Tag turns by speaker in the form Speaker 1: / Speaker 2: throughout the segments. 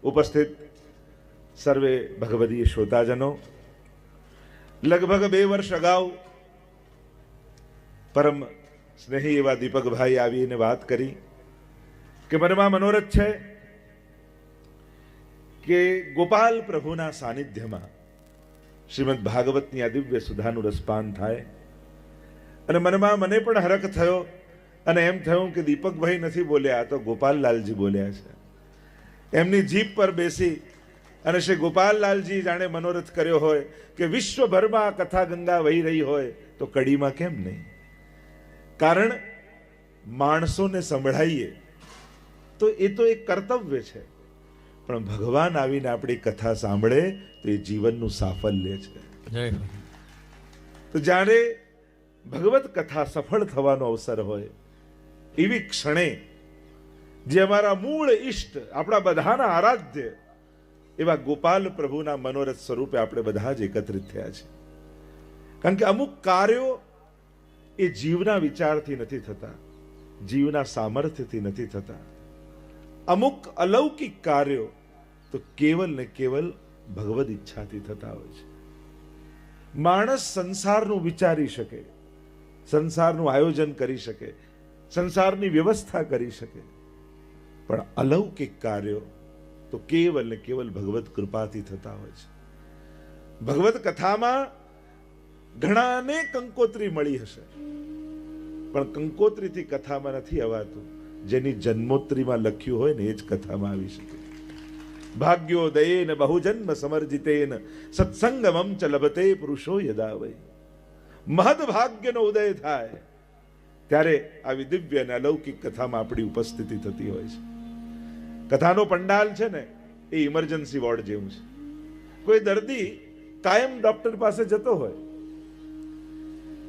Speaker 1: ઉપસ્થિત સર્વે ભગવદીય શ્રોતાજનો, લગભગ 2 વર્ષ અગાઉ પરમ સ્નેહી એવા દીપકભાઈ આવીને વાત કરી કે મનમાં મનોરથ છે કે ગોપાલ પ્રભુના સાનિધ્યમાં શ્રીમદ ભાગવતની આ દિવ્ય સુધાનું રસપાન થાય. અને મનમાં મને પણ હરખ થયો અને એમ થયું કે દીપકભાઈ નથી બોલ્યા, તો ગોપાલલાલજી બોલ્યા છે. એમની જીભ પર બેસી અને શ્રી ગોપાલલાલજી જાણે મનોરથ કર્યો હોય કે વિશ્વભરમાં કથા ગંગા વહી રહી હોય તો કડીમાં કેમ નહીં. કારણ માણસોને સંભળાઈએ તો એ તો એક કર્તવ્ય છે, પણ ભગવાન આવીને આપણી કથા સાંભળે તો એ જીવનનું સાફલ્ય છે. તો જ્યારે ભગવત કથા સફળ થવાનો અવસર હોય એવી ક્ષણે જે અમારા મૂળ ઈષ્ટ, આપણા બધાના આરાધ્ય એવા ગોપાલ પ્રભુના મનોરથ સ્વરૂપે આપણે બધા જ એકત્રિત થયા છે. કારણ કે અમુક કાર્યો એ જીવના વિચારથી નથી થતા, જીવના સામર્થ્યથી નથી થતા. અમુક અલૌકિક કાર્યો તો કેવલ ને કેવલ ભગવદ ઈચ્છાથી થતા હોય છે. માણસ સંસારનું વિચારી શકે, સંસારનું આયોજન કરી શકે, સંસારની વ્યવસ્થા કરી શકે, પણ અલૌકિક કાર્યો તો કેવલ ને કેવલ ભગવત કૃપાથી થતા હોય છે. ભગવત કથામાં ઘણાને કંકોત્રી મળી હશે, પણ કંકોત્રીથી કથામાં નથી અવાતું. જેની જન્મોત્રીમાં લખ્યું હોય ને એ જ કથામાં આવી શકે. ભાગ્યોદયેન બહુજન્મ સમર્જિતેન સત્સંગમમ ચ લભતે પુરુષો યદા વૈ. મહદ ભાગ્યનો ઉદય થાય ત્યારે આવી દિવ્ય અને અલૌકિક કથામાં આપણી ઉપસ્થિતિ થતી હોય છે. કથાનો પંડાલ છે ને એ ઇમરજન્સી વોર્ડ જેવું છે. કોઈ દર્દી કાયમ ડોક્ટર પાસે જતો હોય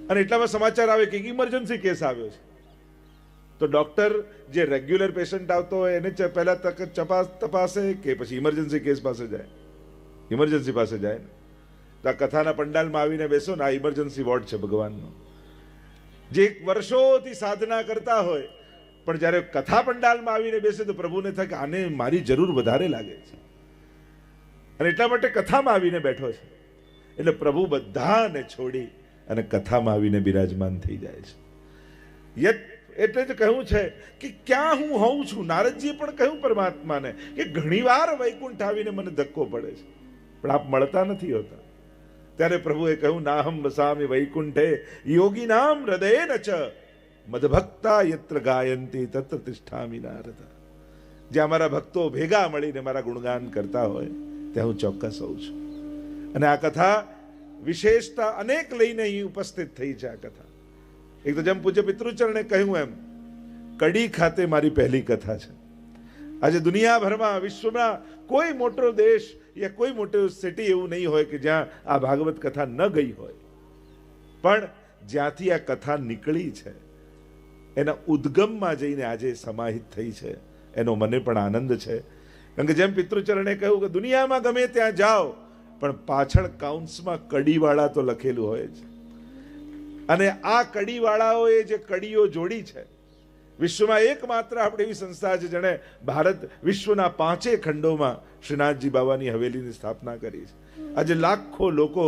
Speaker 1: અને એટલામાં સમાચાર આવે કે ઇમરજન્સી કેસ આવ્યો છે, તો ડોક્ટર જે રેગ્યુલર પેશન્ટ આવતો હોય એને પહેલા તપાસે કે પછી ઇમરજન્સી કેસ પાસે જાય? ઇમરજન્સી પાસે જાય ને. તો આ કથાના પંડાલમાં આવીને બેસો ને, આ ઇમરજન્સી વોર્ડ છે ભગવાનનો. જે વર્ષોથી સાધના કરતા હોય પણ જ્યારે કથા પંડાલમાં આવીને બેસે તો પ્રભુને થાય કે આને મારી જરૂર વધારે લાગે છે અને એટલા માટે કથામાં આવીને બેઠો છે. એટલે પ્રભુ બધાને છોડી અને કથામાં આવીને બિરાજમાન થઈ જાય છે. એટલે જ કહ્યું છે કે ક્યાં હું હોઉં છું. નારદજીએ પણ કહ્યું પરમાત્માને કે ઘણીવાર વૈકુંઠ આવીને મને ધક્કો પડે છે, પણ આપ મળતા નથી હોતા. ત્યારે પ્રભુએ કહ્યું, નાહમ વસામિ વૈકુંઠે યોગીનામ હૃદયેન ચ મદભક્તા યત્ર ગાયંતી તત્ર તિષ્ઠામિ નારદ. જ્યાં મારા ભક્તો ભેગા મળીને મારા ગુણગાન કરતા હોય ત્યાં હું ચોક્કસ હોઉં છું. અને આ કથા વિશેષતા અનેક લઈને અહીં ઉપસ્થિત થઈ છે. આ કથા એક તો જેમ પૂજ્ય પિતૃચરણે કહ્યું એમ કડી ખાતે મારી પહેલી કથા છે. આજે દુનિયાભરમાં, વિશ્વમાં કોઈ મોટો દેશ યા કોઈ મોટો સિટી એવું નહીં હોય કે જ્યાં આ ભાગવત કથા ન ગઈ હોય. પણ જ્યાંથી આ કથા નીકળી છે એના ઉદ્ગમમાં જઈને આજે સમાહિત થઈ છે, એનો મને પણ આનંદ છે. કારણ કે જેમ પિતૃચરણે કહ્યું કે દુનિયામાં ગમે ત્યાં જાઓ પણ પાછળ કાઉન્સમાં કડીવાળા તો લખેલું હોય છે. અને આ કડીવાળાઓએ જે કડીઓ જોડી છે, વિશ્વમાં એકમાત્ર આપણે એવી સંસ્થા છે જેણે ભારત વિશ્વના 5 ખંડોમાં શ્રીનાથજી બાબાની હવેલીની સ્થાપના કરી છે. આજે લાખો લોકો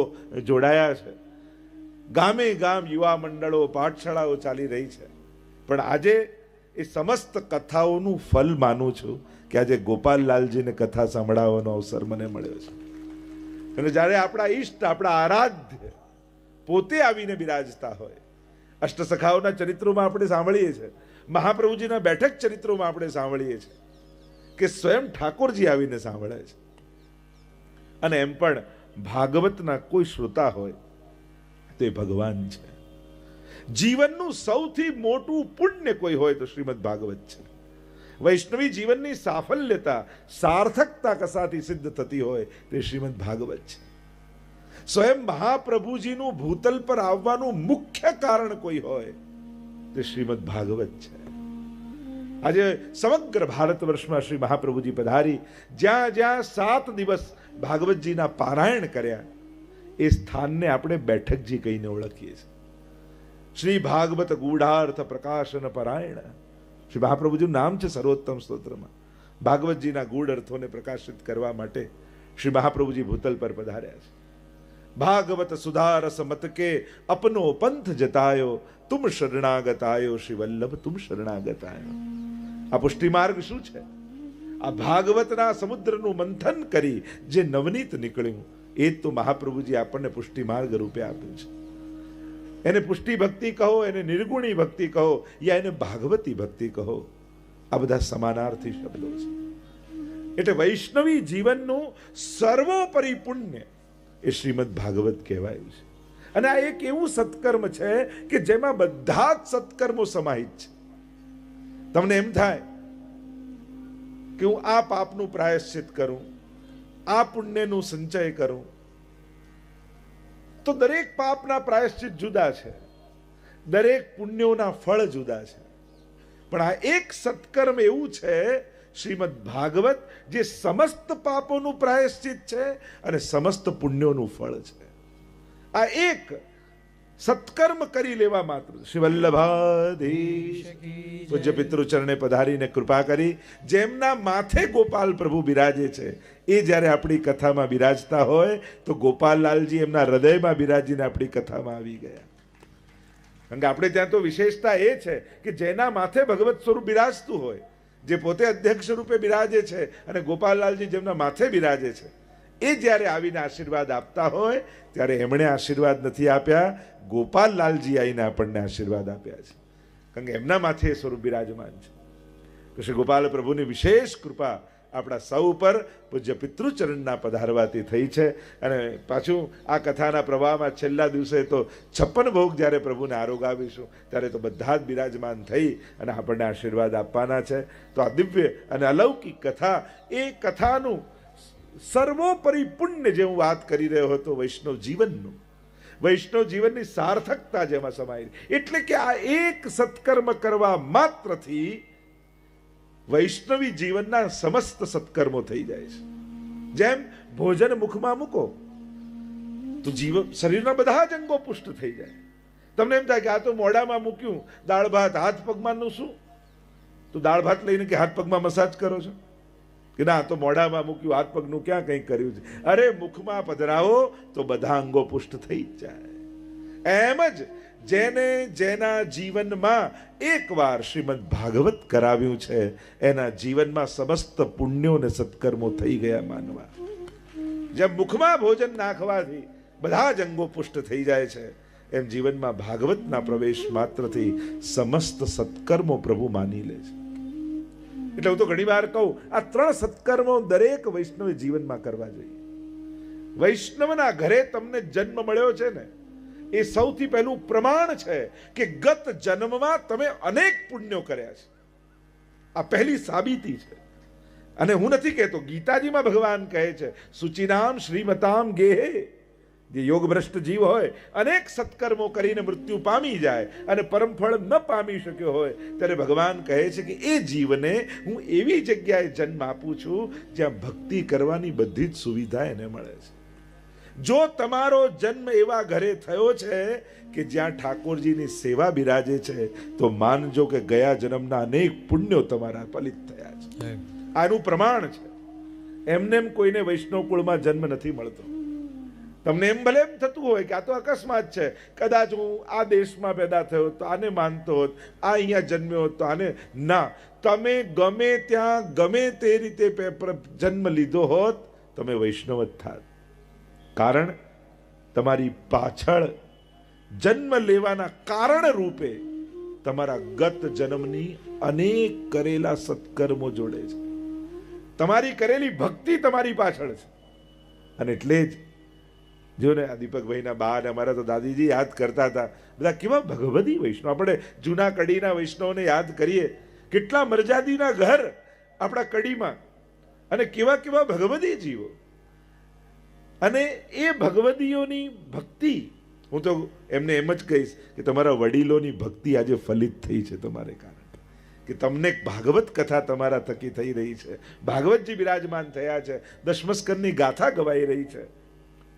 Speaker 1: જોડાયા છે. ગામે ગામ યુવા મંડળો, પાઠશાળાઓ ચાલી રહી છે. પણ આજે એ સમસ્ત કથાઓનું ફલ માનું છું કે આજે ગોપાલલાલજીને કથા સાંભળવાનો અવસર મને મળ્યો છે. અને જ્યારે આપણા ઈષ્ટ, આપણા આરાધ્ય પોતે આવીને બિરાજતા હોય. અષ્ટસખાઓના ચરિત્રોમાં આપણે સાંભળીએ છીએ, મહાપ્રભુજીના બેઠક ચરિત્રોમાં આપણે સાંભળીએ છીએ કે સ્વયં ઠાકોરજી આવીને સાંભળે છે. અને એમ પણ ભાગવતના કોઈ શ્રોતા હોય તે ભગવાન છે. જીવનનું સૌથી મોટું પુણ્ય કોઈ હોય તો શ્રીમદ ભાગવત છે. વૈષ્ણવી જીવનની સાફલ્યતા, સાર્થકતા કસાથી સિદ્ધ થતી હોય તે શ્રીમદ ભાગવત છે. સ્વયં મહાપ્રભુજીનું ભૂતલ પર આવવાનું મુખ્ય કારણ કોઈ હોય તે શ્રીમદ ભાગવત છે. આજે સમગ્ર ભારત વર્ષમાં શ્રી મહાપ્રભુજી પધારી જ્યાં જ્યાં 7 દિવસ ભાગવતજીના પારાયણ કર્યા એ સ્થાનને આપણે બેઠકજી કહીને ઓળખીએ છીએ. શ્રી ભાગવત ગૂઢાર્થ પ્રકાશન પરાયણ શ્રી મહાપ્રભુજીનું નામ છે સર્વોત્તમ સ્તોત્રમાં. ભાગવતજીના ગૂઢ અર્થોને પ્રકાશિત કરવા માટે શ્રી મહાપ્રભુજી ભૂતલ પર પધાર્યા છે. ભાગવત સુધારસ મત કે અપનો પંથ જતાયો, તુમ શરણાગતાયો શ્રી વલ્લભ તુમ શરણાગતાયો. આ પુષ્ટિ માર્ગ શું છે? આ ભાગવતના સમુદ્રનું મંથન કરી જે નવનીત નીકળ્યું એ તો મહાપ્રભુજી આપણને પુષ્ટિ માર્ગ રૂપે આપ્યું છે. એને પુષ્ટિ ભક્તિ કહો, એને નિર્ગુણી ભક્તિ કહો, યા એને ભાગવતી ભક્તિ કહો, આ બધા સમાનાર્થી શબ્દો છે. એટલે વૈષ્ણવી જીવનનું સર્વોપરી પુણ્ય એ શ્રીમદ ભાગવત કહેવાયું છે. અને આ એક એવું સત્કર્મ છે કે જેમાં બધા જ સત્કર્મો સમાહિત છે. તમને એમ થાય કે હું આ પાપનું પ્રાયશ્ચિત કરું, આ પુણ્યનું સંચય કરું, તો દરેક પાપના પ્રાયશ્ચિત જુદા છે, દરેક પુણ્યોના ફળ જુદા છે. પણ આ એક સત્કર્મ એવું છે શ્રીમદ ભાગવત જે સમસ્ત પાપોનું પ્રાયશ્ચિત છે અને સમસ્ત પુણ્યોનું ફળ છે. આ એક સત્કર્મ કરી લેવા માત્ર શ્રી વલ્લભાધીશ પૂજ્ય પિતૃચરણે પધારીને કૃપા કરી જેમના માથે ગોપાલ પ્રભુ બિરાજે છે એ જ્યારે આપણી કથામાં બિરાજતા હોય તો ગોપાલલાલજી એમના હૃદયમાં બિરાજીને આપણી કથામાં આવી ગયા. કારણ કે આપણે ત્યાં તો વિશેષતા એ છે કે જેના માથે ભગવત સ્વરૂપ બિરાજતું હોય, જે પોતે અધ્યક્ષ રૂપે બિરાજે છે અને ગોપાલલાલજી જેમના માથે બિરાજે છે એ જ્યારે આવીને આશીર્વાદ આપતા હોય ત્યારે એમણે આશીર્વાદ નથી આપ્યા, ગોપાલલાલજી આવીને આપણને આશીર્વાદ આપ્યા છે. કારણ કે એમના માથે એ સ્વરૂપ બિરાજમાન છે. શ્રી ગોપાલ પ્રભુની વિશેષ કૃપા આપણા સૌ પર પૂજ્ય પિતૃચરણના પધારવાથી થઈ છે. અને પાછું આ કથાના પ્રવાહમાં છેલ્લા દિવસે તો 56 ભોગ જ્યારે પ્રભુને આરોગાવીશું ત્યારે તો બધા જ બિરાજમાન થઈ અને આપણને આશીર્વાદ આપવાના છે. તો આ દિવ્ય અને અલૌકિક કથા, એ કથાનું સર્વોપરી પુણ્ય જે હું વાત કરી રહ્યો હતો વૈષ્ણવ જીવનનું, વૈષ્ણવ જીવનની સાર્થકતા જેમાં સમાયેલી. એટલે કે આ એક સત્કર્મ કરવા માત્રથી વૈષ્ણવી જીવનના સમસ્ત સત્કર્મો થઈ જાય છે. જેમ ભોજન મુખમાં મૂકો તો શરીરના બધા જ અંગો પુષ્ટ થઈ જાય. તમને એમ થાય કે આ તો મોઢામાં મૂક્યું દાળ ભાત, હાથ પગમાંનું શું? તો દાળ ભાત લઈને કે હાથ પગમાં મસાજ કરો છો? કે ના, તો મોઢામાં મૂક્યું, હાથ પગનું ક્યાં કંઈ કર્યું છે? અરે મુખમાં પધરાવો તો બધા અંગો પુષ્ટ થઈ જ જાય. એમ જ જેને જેના જીવનમાં એકવાર શ્રીમદ ભાગવત કરાવ્યું છે એના જીવનમાં સમસ્ત પુણ્યો અને સત્કર્મો થઈ ગયા માનવા. જેમ મુખમાં ભોજન નાખવાથી બધા જ અંગો પુષ્ટ થઈ જાય છે એમ જીવનમાં ભાગવતના પ્રવેશ માત્રથી સમસ્ત સત્કર્મો પ્રભુ માની લે છે. એટલે હું તો ઘણી વાર કહું, આ 3 સત્કર્મો દરેક વૈષ્ણવ જીવનમાં કરવા જોઈએ. વૈષ્ણવના ઘરે તમને જન્મ મળ્યો છે ને એ સૌથી પહેલું પ્રમાણ છે કે ગત જન્મમાં તમે અનેક પુણ્યો કર્યા છે. આ પહેલી સાબિતી છે. અને હું નથી કહેતો, ગીતાજીમાં ભગવાન કહે છે સુચિનામ શ્રીમતામ ગેહે. જે યોગભ્રષ્ટ જીવ હોય, અનેક સત્કર્મો કરીને મૃત્યુ પામી જાય અને પરમફળ ન પામી શક્યો હોય ત્યારે ભગવાન કહે છે કે એ જીવને હું એવી જગ્યાએ જન્મ આપું છું જ્યાં ભક્તિ કરવાની બધી જ સુવિધા એને મળે છે. જો તમારો જન્મ એવા ઘરે થયો છે કે જ્યાં ઠાકોરજીની સેવા બિરાજે છે તો માનજો કે ગયા જન્મના અનેક પુણ્યો તમારા ફલિત થયા છે. આનું પ્રમાણ છે. એમને એમ કોઈને વૈષ્ણવ કુળમાં જન્મ નથી મળતો. તમને એમ ભલે એમ થતું હોય કે આ તો અકસ્માત છે, કદાચ હું આ દેશમાં પેદા થયો તો આને માનતો હોત, આ અહીંયા જન્મ્યો હોત તો આને. ના, તમે ગમે ત્યાં ગમે તે રીતે જન્મ લીધો હોત તમે વૈષ્ણવ જ થાત. કારણ તમારી પાછળ જન્મ લેવાના કારણ રૂપે તમારા ગત જન્મની અનેક કરેલા સત્કર્મો જોડે છે. તમારી કરેલી ભક્તિ તમારી પાછળ છે. અને એટલે જ જો ને આ દીપકભાઈના બા ને અમારા તો દાદીજી યાદ કરતા હતા, બધા કેવા ભગવદી વૈષ્ણવ. આપણે જૂના કડીના વૈષ્ણવને યાદ કરીએ, કેટલા મરજાદીના ઘર આપણા કડીમાં અને કેવા કેવા ભગવદી જીવો. અને એ ભગવદીઓની ભક્તિ, હું તો એમને એમ જ કહીશ કે તમારા વડીલોની ભક્તિ આજે ફલિત થઈ છે તમારે કારણે કે તમને ભાગવત કથા તમારા થકી થઈ રહી છે. ભાગવતજી બિરાજમાન થયા છે, દશમસ્કંદની ગાથા ગવાઈ રહી છે.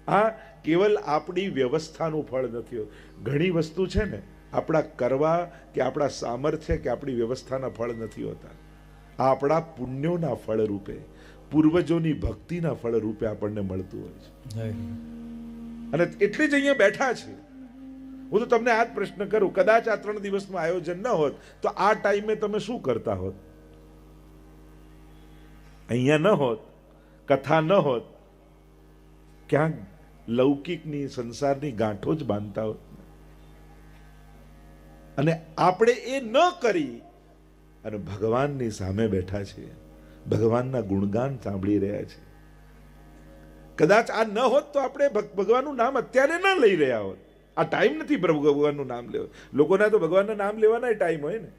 Speaker 1: આ કેવલ આપણી વ્યવસ્થાનું ફળ નથી. ઘણી વસ્તુ છે ને આપણા કરવા કે આપણા સામર્થ્ય કે આપણી વ્યવસ્થાના ફળ નથી હોતા. આ આપણા પુણ્યોના ફળ રૂપે, પૂર્વજોની ભક્તિના ફળ રૂપે આપણને મળતું હોય છે. અને એટલે જ અહીંયા બેઠા છે. હું તો તમને આ જ પ્રશ્ન કરું, કદાચ આ 3 દિવસનું આયોજન ન હોત તો આ ટાઈમે તમે શું કરતા હોત? અહીંયા ન હોત, કથા ન હોત, ક્યાંક લૌકિકની સંસારની ગાંઠો જ બાંધતા હોત. અને આપણે એ ન કરી અને ભગવાનની સામે બેઠા છીએ, ભગવાનના ગુણગાન સાંભળી રહ્યા છે. કદાચ આ ન હોત તો આપણે ભગવાનનું નામ અત્યારે ન લઈ રહ્યા હોત. આ ટાઈમ નથી ભગવાનનું નામ લેવા. લોકોના તો ભગવાનના નામ લેવાના ટાઈમ હોય ને.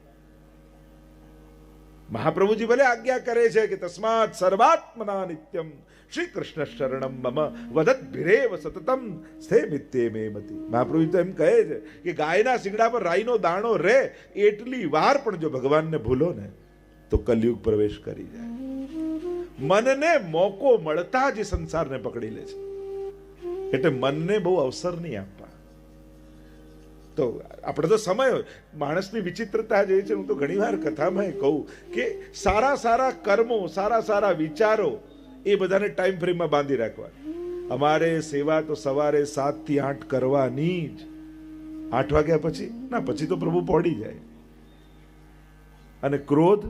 Speaker 1: મહાપ્રભુજી ભલે આજ્ઞા કરે છે કે તસ્માત સર્વાત્મના નિત્યમ શ્રી કૃષ્ણ શરણમ મમ વદત ભિરેવ સતતમ સ્થે મિત્તે મે મતિ. મહાપ્રભુજી તો એમ કહે છે કે ગાયના શિંગડા પર રાઈનો દાણો રહે એટલી વાર પણ જો ભગવાનને ભૂલો ને તો કલયુગ પ્રવેશ કરી જાય. મનને મોકો મળતા જ સંસારને પકડી લે છે. એટલે મનને બહુ અવસર નહીં આપવા. તો આપણે તો સમય હોય, માણસની વિચિત્રતા જે છે, હું તો ઘણી વાર કથામાં કહું કે સારા સારા કર્મો, સારા સારા વિચારો એ બધાને ટાઈમ ફ્રેમમાં બાંધી રાખવા. અમારે સેવા તો સવારે 7 થી 8 કરવાની જ. 8 વાગ્યા પછી ના, પછી તો પ્રભુ પહોંચી જાય. અને ક્રોધ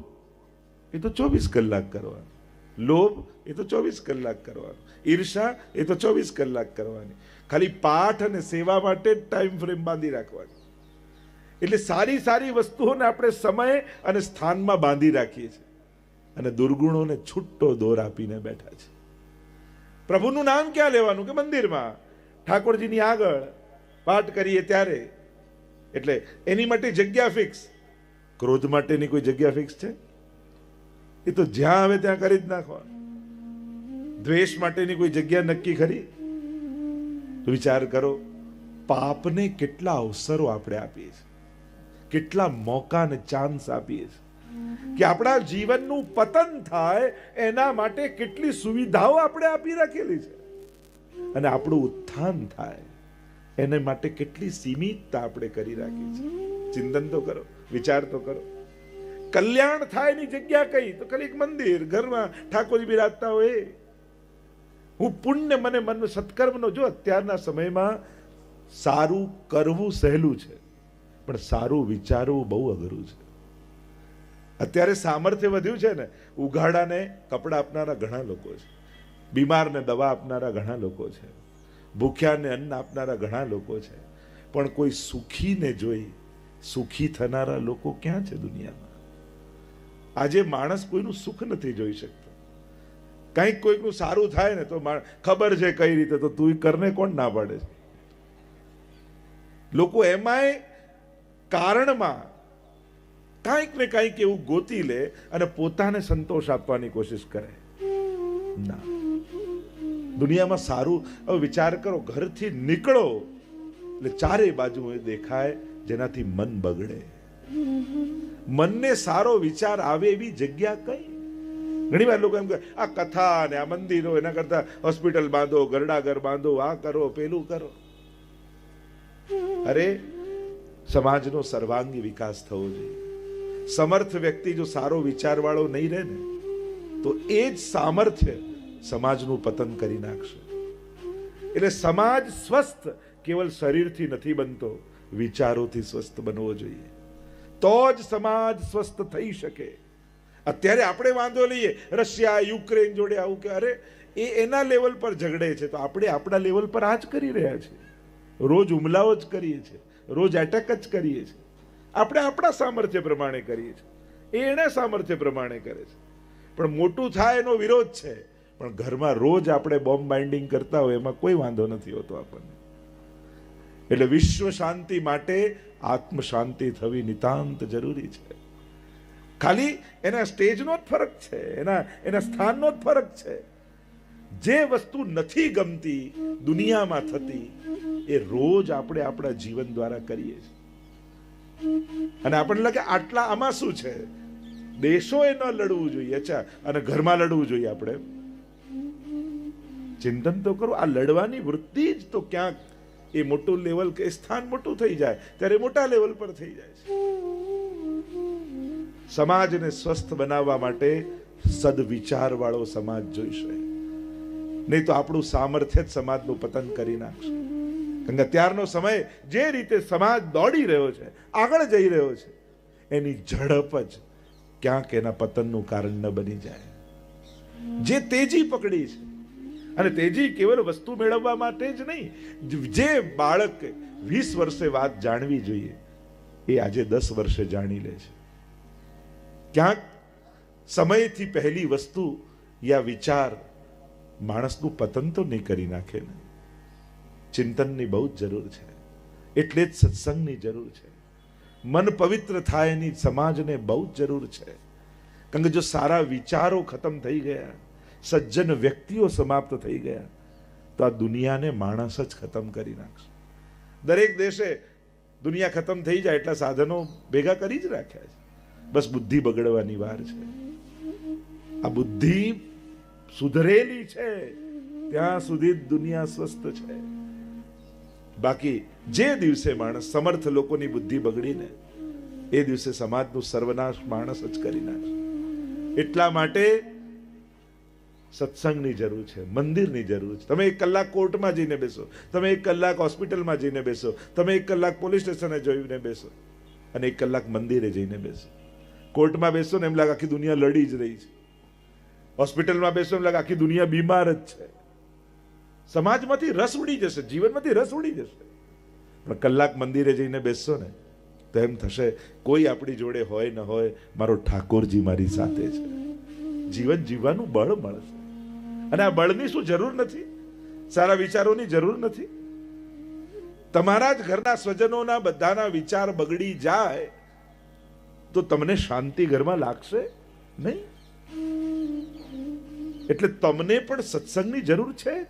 Speaker 1: એ તો 24 કલાક કરવાનો, લોભ એ તો 24 કલાક કરવાનો, ઈર્ષા એ તો 24 કલાક કરવાની. ખાલી પાઠ અને સેવા માટે જ ટાઈમ ફ્રેમ બાંધી રાખવાની. એટલે સારી સારી વસ્તુઓને આપણે સમય અને સ્થાનમાં બાંધી રાખીએ છીએ અને દુર્ગુણોને છૂટો દોર આપીને બેઠા છે. પ્રભુનું નામ ક્યાં લેવાનું? કે મંદિરમાં ઠાકોરજીની આગળ પાઠ કરીએ ત્યારે. એટલે એની માટે જગ્યા ફિક્સ. ક્રોધ માટેની કોઈ જગ્યા ફિક્સ છે? એ તો જ્યાં આવે ત્યાં કરી જ નાખવાનું. દ્વેષ માટેની કોઈ જગ્યા નક્કી ખરી? વિચાર કરો, પાપને કેટલા અવસરો આપણે આપીએ છીએ, કેટલા મોકા અને ચાન્સ આપીએ છીએ કે આપણા જીવનનું પતન થાય એના માટે કેટલી સુવિધાઓ આપણે આપી રાખેલી છે. અને આપણું ઉત્થાન થાય એને માટે કેટલી સીમિતતા આપણે કરી રાખી છે. ચિંતન તો કરો, વિચાર તો કરો. કલ્યાણ થાય એની જગ્યા કઈ? તો ખાલી એક મંદિર, ઘરમાં ઠાકોરજી બિરાજતા હોય. હું પુણ્ય મને મન સત્કર્મનો. જો અત્યારના સમયમાં સારું કરવું સહેલું છે, પણ સારું વિચારવું બહુ અઘરું છે. અત્યારે સામર્થ્ય વધ્યું છે ને, ઉઘાડાને કપડાં આપનારા ઘણા લોકો છે, બીમારને દવા આપનારા ઘણા લોકો છે, ભૂખ્યાને અન્ન આપનારા ઘણા લોકો છે, પણ કોઈ સુખીને જોઈ સુખી થનારા લોકો ક્યાં છે દુનિયામાં? આજે માણસ કોઈનું સુખ નથી જોઈ શકતો. કંઈક કોઈકનું સારું થાય ને તો ખબર છે કઈ રીતે, તો તું કરને કોણ ના પાડે છે? લોકો એમાંય કારણમાં કંઈક ને કંઈક એવું ગોતી લે અને પોતાને સંતોષ આપવાની કોશિશ કરે. ના, દુનિયામાં સારું. હવે વિચાર કરો, ઘરથી નીકળો એટલે ચારે બાજુ એ દેખાય જેનાથી મન બગડે. મનને સારો વિચાર આવે એવી જગ્યા કઈ? ઘણી વાર લોકો એમ કહે આ કથા ને આ મંદિરો, એના કરતા હોસ્પિટલ બાંધો, ગરડાઘર બાંધો, આ કરો પેલું કરો. અરે, સમાજનો સર્વાંગી વિકાસ થવો જોઈએ. સમર્થ વ્યક્તિ જો સારો વિચાર વાળો નહીં રહે ને તો એ જ સામર્થ્ય સમાજનું પતન કરી નાખશે. એટલે સમાજ સ્વસ્થ કેવલ શરીરથી નથી બનતો, વિચારોથી સ્વસ્થ બનવો જોઈએ. તો જ સમાજ સ્વસ્થ થઈ શકે. અત્યારે આપણે વાંધો લઈએ, રશિયા યુક્રેન જોડે આવું કે અરે એ એના લેવલ પર ઝઘડે છે, તો આપણે આપણા લેવલ પર આ જ કરી રહ્યા છીએ. રોજ હુમલાઓ જ કરીએ છીએ, રોજ એટેક જ કરીએ છીએ. આપણે આપણા સામર્થ્ય પ્રમાણે કરીએ છીએ, એ એના સામર્થ્ય પ્રમાણે કરે છે. પણ મોટું થાય એનો વિરોધ છે. પણ ઘરમાં રોજ આપણે બોમ્બ બાઇન્ડિંગ કરતા હોય એમાં કોઈ વાંધો નથી હોતો આપણને. એટલે વિશ્વ શાંતિ માટે આત્મ શાંતિ થવી નિતાંત જરૂરી છે. ખાલી એના સ્ટેજનો જ ફરક છે, એના સ્થાનનો જ ફરક છે. જે વસ્તુ નથી ગમતી દુનિયામાં થતી એ રોજ આપણે આપણા જીવન દ્વારા કરીએ છીએ. અને આપણને લાગે આટલા આમાં શું છે? દેશોએ ન લડવું જોઈએ, અચ્છા, અને ઘરમાં લડવું જોઈએ. આપણે ચિંતન તો કરો. આ લડવાની વૃત્તિ જ તો ક્યાંક એ મોટું લેવલ કે સ્થાન મોટું થઈ જાય ત્યારે મોટા લેવલ પર થઈ જાય છે. સમાજને સ્વસ્થ બનાવવા માટે સદવિચાર વાળો સમાજ જોઈશે, નહીં તો આપણું સામર્થ્ય જ સમાજનું પતન કરી નાખશે. કારણ કે અત્યારનો સમય જે રીતે સમાજ દોડી રહ્યો છે, આગળ જઈ રહ્યો છે, એની ઝડપ જ ક્યાંક એના પતનનું કારણ ન બની જાય. જે તેજી પકડી છે, અને તેજી કેવળ વસ્તુ મેળવવા માટે જ નહીં, જે બાળક 20 વર્ષે વાત જાણવી જોઈએ એ આજે 10 વર્ષે જાણી લે છે. ક્યાંક સમયથી પહેલી વસ્તુ યા વિચાર માણસનું પતન તો નહીં કરી નાખે ને. ચિંતનની બહુ જ જરૂર છે, એટલે જ સત્સંગની જરૂર છે. મન પવિત્ર થાય એની સમાજને બહુ જ જરૂર છે. કારણ કે જો સારા વિચારો ખતમ થઈ ગયા, સજ્જન વ્યક્તિઓ સમાપ્ત થઈ ગયા, તો આ દુનિયાને માણસ જ ખતમ કરી નાખશે. દરેક દેશે દુનિયા ખતમ થઈ જાય એટલા સાધનો ભેગા કરી જ રાખ્યા છે, બસ બુદ્ધિ બગડવાની વાર છે. આ બુદ્ધિ સુધરેલી છે ત્યાં સુધી દુનિયા સ્વસ્થ છે. બાકી જે દિવસે માણસ સમર્થ લોકોની બુદ્ધિ બગડીને, એ દિવસે સમાજનું સર્વનાશ માણસ જ કરી નાખશે. એટલા માટે સત્સંગની જરૂર છે, મંદિરની જરૂર છે. તમે 1 કલાક કોર્ટમાં જઈને બેસો, તમે 1 કલાક હોસ્પિટલમાં જઈને બેસો, તમે 1 કલાક પોલીસ સ્ટેશને જઈને બેસો, અને 1 કલાક મંદિરે જઈને બેસો. કોર્ટમાં બેસો ને એમ લાગે આખી દુનિયા લડી જ રહી છે. હોસ્પિટલમાં બેસો એમ લાગે આખી દુનિયા બીમાર જ છે. સમાજમાંથી રસ ઉડી જશે, જીવનમાંથી રસ ઉડી જશે. પણ કલાક મંદિરે જઈને બેસશો ને તો એમ થશે કોઈ આપણી જોડે હોય ન હોય, મારો ઠાકોરજી મારી સાથે છે. જીવન જીવવાનું બળ મળશે. અને આ બળની શું જરૂર નથી, સારા વિચારોની જરૂર નથી. તમારા જ ઘરના સ્વજનોના બધાના વિચાર બગડી જાય તો તમને શાંતિ ઘરમાં લાગશે નહીં. એટલે તમને પણ સત્સંગની જરૂર છે જ,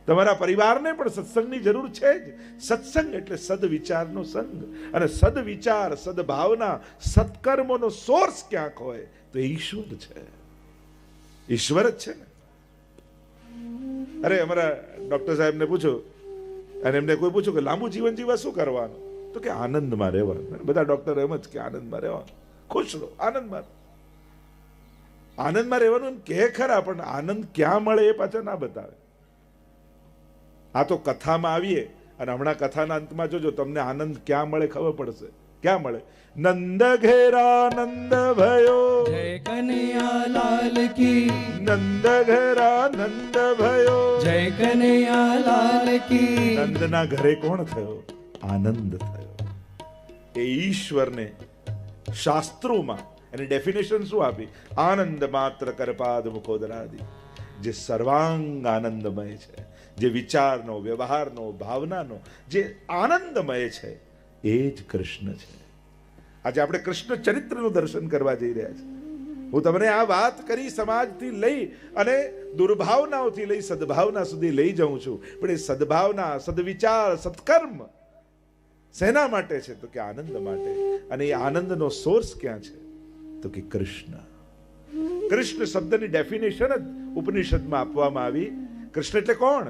Speaker 1: તમારા પરિવારને પણ સત્સંગની જરૂર છે જ. સત્સંગ એટલે સદવિચારનો સંગ, અને સદવિચાર, સદભાવના, સત્કર્મોનો સોર્સ ક્યાંક હોય તો ઈશ્વર છે. ઈશ્વર જ છે ને. અરે અમારા ડોક્ટર સાહેબને પૂછો, અને એમને કોઈ પૂછ્યું કે લાંબુ જીવન જીવવા શું કરવાનું, તો કે આનંદમાં રહેવાનું. બધા ડોક્ટર એમ જ કે આનંદમાં રહેવાનું, ખુશ રહો, આનંદમાં. આનંદમાં રહેવાનું કે ખરા, પણ આનંદ ક્યાં મળે એ પાછા ના બતાવે. આ તો કથામાં આવીએ, અને હમણાં કથાના અંતમાં જોજો તમને આનંદ ક્યાં મળે ખબર પડશે. ક્યાં મળે? નંદ ઘેરા નંદ ભયો,
Speaker 2: જય કનૈયા લાલ કી.
Speaker 1: નંદ ઘેરા નંદ ભયો,
Speaker 2: જય કનૈયા લાલ કી.
Speaker 1: નંદના ઘરે કોણ થયો? આનંદ થયો. એ ઈશ્વરને શાસ્ત્રોમાં એની ડેફિનેશન શું આપી? આનંદ માત્ર કરપાદ મુખોદરાદિ. જે સર્વાંગ આનંદમય છે, જે વિચારનો, વ્યવહારનો, ભાવનાનો જે આનંદમય છે, એ જ કૃષ્ણ છે. આજે આપણે કૃષ્ણ ચરિત્રનું દર્શન કરવા જઈ રહ્યા છીએ. હું તમને આ વાત કરી સમાજથી લઈ અને દુર્ભાવનાઓથી લઈ સદભાવના સુધી લઈ જાઉં છું. પણ એ સદભાવના, સદવિચાર, સત્કર્મ શેના માટે છે? તો કે આનંદ માટે. અને એ આનંદનો સોર્સ ક્યાં છે? તો કે કૃષ્ણ. કૃષ્ણ શબ્દની ડેફિનેશન જ ઉપનિષદમાં આપવામાં આવી. કૃષ્ણ એટલે કોણ?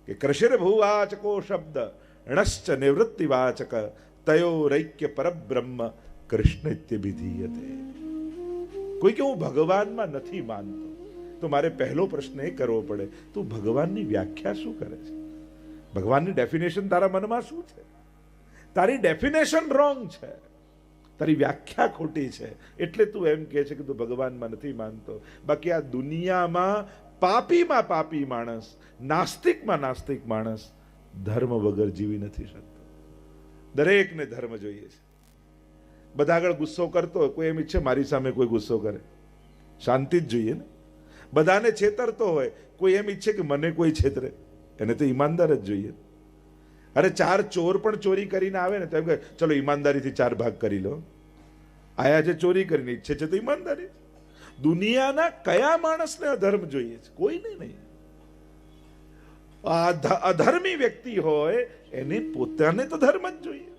Speaker 1: કે કૃષિર ભૂવાચકો શબ્દ ણશ્ચ નિવૃત્તિવાચક તયોરૈક્ય પરબ્રહ્મ કૃષ્ણત્યભિધીયતે. કોઈ કે હું ભગવાનમાં નથી માનતો, તો મારે પહેલો પ્રશ્ન એ કરવો પડે, તું ભગવાનની વ્યાખ્યા શું કરે છે? ભગવાનની ડેફિનેશન તારા મનમાં શું છે? તારી ડેફિનેશન રોંગ છે, તારી વ્યાખ્યા ખોટી છે, એટલે તું એમ કહે છે કે તું ભગવાનમાં નથી માનતો. બાકી આ દુનિયામાં પાપીમાં પાપી માણસ, નાસ્તિકમાં નાસ્તિક માણસ ધર્મ વગર જીવી નથી શકતો. દરેકને ધર્મ જોઈએ છે. બધા આગળ ગુસ્સો કરતો હોય, કોઈ એમ ઈચ્છે મારી સામે કોઈ ગુસ્સો કરે? શાંતિ જ જોઈએ ને. બધાને છેતરતો હોય, કોઈ એમ ઈચ્છે કે મને કોઈ છેતરે? એને તો ઈમાનદાર જ જોઈએ. અરે 4 ચોર પણ ચોરી કરીને આવે ને તો એમ કહે ચલો ઈમાનદારીથી 4 ભાગ કરી લો. આયા જે ચોરી કરીને ઈચ્છે છે તો ઈમાનદારી. દુનિયાના કયા માણસને અધર્મ જોઈએ છે? કોઈને નહીં. અધર્મી વ્યક્તિ હોય એને પોતાને તો ધર્મ જ જોઈએ.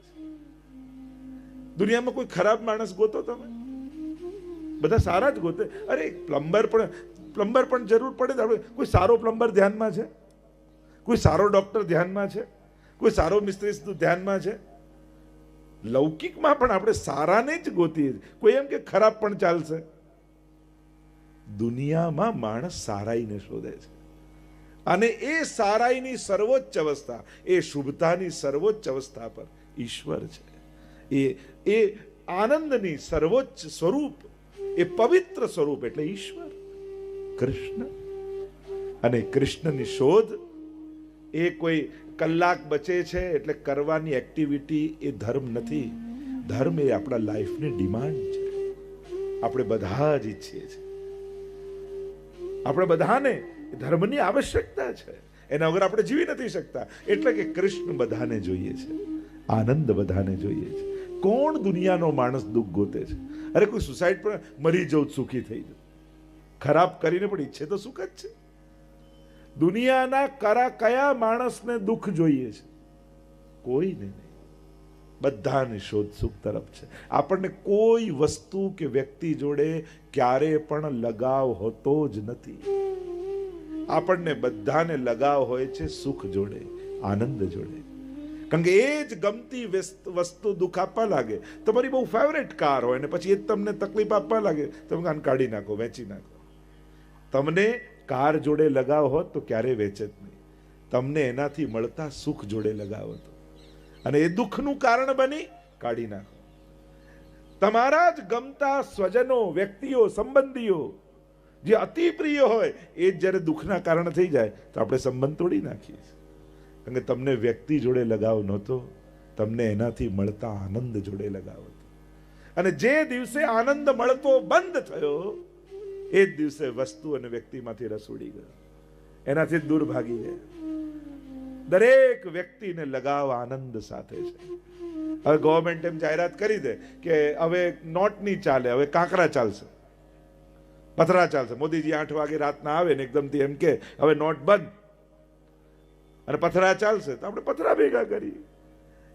Speaker 1: દુનિયામાં કોઈ ખરાબ માણસ ગોતો તમે? બધા સારા જ ગોતે. અરે પ્લમ્બર પણ જરૂર પડે તો કોઈ સારો પ્લમ્બર ધ્યાનમાં છે? કોઈ સારો ડોક્ટર ધ્યાનમાં છે? કોઈ સારો મિસ્ત્રી ધ્યાનમાં છે? લૌકિકમાં પણ આપણે સારાને જ ગોતીએ છીએ. કોઈ એમ કે ખરાબ પણ ચાલશે. દુનિયામાં માણસ સારાઈને શોધે છે, અને એ સારાઈની સર્વોચ્ચ અવસ્થા, એ શુભતાની સર્વોચ્ચ અવસ્થા પર ઈશ્વર છે. એ આનંદની સર્વોચ્ચ સ્વરૂપ, એ પવિત્ર સ્વરૂપ એટલે ઈશ્વર, કૃષ્ણ. અને કૃષ્ણની શોધ એ કોઈ કલાક બચે છે એટલે કરવાની એક્ટિવિટી એ ધર્મ નથી. ધર્મ એ આપણા લાઈફની ડિમાન્ડ છે. આપણે બધા જ ઈચ્છીએ છીએ, આપણે બધાને ધર્મની આવશ્યકતા છે. એના વગર આપણે જીવી નથી શકતા. એટલે કે કૃષ્ણ બધાને જોઈએ છે, આનંદ બધાને જોઈએ છે. કોણ દુનિયાનો માણસ દુઃખ ગોતે છે? અરે કોઈ સુસાઇડ પણ મરી જવું, સુખી થઈ જવું, ખરાબ કરીને પણ ઈચ્છે તો સુખ જ છે. દુનિયાના કયા માણસને દુઃખ જોઈએ છે? કોઈને નહીં. બધાની શોધ સુખ તરફ છે. આપણને કોઈ વસ્તુ કે વ્યક્તિ જોડે ક્યારે પણ લગાવ હોતો જ નથી. આપણને બધાને લગાવ હોય છે સુખ જોડે, આનંદ જોડે. કારણ કે એ જ ગમતી વસ્તુ દુઃખ આપવા લાગે. તમારી બહુ ફેવરેટ કાર હોય ને પછી એ જ તમને તકલીફ આપવા લાગે, તમે આને કાઢી નાખો, વેચી નાખો. તમને કાર જોડે લગાવ હોત તો ક્યારેય વેચે જ નહીં. તમને એનાથી મળતા સુખ જોડે લગાવ હતો, અને એ દુઃખનું કારણ બની કાઢી નાખો. તમારા જ ગમતા સ્વજનો, વ્યક્તિઓ, સંબંધીઓ જે અતિ પ્રિય હોય એ જ જ્યારે દુઃખના કારણ થઈ જાય તો આપણે સંબંધ તોડી નાખીએ છીએ. કારણ કે તમને વ્યક્તિ જોડે લગાવ નહોતો, તમને એનાથી મળતા આનંદ જોડે લગાવ હતો. અને જે દિવસે આનંદ મળતો બંધ થયો એ જ દિવસે વસ્તુ અને વ્યક્તિમાંથી રસ ઉડી ગયો, એનાથી દૂર ભાગી ગયા. દરેક વ્યક્તિને લગાવ આનંદ સાથે છે. હવે ગવર્મેન્ટ એમ જાહેરાત કરી દે કે હવે નોટ નહીં ચાલે, હવે કાંકરા ચાલશે, પથરા ચાલશે. મોદીજી 8 વાગે રાતના આવે ને એકદમથી એમ કે હવે નોટ બંધ અને પથરા ચાલશે, તો આપણે પથરા ભેગા કરીએ.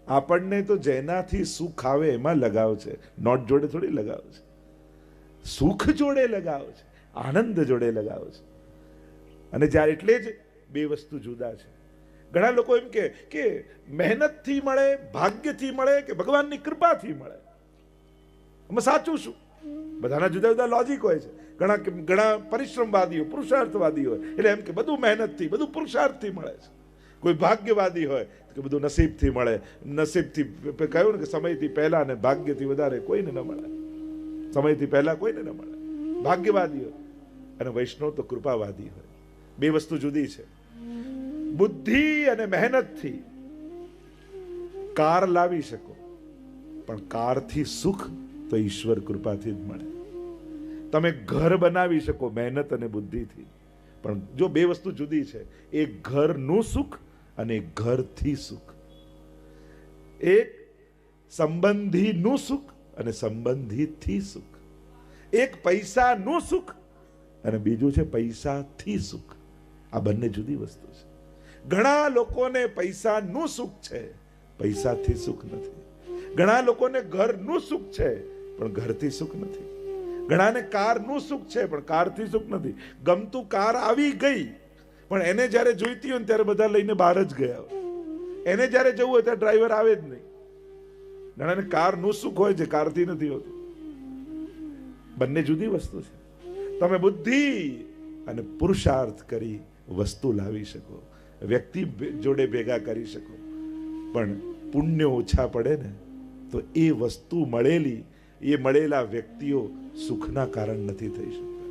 Speaker 1: આપણને તો જેનાથી સુખ આવે એમાં લગાવ છે, નોટ જોડે થોડી લગાવ છે. સુખ જોડે લગાવ છે, આનંદ જોડે લગાવ છે. અને જ્યારે એટલે જ બે વસ્તુ જુદા છે. ઘણા લોકો એમ કે મહેનતથી મળે, ભાગ્યથી મળે કે ભગવાનની કૃપાથી મળે. આમાં સાચું શું? બધાના જુદા જુદા લોજિક હોય છે. ઘણા પરિશ્રમવાદીઓ, પુરુષાર્થવાદી હોય એટલે એમ કે બધું મહેનતથી, બધું પુરુષાર્થથી મળે છે. કોઈ ભાગ્યવાદી હોય કે બધું નસીબથી મળે. નસીબથી કહ્યું ને કે સમયથી પહેલા ને ભાગ્યથી વધારે કોઈને ન મળે. સમયથી પહેલા કોઈને ન મળે. ભાગ્યવાદી હોય. અને વૈષ્ણવ તો કૃપાવાદી હોય. બે વસ્તુ જુદી છે. બુદ્ધિ અને મહેનતથી કાર લાવી શકો, પણ કારથી સુખ તો ઈશ્વર કૃપાથી જ મળે. તમે ઘર બનાવી શકો મહેનત અને બુદ્ધિથી, પણ જો બે વસ્તુ જુદી છે. એક ઘરનું સુખ અને એક ઘરથી સુખ. એક સંબંધીનું સુખ અને સંબંધીથી સુખ. એક પૈસાનું સુખ અને બીજું છે પૈસાથી સુખ. આ બંને જુદી વસ્તુ છે. ઘણા લોકોને પૈસાનું સુખ છે, પૈસાથી સુખ નથી. ઘણા લોકોને ઘરનું સુખ છે પણ ઘરથી સુખ નથી. ઘણાને કારનું સુખ છે પણ કારથી સુખ નથી. ગમતું કાર આવી ગઈ પણ એને જ્યારે જોઈતી હોય ત્યારે બધા લઈને બહાર જ ગયા હોય. એને જ્યારે જવું હોય ત્યારે ડ્રાઈવર આવે જ નહીં. ઘણાને કારનું સુખ હોય છે, કારથી નથી હોતું. બંને જુદી વસ્તુ છે. તમે બુદ્ધિ અને પુરુષાર્થ કરી વસ્તુ લાવી શકો, વ્યક્તિ જોડે ભેગા કરી શકો, પણ પુણ્ય ઓછા પડે ને તો એ વસ્તુ મળેલા વ્યક્તિઓ સુખના કારણ નથી થઈ શકતા.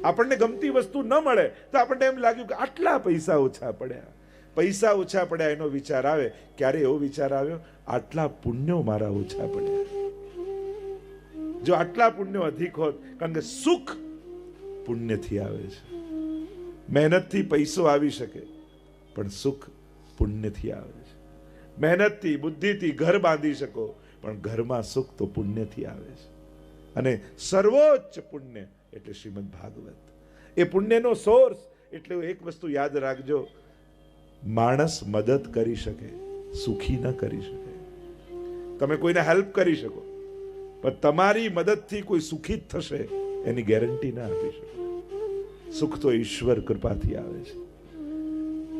Speaker 1: આપણને ગમતી વસ્તુ ન મળે તો આપણને એમ લાગ્યું કે આટલા પૈસા ઓછા પડ્યા. પૈસા ઓછા પડ્યા એનો વિચાર આવે. ક્યારે એવો વિચાર આવ્યો આટલા પુણ્યો મારા ઓછા પડ્યા? જો આટલા પુણ્યો અધિક હોત, કારણ કે સુખ પુણ્યથી આવે છે. મહેનતથી પૈસો આવી શકે પણ સુખ પુણ્યથી આવે છે. મહેનતથી, બુદ્ધિથી ઘર બાંધી શકો પણ ઘરમાં સુખ તો પુણ્યથી આવે છે. અને સર્વોચ્ચ પુણ્ય એટલે શ્રીમદ ભાગવત. એ પુણ્યનો સોર્સ. એટલે એક વસ્તુ યાદ રાખજો, માણસ મદદ કરી શકે, સુખી ન કરી શકે. તમે કોઈને હેલ્પ કરી શકો પણ તમારી મદદથી કોઈ સુખી જ થશે એની ગેરંટી ના આપી શકો. સુખ તો ઈશ્વર કૃપાથી આવે છે.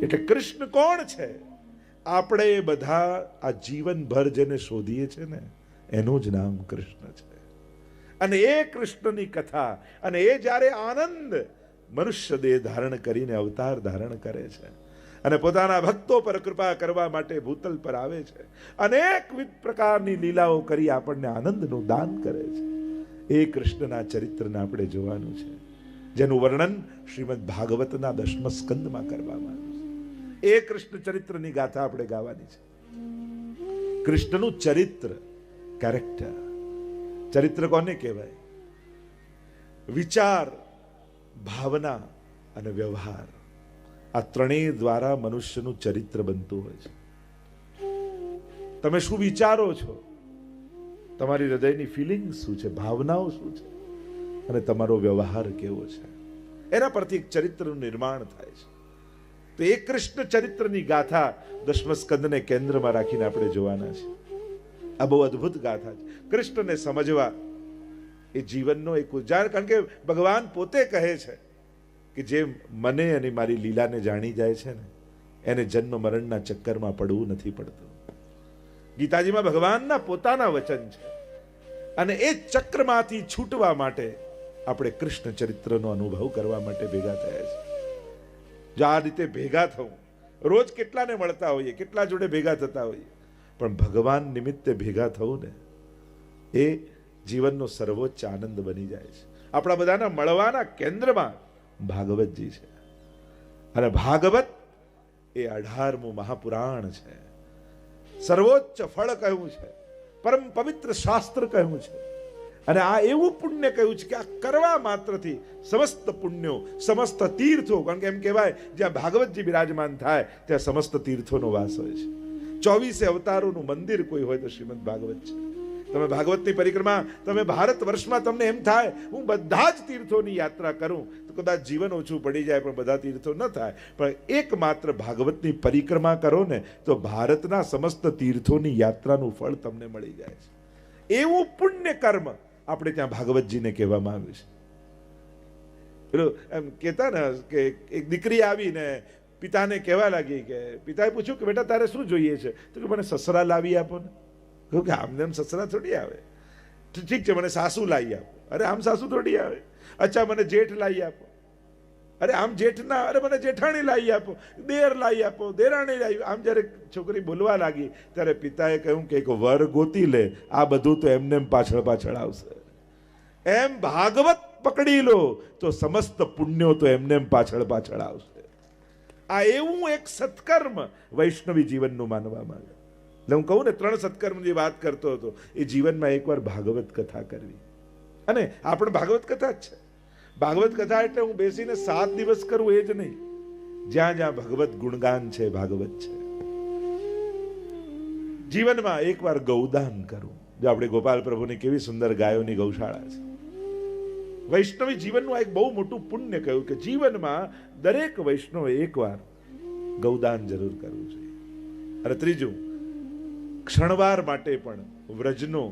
Speaker 1: એટલે કૃષ્ણ કોણ છે? આપણે બધા આ જીવનભર જેને શોધીએ છીએ ને એનું જ નામ કૃષ્ણ છે. અને એ કૃષ્ણની કથા, અને એ જ્યારે આનંદ મનુષ્ય દેહ ધારણ કરીને અવતાર ધારણ કરે છે અને પોતાના ભક્તો પર કૃપા કરવા માટે ભૂતલ પર આવે છે, અનેકવિધ પ્રકારની લીલાઓ કરી આપણને આનંદનું દાન કરે છે. એ કૃષ્ણના ચરિત્રને આપણે જોવાનું છે, જેનું વર્ણન શ્રીમદ ભાગવતના 10મ સ્કંદમાં કરવામાં આવ્યું છે. એ કૃષ્ણ ચરિત્રની ગાથા આપણે ગાવાની છે. કૃષ્ણનું ચરિત્ર, કેરેક્ટર. ચરિત્ર કોને કહેવાય? વિચાર, ભાવના અને વ્યવહાર, આ ત્રણેય દ્વારા મનુષ્યનું ચરિત્ર બનતું હોય છે. તમે શું વિચારો છો, તમારી હૃદયની ફિલિંગ શું છે, ભાવનાઓ શું છે, અને તમારો વ્યવહાર કેવો છે, એના પરથી એક ચરિત્રનું નિર્માણ થાય છે. તો એ કૃષ્ણ ચરિત્રની ગાથા 10મ સ્કંદને કેન્દ્રમાં રાખીને આપણે જોવાના છે. આ બહુ અદ્ભુત ગાથા છે. કૃષ્ણને સમજવા એ જીવનનો એક ઉજાર, કારણ કે ભગવાન પોતે કહે છે કે જે મને અને મારી લીલાને જાણી જાય છે ને એને જન્મ મરણના ચક્કરમાં પડવું નથી પડતું. ગીતાજીમાં ભગવાનના પોતાના વચન છે. અને એ ચક્રમાંથી છૂટવા માટે આપણે કૃષ્ણ ચરિત્રનો અનુભવ કરવા માટે ભેગા થયા છે. જો આ રીતે ભેગા થવું, રોજ કેટલાને મળતા હોઈએ, કેટલા જોડે ભેગા થતા હોઈએ, પણ ભગવાન નિમિત્તે ભેગા થવું ને એ જીવનનો સર્વોચ્ચ આનંદ બની જાય છે. આપણા બધાના મળવાના કેન્દ્રમાં ભાગવતજી છે. અને ભાગવત એ 18મું મહાપુરાણ છે. સર્વોચ્ચ ફળ કહ્યું છે, પરમ પવિત્ર શાસ્ત્ર કહ્યું છે. અને આ એવું પુણ્ય કહ્યું છે કે આ કરવા માત્રથી સમસ્ત પુણ્યો, સમસ્ત તીર્થો, કારણ કે એમ કહેવાય જ્યાં ભાગવતજી બિરાજમાન થાય ત્યાં સમસ્ત તીર્થોનો વાસ હોય છે. 24 અવતારોનું મંદિર કોઈ હોય તો શ્રીમદ ભાગવત છે. તમે ભાગવતની પરિક્રમા, તમે ભારત વર્ષમાં તમને એમ થાય હું બધા જ તીર્થોની યાત્રા કરું તો કદાચ જીવન ઓછું પડી જાય, પણ બધા તીર્થો ન થાય. પણ એકમાત્ર ભાગવતની પરિક્રમા કરો ને તો ભારતના સમસ્ત તીર્થોની યાત્રાનું ફળ તમને મળી જાય છે. એવું પુણ્ય કર્મ આપણે ત્યાં ભાગવતજીને કહેવામાં આવ્યું છે. પેલું એમ કહેતા ને કે એક દીકરી આવીને પિતાને કહેવા લાગી કે પિતાએ પૂછ્યું કે બેટા તારે શું જોઈએ છે? તો કે મને સસરા લાવી આપો ને. કહ્યું કે આમને એમ સસરા થોડી આવે. ઠીક છે, મને સાસુ લાવી આપો. અરે આમ સાસુ થોડી આવે. અચ્છા મને જેઠ લાવી આપો. અરે આમ જેઠ ના, અરે મને જેઠાણી લાવી આપો. દેર લાવી આપો, દેરાણી લાવી. આમ જ્યારે છોકરી બોલવા લાગી ત્યારે પિતાએ કહ્યું કે એક વર ગોતી લે, આ બધું તો એમને પાછળ પાછળ આવશે. એમ ભાગવત પકડી લો તો સમસ્ત પુણ્યો તો એમને પાછળ પાછળ આવશે. આ એવું એક સત્કર્મ વૈષ્ણવી જીવનનું માનવામાં આવે. એટલે હું કહું ને 3 સત્કર્મની વાત કરતો હતો, એ જીવનમાં એકવાર ભાગવત કથા કરવી. અને આ પણ ભાગવત કથા જ છે. ભાગવત કથા એટલે હું બેસીને 7 દિવસ કરું એ જ નહીં. જ્યાં જ્યાં ભગવત ગુણગાન છે, ભાગવત છે. જીવનમાં એકવાર ગૌદાન કરવું. જો આપણે ગોપાલ પ્રભુની કેવી સુંદર ગાયોની ગૌશાળા છે. વૈષ્ણવી જીવનનું આ એક બહુ મોટું પુણ્ય કહ્યું કે જીવનમાં દરેક વૈષ્ણવે એકવાર ગૌદાન જરૂર કરવું જોઈએ. અને ત્રીજું, ક્ષણવાર માટે પણ વ્રજનો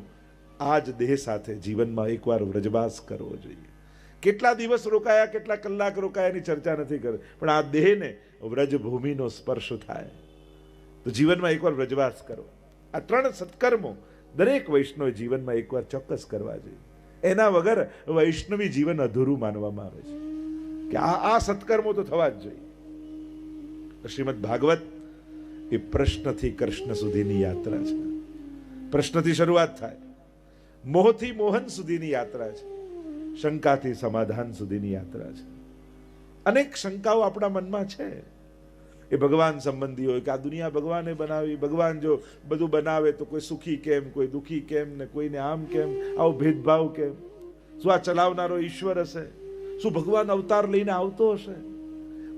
Speaker 1: આ જ દેહ સાથે જીવનમાં એકવાર વ્રજવાસ કરવો જોઈએ. કેટલા દિવસ રોકાયા, કેટલા કલાક રોકાયા એની ચર્ચા નથી કરવી, પણ આ દેહને વ્રજભૂમિનો સ્પર્શ થાય તો જીવનમાં એકવાર વ્રજવાસ કરો. આ 3 સત્કર્મો દરેક વૈષ્ણવ જીવનમાં એકવાર ચોક્કસ કરવા જોઈએ. એના વગર વૈષ્ણવી જીવન અધૂરું માનવામાં આવે છે કે આ સત્કર્મો તો થવા જ જોઈએ. શ્રીમદ ભાગવત એ પ્રશ્નથી કૃષ્ણ સુધીની યાત્રા છે. પ્રશ્નથી શરૂઆત થાય, મોહથી મોહન સુધીની યાત્રા છે, શંકાથી સમાધાન સુધીની યાત્રા છે. અનેક શંકાઓ આપણા મનમાં છે. એ ભગવાન સંબંધી હોય કે આ દુનિયા ભગવાને બનાવી, ભગવાન જો બધું બનાવે તો કોઈ સુખી કેમ, કોઈ દુખી કેમ, ને કોઈને આમ કેમ, આવો ભેદભાવ કેમ? શું આ ચલાવનારો ઈશ્વર હશે? શું ભગવાન અવતાર લઈને આવતો હશે?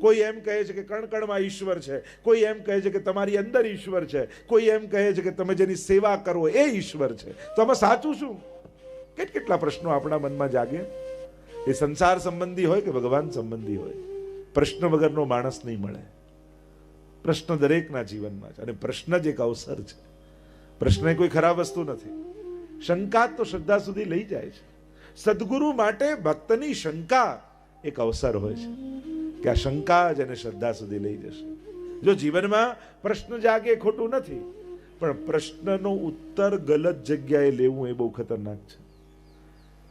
Speaker 1: કોઈ એમ કહે છે કે કણકણમાં ઈશ્વર છે, કોઈ એમ કહે છે કે તમારી અંદર ઈશ્વર છે, કોઈ એમ કહે છે કે તમે જેની સેવા કરો એ ઈશ્વર છે. તો આમાં સાચું શું? કેટલા પ્રશ્નો આપણા મનમાં જાગે. એ સંસાર સંબંધી હોય કે ભગવાન સંબંધી હોય, પ્રશ્ન વગરનો માણસ નહીં મળે. પ્રશ્ન દરેકના જીવનમાં છે, અને પ્રશ્ન જ એક અવસર છે. પ્રશ્ન કોઈ ખરાબ વસ્તુ નથી. શંકા તો શ્રદ્ધા સુધી લઈ જાય છે. સદગુરુ માટે ભક્તની શંકા એક અવસર હોય છે કે આ શંકા જ એને શ્રદ્ધા સુધી લઈ જશે. જો જીવનમાં પ્રશ્ન જાગે ખોટું નથી, પણ પ્રશ્નનો ઉત્તર ગલત જગ્યાએ લેવું એ બહુ ખતરનાક છે.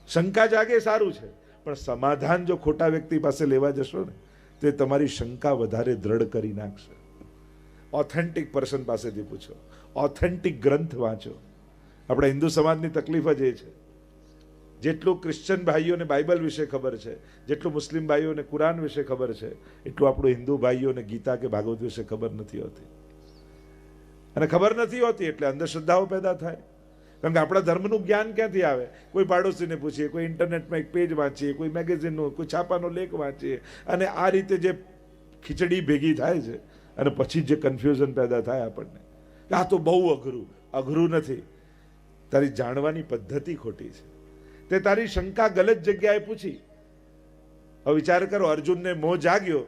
Speaker 1: શંકા જાગે સારું છે, પણ સમાધાન જો ખોટા વ્યક્તિ પાસે લેવા જશો ને તો એ તમારી શંકા વધારે દ્રઢ કરી નાખશે. ઓથેન્ટિક પર્સન પાસેથી પૂછો, ઓથેન્ટિક ગ્રંથ વાંચો. આપણા હિન્દુ સમાજની તકલીફ જ એ છે, જેટલું ક્રિશ્ચન ભાઈઓને બાઇબલ વિશે ખબર છે, જેટલું મુસ્લિમ ભાઈઓને કુરાન વિશે ખબર છે, એટલું આપણું હિન્દુ ભાઈઓને ગીતા કે ભાગવત વિશે ખબર નથી હોતી. અને ખબર નથી હોતી એટલે અંધશ્રદ્ધાઓ પેદા થાય. કારણ કે આપણા ધર્મનું જ્ઞાન ક્યાંથી આવે? કોઈ પાડોશીને પૂછીએ, કોઈ ઇન્ટરનેટમાં એક પેજ વાંચીએ, કોઈ મેગેઝિનનો, કોઈ છાપાનો લેખ વાંચીએ, અને આ રીતે જે ખીચડી ભેગી થાય છે અને પછી જે કન્ફ્યુઝન પેદા થાય આપણને, આ તો બહુ અઘરું નથી. તારી જાણવાની પદ્ધતિ ખોટી છે. તે તારી શંકા ગલત જગ્યાએ પૂછી. હવે વિચાર કરો, અર્જુનને મોહ જાગ્યો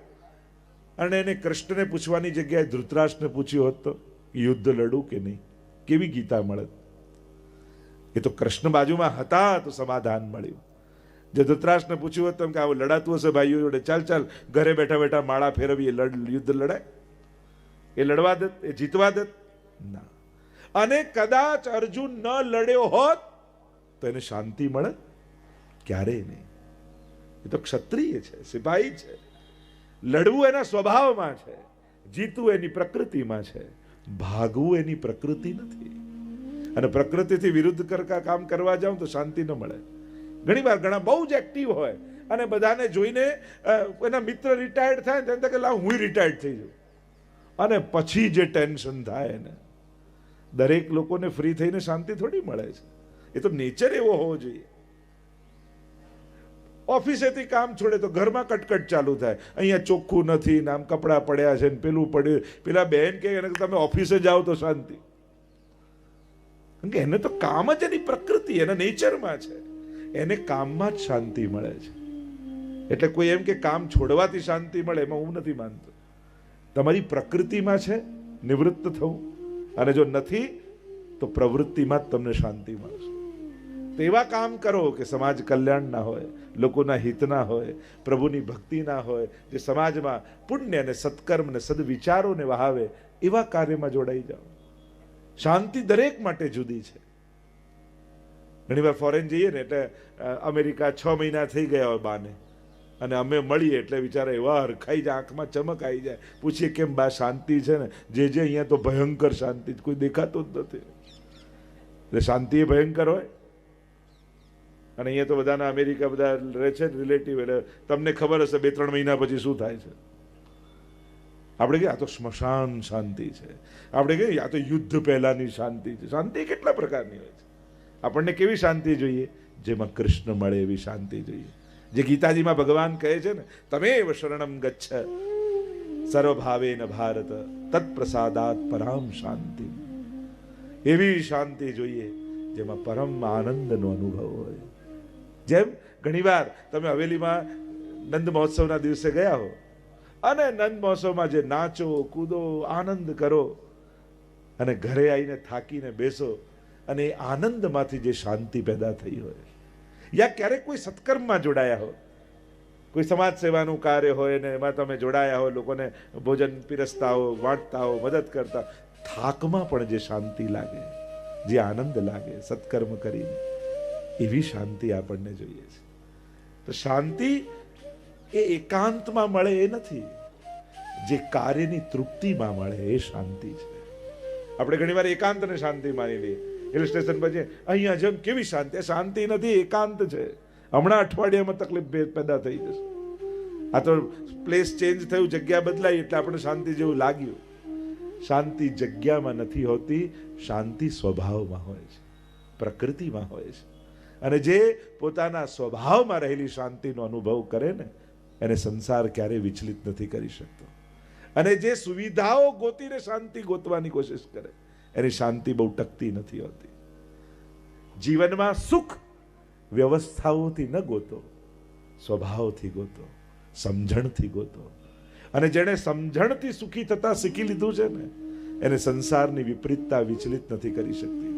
Speaker 1: અને એને કૃષ્ણને પૂછવાની જગ્યાએ ધૃતરાષ્ટ્રને પૂછ્યું હોત તો યુદ્ધ લડું કે નહીં, કેવી ગીતા મળત? એ તો કૃષ્ણ બાજુમાં હતા તો સમાધાન મળ્યું. જે ધૃતરાષ્ટ્રને પૂછ્યું હોત તો કે આવું લડાતું હશે ભાઈઓ જોડે, ચાલ ચાલ ઘરે બેઠા બેઠા માળા ફેરવીએ, યુદ્ધ લડાય? એ લડવા દત? એ જીતવા દત? ના. અને કદાચ અર્જુન ન લડ્યો હોત તો એને શાંતિ મળે? ક્યારેય નહીં. એ તો ક્ષત્રિય છે, સિપાહી છે. લડવું એના સ્વભાવમાં છે, જીતવું એની પ્રકૃતિમાં છે, ભાગવું એની પ્રકૃતિ નથી. અને પ્રકૃતિથી વિરુદ્ધ કામ કરવા જાઉં તો શાંતિ ન મળે. ઘણી વાર ઘણા બહુ જ એક્ટિવ હોય અને બધાને જોઈને એના મિત્ર રિટાયર્ડ થાય ને કે લાવ હું રિટાયર્ડ થઈ જાઉં, અને પછી જે ટેન્શન થાય ને, દરેક લોકોને ફ્રી થઈને શાંતિ થોડી મળે છે. એ તો નેચર એવો હોવો જોઈએ. ઓફિસેથી કામ છોડે તો ઘરમાં કટકટ ચાલુ થાય, અહીંયા ચોખ્ખું નથી ને આમ કપડાં પડ્યા છે ને પેલું પડ્યું. પેલા બહેન કે તમે ઓફિસે જાઓ તો શાંતિ. એને તો કામ જ એની પ્રકૃતિ, એના નેચરમાં છે, એને કામમાં જ શાંતિ મળે છે. એટલે કોઈ એમ કે કામ છોડવાથી શાંતિ મળે, એમાં હું નથી માનતો. તમારી પ્રકૃતિમાં છે નિવૃત્ત થવું, અને જો નથી તો પ્રવૃત્તિમાં જ તમને શાંતિ મળશે. તેવા કામ કરો કે સમાજ કલ્યાણના હોય, લોકોના હિતના હોય, પ્રભુની ભક્તિના હોય, જે સમાજમાં પુણ્ય અને સત્કર્મ અને સદવિચારોને વહાવે, એવા કાર્યમાં જોડાઈ જાઓ. શાંતિ દરેક માટે જુદી છે. ઘણી વાર ફોરેન જઈએ ને એટલે અમેરિકા 6 મહિના થઈ ગયા હોય બાને, અને અમે મળીએ એટલે વિચારે એવા હરખાઈ જાય, આંખમાં ચમક આવી જાય. પૂછીએ કેમ બા શાંતિ છે ને? જે અહીંયા તો ભયંકર શાંતિ, કોઈ દેખાતું જ નથી. એટલે શાંતિ એ ભયંકર હોય. અને અહીંયા તો બધાના અમેરિકા બધા રહે છે રિલેટિવ, એટલે તમને ખબર હશે 2-3 મહિના પછી શું થાય છે. આપણે કહીએ આ તો સ્મશાન શાંતિ છે, આપણે કહીએ આ તો યુદ્ધ પહેલાની શાંતિ છે. શાંતિ કેટલા પ્રકારની હોય છે. આપણને કેવી શાંતિ જોઈએ? જેમાં કૃષ્ણ મળે એવી શાંતિ જોઈએ. જે ગીતાજીમાં ભગવાન કહે છે ને, તમેવ શરણમ ગચ્છ સર્વભાવેન ભારત તત્પ્રસાદાત પરામ શાંતિ. એવી શાંતિ જોઈએ જેમાં પરમ આનંદનો અનુભવ હોય. જેમ ઘણીવાર તમે હવેલીમાં નંદ મહોત્સવના દિવસે ગયા હો અને નંદ મહોત્સવમાં જે નાચો કૂદો આનંદ કરો અને ઘરે આવીને થાકીને બેસો, અને એ આનંદમાંથી જે શાંતિ પેદા થઈ હોય, યા ક્યારેક કોઈ સત્કર્મમાં જોડાયા હો, કોઈ સમાજ સેવાનું કાર્ય હોય ને એમાં તમે જોડાયા હો, લોકોને ભોજન પીરસતા હો, વાંટતા હો, મદદ કરતા, થાકમાં પણ જે શાંતિ લાગે, જે આનંદ લાગે સત્કર્મ કરીને, એવી શાંતિ આપણને જોઈએ છે. તો શાંતિ એ એકાંતમાં મળે એ નથી, જે કાર્યની તૃપ્તિમાં મળે એ શાંતિ છે. આપણે ઘણીવાર એકાંતને શાંતિ માની લઈએ. હિલ સ્ટેશન પછી અહીંયા જેમ કેવી શાંતિ? શાંતિ નથી, એકાંત છે. હમણાં અઠવાડિયામાં તકલીફ પેદા થઈ જશે. આ તો પ્લેસ ચેન્જ થયું, જગ્યા બદલાઈ એટલે આપણે શાંતિ જેવું લાગ્યું. શાંતિ જગ્યામાં નથી હોતી, શાંતિ સ્વભાવમાં હોય છે, પ્રકૃતિમાં હોય છે. અને જે પોતાના સ્વભાવમાં રહેલી શાંતિનો અનુભવ કરે ને, એને સંસાર ક્યારેય વિચલિત નથી કરી શકતો. અને જે સુવિધાઓ ગોતીને શાંતિ ગોતવાની કોશિશ કરે, એની શાંતિ બહુ ટકતી નથી હોતી. જીવનમાં સુખ વ્યવસ્થાઓથી ન ગોતો, સ્વભાવથી ગોતો, સમજણથી ગોતો. અને જેણે સમજણથી સુખી થતા શીખી લીધું છે ને, એને સંસારની વિપરીતતા વિચલિત નથી કરી શકતી.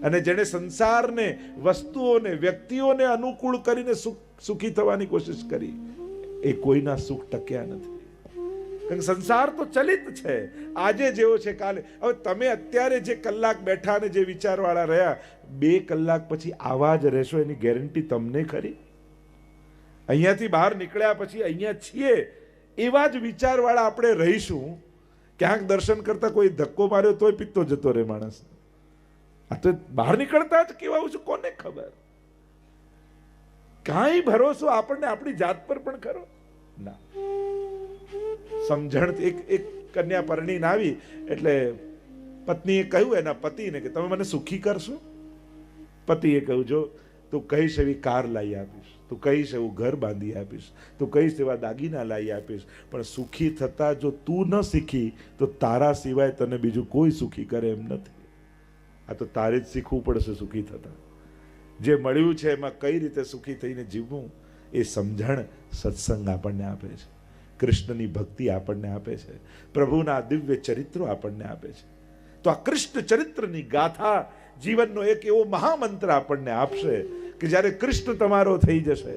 Speaker 1: અને જેણે સંસારને, વસ્તુઓને, વ્યક્તિઓને અનુકૂળ કરીને સુખી થવાની કોશિશ કરી, એ કોઈના સુખ ટક્યા નથી. કારણ કે સંસાર તો ચલિત છે, આજે જેવો છે કાલે. હવે તમે અત્યારે જે કલાક બેઠા ને જે વિચારવાળા રહ્યા, 2 કલાક પછી આવા જ રહેશો એની ગેરંટી તમને ખરી? અહીંયાથી બહાર નીકળ્યા પછી અહીંયા છીએ એવા જ વિચારવાળા આપણે રહીશું. ક્યાંક દર્શન કરતા કોઈ ધક્કો માર્યો તોય પિત્તો જતો રહે માણસ. આ તો બહાર નીકળતા જ કેવા છું કોને ખબર. કાંઈ ભરોસો આપણને આપણી જાત પર પણ ખરો ના. સમજણ એક કન્યા પરણીને આવી એટલે પત્નીએ કહ્યું એના પતિને કે તમે મને સુખી કરશો? પતિએ કહ્યું જો તું કહીશ એવી કાર લાવી આપીશ, તું કહીશ એવું ઘર બાંધી આપીશ, તું કહીશ એવા દાગીના લાવી આપીશ, પણ સુખી થતા જો તું ન શીખી તો તારા સિવાય તને બીજું કોઈ સુખી કરે એમ નથી. આ તો તારે જ શીખવું પડશે સુખી થતા. જે મળ્યું છે એમાં કઈ રીતે સુખી થઈને જીવવું એ સમજણ સત્સંગ આપણને આપે છે, કૃષ્ણની ભક્તિ આપણને આપે છે, પ્રભુના દિવ્ય ચરિત્રો આપણને આપે છે. તો આ કૃષ્ણ ચરિત્રની ગાથા જીવનનો એક એવો મહામંત્ર આપણને આપશે કે જ્યારે કૃષ્ણ તમારો થઈ જશે,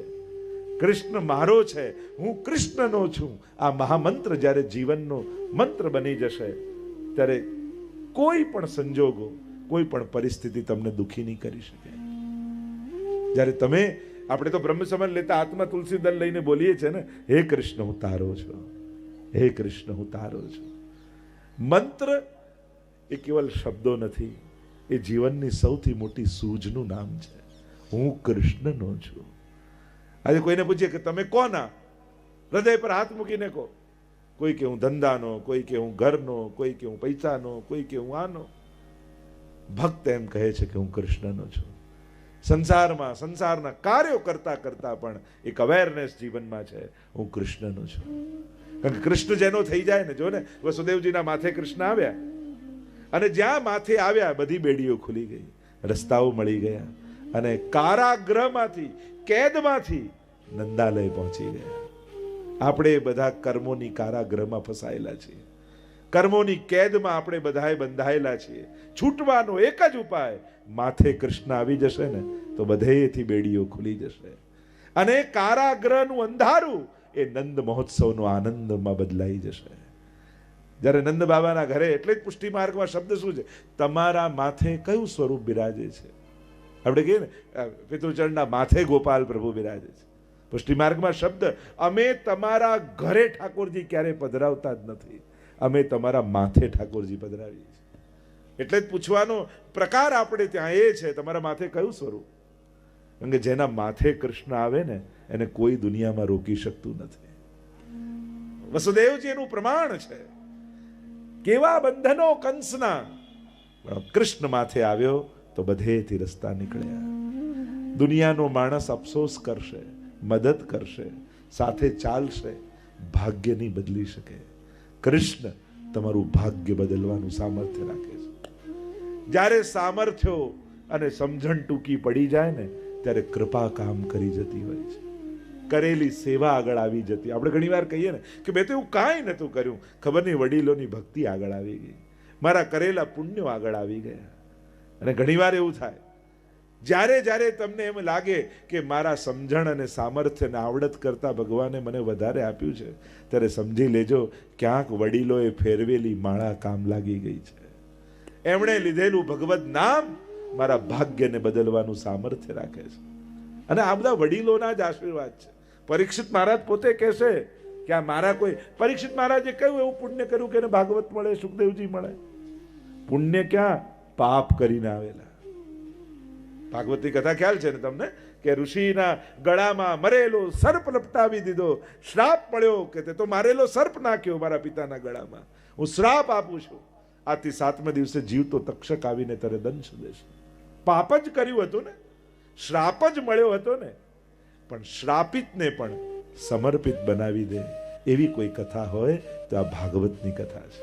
Speaker 1: કૃષ્ણ મારો છે, હું કૃષ્ણનો છું, આ મહામંત્ર જ્યારે જીવનનો મંત્ર બની જશે ત્યારે કોઈ પણ સંજોગો, કોઈ પણ પરિસ્થિતિ તમને દુઃખી નહીં કરી શકે. જ્યારે તમે, આપણે તો બ્રહ્મ સમાન લેતા આત્મા તુલસી દલ લઈને બોલીએ છીએ ને, હે કૃષ્ણ હું તારો છું, હે કૃષ્ણ હું તારો છું. મંત્ર એ કેવલ શબ્દો નથી, એ જીવનની સૌથી મોટી સૂઝનું નામ છે. હું કૃષ્ણનો છું. આજે કોઈને પૂછીએ કે તમે કોના, હૃદય પર હાથ મૂકીને કહો. કોઈ કે હું ધંધાનો, કોઈ કે હું ઘરનો, કોઈ કે હું પૈસાનો, કોઈ કે હું આનો. ભક્ત એમ કહે છે કે હું કૃષ્ણનો છું. સંસારમાં સંસારના કાર્યો કરતા કરતા પણ એક અવેરનેસ જીવનમાં છે, હું કૃષ્ણનો છું. કારણ કે કૃષ્ણ જેનો થઈ જાય ને, જો ને વસુદેવજીના માથે કૃષ્ણ આવ્યા અને જ્યાં માથે આવ્યા બધી બેડીઓ ખુલી ગઈ, રસ્તાઓ મળી ગયા અને કારાગૃહમાંથી, કેદમાંથી નંદાલય પહોંચી ગયા. આપણે બધા કર્મોની કારાગૃહમાં ફસાયેલા છીએ, કર્મોની કેદમાં આપણે બધાએ બંધાયેલા છીએ. છૂટવાનો એક જ ઉપાય, માથે કૃષ્ણ આવી જશે ને તો બધેથી બેડીઓ ખુલી જશે અને કારાગૃહનું અંધારું એ નંદ મહોત્સવનો આનંદમાં બદલાઈ જશે. જ્યારે નંદ બાબાના ઘરે, એટલે જ પુષ્ટિ માર્ગમાં શબ્દ શું છે, તમારા માથે કયું સ્વરૂપ બિરાજે છે. આપણે કહીએ ને પિતૃચરણના માથે ગોપાલ પ્રભુ બિરાજે છે. પુષ્ટિ માર્ગમાં શબ્દ, અમે તમારા ઘરે ઠાકોરજી ક્યારે પધરાવતા જ નથી, અમે તમારા માથે ઠાકોરજી પધરાવીએ છીએ. એટલે જ પૂછવાનો પ્રકાર આપણે ત્યાં એ છે, તમારા માથે કયું સ્વરૂપ. કારણ કે જેના માથે કૃષ્ણ આવે ને એને કોઈ દુનિયામાં રોકી શકતું નથી. વસુદેવજી એનું પ્રમાણ છે. કેવા બંધનો કંસના, કૃષ્ણ માથે આવ્યો તો બધેથી રસ્તા નીકળ્યા. દુનિયાનો માણસ અફસોસ કરશે, મદદ કરશે, સાથે ચાલશે, ભાગ્ય નહીં બદલી શકે. કૃષ્ણ તમારું ભાગ્ય બદલવાનું સામર્થ્ય રાખે છે. જ્યારે સામર્થ્યો અને સમજણ ટૂંકી પડી જાય ને ત્યારે કૃપા કામ કરી જતી હોય છે. કરેલી સેવા આગળ આવી જતી. આપણે ઘણી વાર કહીએ ને કે મેં તો એવું કાંઈ નહોતું કર્યું, ખબર નહીં વડીલોની ભક્તિ આગળ આવી ગઈ, મારા કરેલા પુણ્યો આગળ આવી ગયા. અને ઘણીવાર એવું થાય, જ્યારે જ્યારે તમને એમ લાગે કે મારા સમજણ અને સામર્થ્ય અને આવડત કરતા ભગવાને મને વધારે આપ્યું છે, ત્યારે સમજી લેજો ક્યાંક વડીલોએ ફેરવેલી માળા કામ લાગી ગઈ છે. એમણે લીધેલું ભગવત નામ મારા ભાગ્યને બદલવાનું સામર્થ્ય રાખે છે. અને આ બધા વડીલોના જ આશીર્વાદ છે. પરીક્ષિત મહારાજ પોતે કહેશે કે આ મારા કોઈ, પરીક્ષિત મહારાજે કહ્યું એવું પુણ્ય કર્યું કે એને ભાગવત મળે, સુખદેવજી મળે. પુણ્ય ક્યાં, પાપ કરીને આવેલા. ભાગવતની કથા ખ્યાલ છે ને તમને કે ઋષિના ગળામાં મરેલો સર્પ લપટાવી દીધો, શ્રાપ મળ્યો કે તે તો મારેલો સર્પ નાખ્યો મારા પિતાના ગળામાં, હું શ્રાપ આપું છું. આથી 7મા દિવસે જીવતો તક્ષક આવીને તારે દંશ દેશે. પાપ જ કર્યું હતું ને, શ્રાપ જ મળ્યો હતો ને, પણ શ્રાપિતને પણ સમર્પિત બનાવી દે એવી કોઈ કથા હોય તો આ ભાગવતની કથા છે.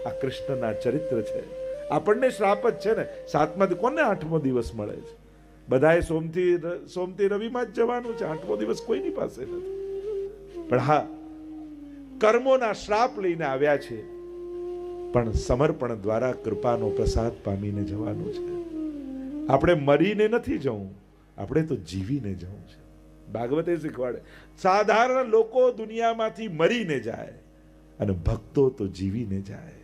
Speaker 1: આ કૃષ્ણના ચરિત્ર છે. આપણને શ્રાપ જ છે ને. 7મા કોને 8મો દિવસ મળે છે? બધાએ સોમથી રવિમાં જ જવાનું છે. 8મો દિવસ કોઈની પાસે નથી. પણ હા, કર્મોના શ્રાપ લઈને આવ્યા છે, પણ સમર્પણ દ્વારા કૃપાનો પ્રસાદ પામીને જવાનું છે. આપણે મરીને નથી જવું, આપણે તો જીવીને જવું છે. ભાગવતે શીખવાડે, સાધારણ લોકો દુનિયામાંથી મરીને જાય, અને ભક્તો તો જીવીને જાય.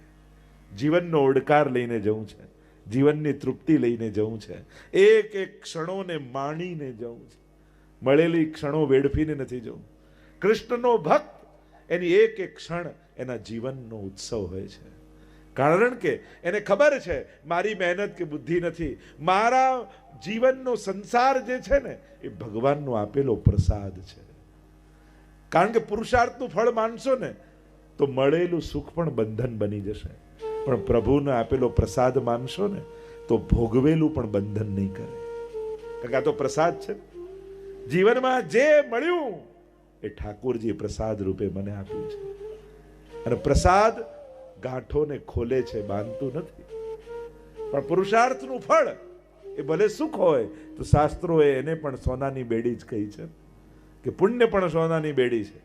Speaker 1: જીવનનો ઓડકાર લઈને જવું છે, જીવનની તૃપ્તિ લઈને જવું છે, એક એક ક્ષણોને માણીને જવું છે. મળેલી ક્ષણો વેડફીને નથી જવું. કૃષ્ણનો ભક્ત એની એક એક ક્ષણ એના જીવનનો ઉત્સવ હોય છે. કારણ કે એને ખબર છે મારી મહેનત કે બુદ્ધિ નથી, મારા જીવનનો સંસાર જે છે ને એ ભગવાનનો આપેલો પ્રસાદ છે. કારણ કે પુરુષાર્થનું ફળ માનશો ને તો મળેલું સુખ પણ બંધન બની જશે, પણ પ્રભુને આપેલો પ્રસાદ માનશો ને તો ભોગવેલું પણ બંધન નહીં કરે. કારણ કે આ તો પ્રસાદ છે. જીવનમાં જે મળ્યું એ ઠાકોરજી પ્રસાદ રૂપે મને આપ્યું છે. અને પ્રસાદ ગાંઠોને ખોલે છે, બાંધતું નથી. પણ પુરુષાર્થનું ફળ એ ભલે સુખ હોય તો શાસ્ત્રોએ એને પણ સોનાની બેડી જ કહી છે કે પુણ્ય પણ સોનાની બેડી છે,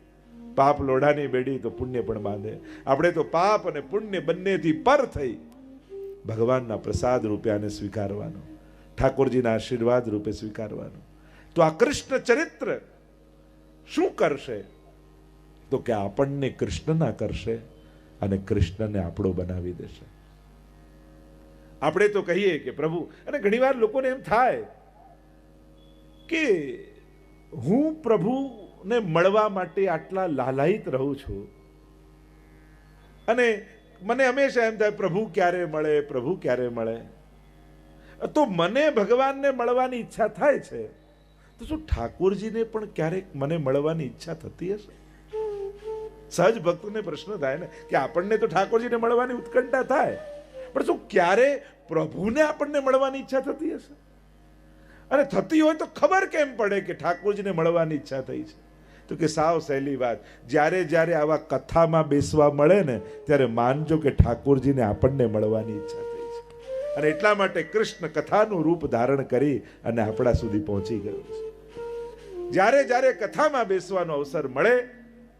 Speaker 1: પાપ લોઢાની બેડી તો પુણ્ય પણ બાંધે. આપણે તો પાપ અને પુણ્ય બંનેથી પર થઈ ભગવાનના પ્રસાદ રૂપે આને સ્વીકારવાનો, ઠાકોરજીના આશીર્વાદ રૂપે સ્વીકારવાનો. તો આ કૃષ્ણ ચરિત્ર શું કરશે તો કે આપણને કૃષ્ણના કરશે અને કૃષ્ણને આપણો બનાવી દેશે. આપણે તો કહીએ કે પ્રભુ, અને ઘણીવાર લોકોને એમ થાય કે હું પ્રભુને મળવા માટે આટલા લાલાયિત રહું છું અને મને હંમેશા એમ થાય પ્રભુ ક્યારે મળે, પ્રભુ ક્યારે મળે. તો મને ભગવાનને મળવાની ઈચ્છા થાય છે, તો શું ઠાકોરજીને પણ ક્યારેક મને મળવાની ઈચ્છા થતી હશે? સહજ ભક્તને પ્રશ્ન થાય ને કે આપણને તો ઠાકોરજીને મળવાની ઉત્કંઠા થાય, પણ શું ક્યારે પ્રભુને આપણને મળવાની ઈચ્છા થતી હશે? અને થતી હોય તો ખબર કેમ પડે કે ઠાકોરજીને મળવાની ઈચ્છા થઈ છે? તો કે સાવ સહેલી વાત, જ્યારે જ્યારે આવા કથામાં બેસવા મળે ને ત્યારે માનજો કે ઠાકોરજીને આપણને મળવાની ઈચ્છા થઈ છે. અને એટલા માટે કૃષ્ણ કથાનું રૂપ ધારણ કરી અને આપણા સુધી પહોંચી ગયું છે. જ્યારે જ્યારે કથામાં બેસવાનો અવસર મળે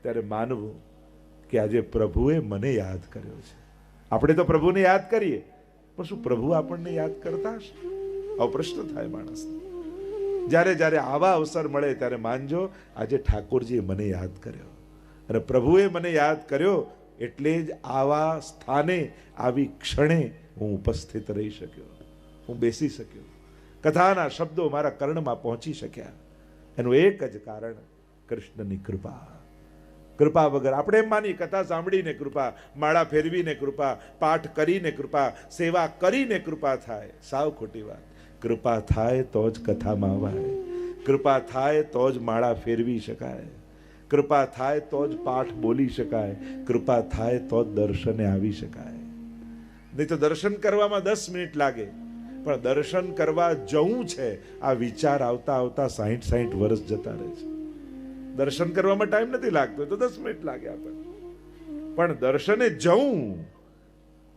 Speaker 1: ત્યારે માનવું કે આજે પ્રભુએ મને યાદ કર્યો છે. આપણે તો પ્રભુને યાદ કરીએ, પણ શું પ્રભુ આપણને યાદ કરતા હશે? આવો પ્રશ્ન થાય માણસને. જ્યારે જ્યારે આવા અવસર મળે ત્યારે માનજો આજે ઠાકોરજીએ મને યાદ કર્યો, અને પ્રભુએ મને યાદ કર્યો એટલે જ આવા સ્થાને આવી ક્ષણે હું ઉપસ્થિત રહી શક્યો, હું બેસી શક્યો, કથાના શબ્દો મારા કર્ણમાં પહોંચી શક્યા. એનું એક જ કારણ કૃષ્ણની કૃપા. કૃપા વગર આપણે એમ માની કથા સાંભળીને કૃપા, માળા ફેરવીને કૃપા, પાઠ કરીને કૃપા, સેવા કરીને કૃપા થાય. સાવ ખોટી વાત. કૃપા થાય તો જ કથામાં અવાય, કૃપા થાય તો જ માળા ફેરવી શકાય, કૃપા થાય તો જ પાઠ બોલી શકાય, કૃપા થાય તો જ દર્શને આવી શકાય. નહીં તો દર્શન કરવામાં 10 મિનિટ લાગે, પણ દર્શન કરવા જવું છે આ વિચાર આવતા આવતા 60-60 વર્ષ જતા રહે છે. દર્શન કરવામાં ટાઈમ નથી લાગતો તો 10 મિનિટ લાગે આપણને, પણ દર્શને જવું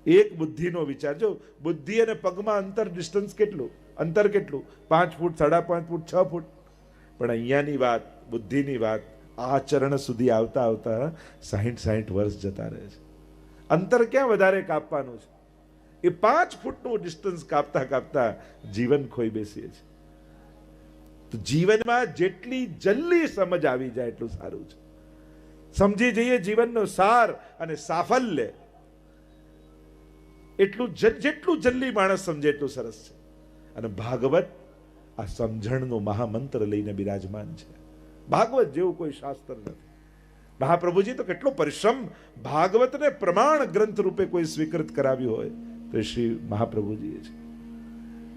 Speaker 1: એક બુદ્ધિનો વિચાર. જો બુદ્ધિ અને પગમાં ડિસ્ટન્સ કેટલું, અંતર કેટલું? 5 ફૂટ, 5.5 ફૂટ, 6 ફૂટ. પણ અહીંયાની વાત, બુદ્ધિની વાત, આચરણ સુધી આવતા આવતા 60-60 વર્ષ જતા રહે છે. અંતર ક્યાં વધારે કાપવાનું છે? એ 5 ફૂટનું ડિસ્ટન્સ કાપતા કાપતા જીવન ખોઈ બેસીએ છીએ. તો જીવનમાં જેટલી જલ્દી સમજ આવી જાય એટલું સારું છે. સમજી જઈએ જીવનનો સાર અને સાફલ્ય, એટલું જેટલું જલ્દી માણસ સમજે એટલું સરસ છે. અને ભાગવત આ સમજણનો મહામંત્ર લઈને બિરાજમાન છે. ભાગવત જેવું કોઈ શાસ્ત્ર નથી. મહાપ્રભુજી તો કેટલો પરિશ્રમ, ભાગવતને પ્રમાણ ગ્રંથ રૂપે કોઈ સ્વીકૃત કરાવ્યું હોય તો શ્રી મહાપ્રભુજીએ છે.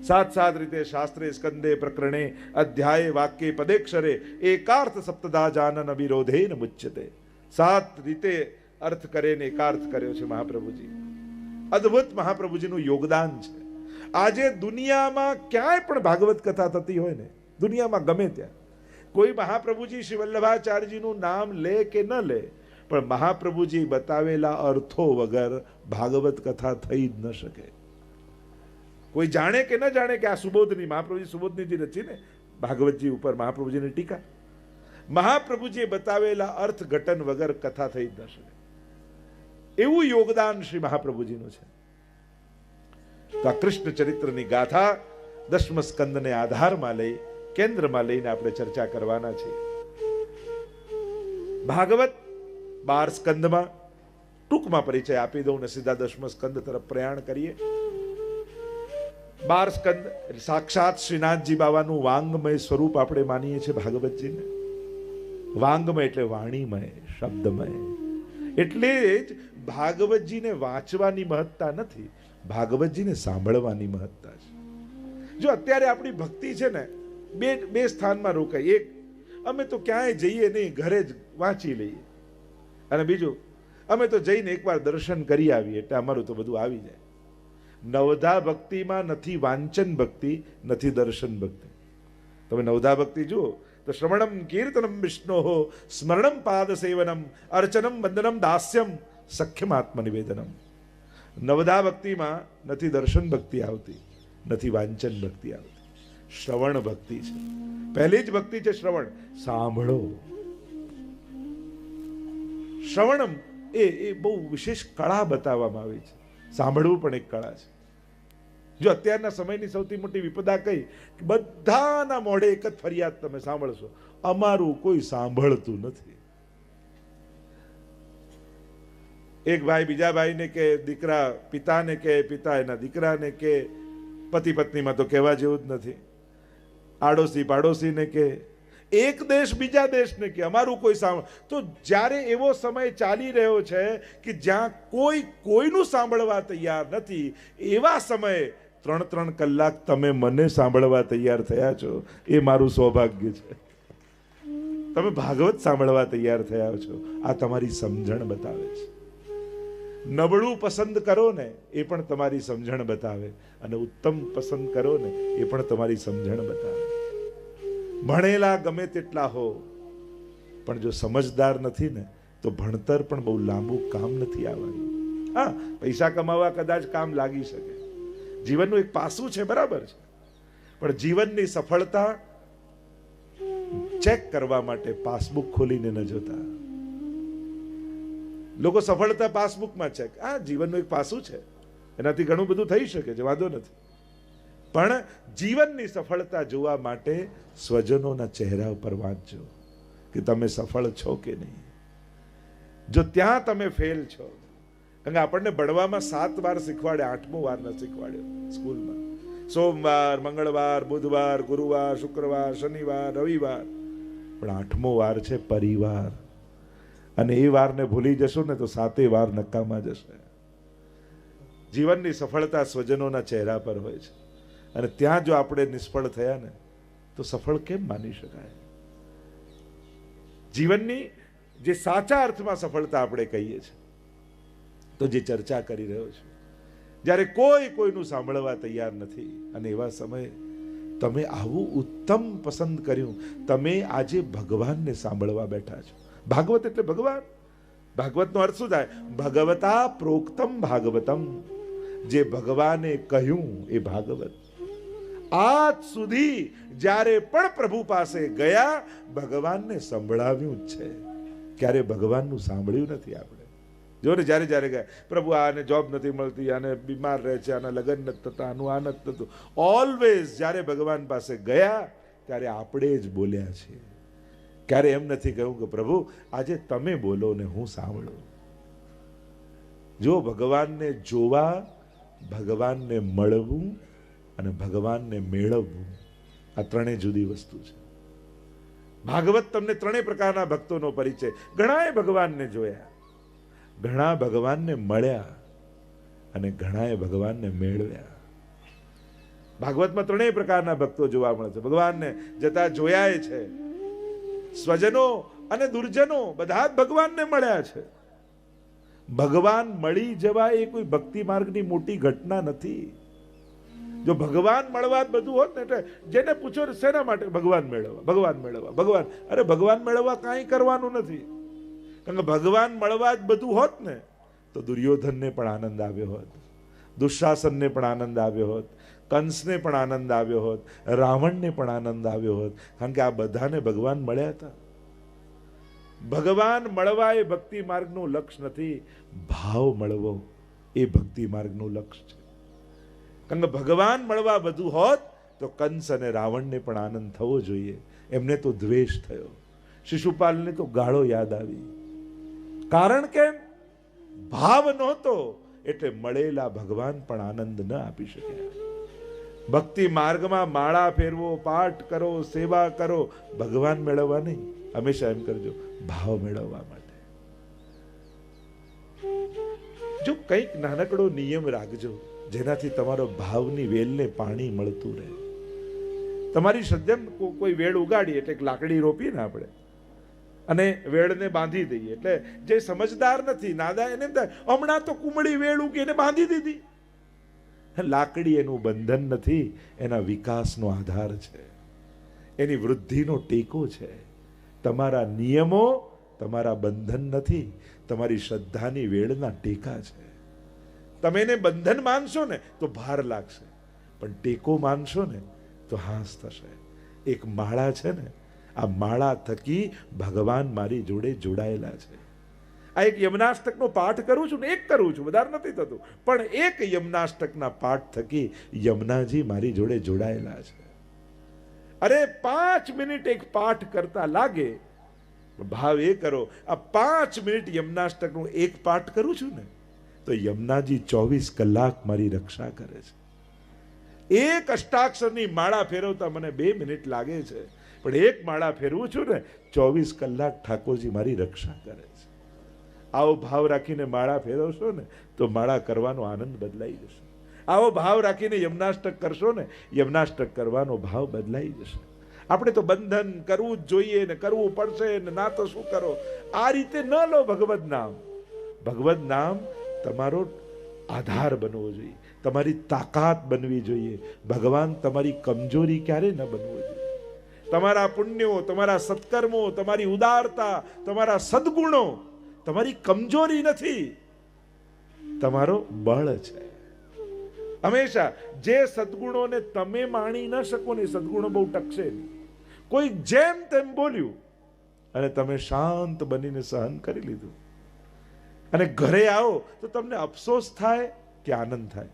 Speaker 1: 7 રીતે શાસ્ત્રે સ્કંદે પ્રકરણે અધ્યાય વાક્ય પદેક્ષરે એકાર્થ સપ્તદા જાનન વિરોધેન મુચ્યતે. 7 રીતે અર્થ કરે ને એકાર્થ કર્યો છે મહાપ્રભુજી. અદ્ભુત મહાપ્રભુજીનું યોગદાન છે. આજે દુનિયામાં ક્યાંય પણ ભાગવત કથા થતી હોય ને, દુનિયામાં ગમે ત્યાં, કોઈ મહાપ્રભુજી શ્રી વલ્લભાચાર્યજીનું નામ લે કે ન લે, પણ મહાપ્રભુજી બતાવેલા અર્થો વગર ભાગવત કથા થઈ જ ન શકે. કોઈ જાણે કે ન જાણે કે આ સુબોધની, મહાપ્રભુજી સુબોધની રચી ને ભાગવતજી ઉપર મહાપ્રભુજીની ટીકા, મહાપ્રભુજીએ બતાવેલા અર્થ ઘટન વગર કથા થઈ જ ન શકે. એવું યોગદાન શ્રી મહાપ્રભુજીનું છે. તો આ કૃષ્ણ ચરિત્રની ગાથા 10મ સ્કંદને આધારમાં લઈ, કેન્દ્રમાં લઈને આપણે ચર્ચા કરવાના છીએ. ભાગવત 12 સ્કંદમાં ટૂંકમાં પરિચય આપી દઉં ને સીધા 10મ સ્કંદ તરફ પ્રયાણ કરીએ. 12 સ્કંદ સાક્ષાત શ્રીનાથજી બાવાનું વાંગમય સ્વરૂપ આપણે માનીએ છીએ ભાગવતજીને. વાંગમય એટલે વાણીમય, શબ્દમય. એટલે જ ભાગવતજીને વાંચવાની મહત્તા નથી, ભાગવતજીને સાંભળવાની મહત્તા છે. જો અત્યારે આપણી ભક્તિ છે ને બે સ્થાનમાં રોકાય. એક, અમે તો ક્યાંય જઈએ નહીં, ઘરે જ વાંચી લઈએ. અને બીજું, અમે તો જઈને એકવાર દર્શન કરી આવીએ એટલે અમારું તો બધું આવી જાય. નવધા ભક્તિમાં નથી વાંચન ભક્તિ, નથી દર્શન ભક્તિ. તમે નવધા ભક્તિ જુઓ તો શ્રવણમ કીર્તનમ વિષ્ણોઃ સ્મરણમ પાદ સેવનમ અર્ચનમ વંદનમ દાસ્યમ સખ્યમ આત્મનિવેદનમ. નવધા ભક્તિમાં નથી દર્શન ભક્તિ આવતી, નથી વાંચન ભક્તિ આવતી, શ્રવણ ભક્તિ છે. પહેલી જ ભક્તિ છે શ્રવણ, સાંભળો. શ્રવણમ એ બહુ વિશેષ કળા બતાવવામાં આવી છે. સાંભળવું પણ એક કળા છે. જો અત્યારના સમયની સૌથી મોટી વિપદા કઈ, બધાના મોઢે એક જ ફરિયાદ તમે સાંભળશો, અમારું કોઈ સાંભળતું નથી. એક ભાઈ બીજા ભાઈને કે, દીકરા પિતાને કે, પિતા એના દીકરાને કે, પતિ પત્નીમાં તો કહેવા જેવું જ નથી. આડોશી પાડોશીને કે, એક દેશ બીજા દેશને કે અમારું કોઈ સાંભળ. તો જ્યારે એવો સમય ચાલી રહ્યો છે કે જ્યાં કોઈનું સાંભળવા તૈયાર નથી, એવા સમયે 3-3 કલાક તમે મને સાંભળવા તૈયાર થયા છો, એ મારું સૌભાગ્ય છે. તમે ભાગવત સાંભળવા તૈયાર થયા છો, આ તમારી સમજણ બતાવે છે. નબળું પસંદ કરો ને એ પણ તમારી સમજણ બતાવે, અને ઉત્તમ પસંદ કરો ને એ પણ તમારી સમજણ બતાવે. ભણેલા ગમે તેટલા હો, પણ જો સમજદાર નથી ને તો ભણતર પણ બહુ લાંબુ કામ નથી આવવાનું. હા, પૈસા કમાવા કદાચ કામ લાગી શકે, જીવનનું એક પાસું છે, બરાબર છે. પણ જીવનની સફળતા ચેક કરવા માટે પાસબુક ખોલીને ન જોતા. લોકો સફળતા પાસબુકમાં ચેક, આ જીવનનું એક પાસું છે, એનાથી ઘણું બધું થઈ શકે છે, વાંધો નથી. પણ જીવનની સફળતા જોવા માટે સ્વજનોના ચહેરા ઉપર વાંચજો કે તમે સફળ છો કે નહીં. જો ત્યાં તમે ફેલ છો, કારણ કે આપણને ભણવામાં 7 વાર શીખવાડે, 8મો વાર ન શીખવાડ્યો સ્કૂલમાં. સોમવાર, મંગળવાર, બુધવાર, ગુરુવાર, શુક્રવાર, શનિવાર, રવિવાર, પણ 8મો વાર છે પરિવાર. અને એ વારને ભૂલી જશો ને તો 7 વાર નકામા જશે. જીવનની સફળતા સ્વજનોના ચહેરા પર હોય છે, અને ત્યાં જો આપણે નિષ્ફળ થયા ને તો સફળ કેમ માની શકાય? જીવનની જે સાચા અર્થમાં સફળતા આપણે કહીએ છીએ, તો જે ચર્ચા કરી રહ્યો છું, જ્યારે કોઈનું સાંભળવા તૈયાર નથી, અને એવા સમયે તમે આવું ઉત્તમ પસંદ કર્યું, તમે આજે ભગવાનને સાંભળવા બેઠા છો. ભાગવત એટલે ભગવાન. ભાગવતનો અર્થ શું થાય? ભગવતા પ્રોક્તમ ભાગવતમ. જે ભગવાને કહ્યું એ ભાગવત. આજ સુધી જ્યારે પણ પ્રભુ પાસે ગયા, ભગવાનને સંભળાવ્યું જ છે, ક્યારે ભગવાનનું સાંભળ્યું નથી આપણે. જો ને જ્યારે ગયા, પ્રભુ આને જોબ નથી મળતી, આને બીમાર રહે છે, આના લગ્ન નથી થતા, આનું આ નથી થતું, ઓલવેઝ જ્યારે ભગવાન પાસે ગયા ત્યારે આપણે જ બોલ્યા છીએ. ક્યારે એમ નથી કહ્યું કે પ્રભુ આજે તમે બોલો ને હું સાંભળું. જો ભગવાનને જોવા, ભગવાનને મળવું અને ભગવાનને મેળવવું, આ ત્રણેય જુદી વસ્તુ છે. ભાગવત તમને 3 પ્રકારના ભક્તોનો પરિચય. ઘણાએ ભગવાનને જોયા, ઘણા ભગવાનને મળ્યા, અને ઘણાએ ભગવાનને મેળવ્યા. ભાગવતમાં 3 પ્રકારના ભક્તો જોવા મળે છે. ભગવાનને જતા જોયા છે, સ્વજનો અને દુર્જનો બધા જ ભગવાનને મળ્યા છે. ભગવાન મળી જવા એ કોઈ ભક્તિ માર્ગની મોટી ઘટના નથી. જો ભગવાન મળવા જ બધું હોત ને, એટલે જેને પૂછો શેના માટે ભગવાન મેળવવા, ભગવાન મેળવવા, ભગવાન. અરે ભગવાન મેળવવા કાંઈ કરવાનું નથી. કારણ કે ભગવાન મળવા જ બધું હોત ને તો દુર્યોધનને પણ આનંદ આવ્યો હોત, દુશાસનને પણ આનંદ આવ્યો હોત, કંસને પણ આનંદ આવ્યો હોત, રાવણને પણ આનંદ આવ્યો હોત. કારણ કે આ બધાને ભગવાન મળ્યા હતા. ભગવાન મળવા એ ભક્તિ માર્ગનું લક્ષ્ય નથી, ભાવ મળવો એ ભક્તિ માર્ગનું લક્ષ્ય છે. કારણ કે ભગવાન મળવા બધું હોત તો કંસ અને રાવણને પણ આનંદ થવો જોઈએ. એમને તો દ્વેષ થયો, શિશુપાલને તો ગાળો યાદ આવી. કારણ કે ભાવ નહોતો એટલે મળેલા ભગવાન પણ આનંદ ન આપી શક્યા. ભક્તિ માર્ગમાં માળા ફેરવો, પાઠ કરો, સેવા કરો, ભગવાન મેળવવા નહીં, હંમેશા એમ કરજો ભાવ મેળવવા માટે. જો કંઈક નાનકડો નિયમ રાખજો જેનાથી તમારો ભાવની વેલને પાણી મળતું રહે. તમારી શ્રદ્ધા કોઈ વેળ ઉગાડી એટલે એક લાકડી રોપીએ ને આપણે અને વેળને બાંધી દઈએ, એટલે જે સમજદાર નથી નાદા એને એમ થાય હમણાં તો કુમળી વેળ ઉગી એને બાંધી દીધી. લાકડી એનું બંધન નથી, એના વિકાસનો આધાર છે, એની વૃદ્ધિનો ટેકો છે. તમારા નિયમો તમારા બંધન નથી, તમારી શ્રદ્ધાની વેળના ટેકા છે. તમે એને બંધન માનશો ને તો ભાર લાગશે, પણ ટેકો માનશો ને તો હાંસ થશે. એક માળા છે ને, આ માળા થકી ભગવાન મારી જોડે જોડાયેલા છે. આ એક યમનાષ્ટકનો પાઠ કરું છું ને, એક કરું છું, વધારે નથી થતું, પણ એક યમનાષ્ટકના પાઠ થકી યમુનાજી મારી જોડે જોડાયેલા છે. અરે 5 મિનિટ એક પાઠ કરતા લાગે, ભાવ એ કરો આ 5 મિનિટ યમનાષ્ટકનો એક પાઠ કરું છું ને તો યમુનાજી 24 કલાક મારી રક્ષા કરે છે. એક અષ્ટાક્ષરની માળા ફેરવતા મને 2 મિનિટ લાગે છે, પણ એક માળા ફેરવું છું ને 24 કલાક ઠાકોરજી મારી રક્ષા કરે છે. આવો ભાવ રાખીને માળા ફેરવશો ને તો માળા કરવાનો આનંદ બદલાઈ જશે. આવો ભાવ રાખીને યમનાષ્ટક કરશો ને યમનાષ્ટક કરવાનો ભાવ બદલાઈ જશે. આપણે તો બંધન કરવું જ જોઈએ ને કરવું પડશે ને, ના તો શું કરો, આ રીતે ન લો ભગવદ નામ. ભગવદ નામ તમારો આધાર બનવો જોઈએ, તમારી તાકાત બનવી જોઈએ. ભગવાન તમારી કમજોરી ક્યારે ન બનવો જોઈએ. તમારા પુણ્યો, તમારા સત્કર્મો, તમારી ઉદારતા, તમારા સદગુણો તમારી કમજોરી નથી, તમારો બળ છે. હંમેશા જે સદગુણોને તમે માણી ન શકો ને સદગુણો બહુ ટકશે નહીં. કોઈ જેમ તેમ બોલ્યું અને તમે શાંત બનીને સહન કરી લીધું અને ઘરે આવો તો તમને અફસોસ થાય કે આનંદ થાય?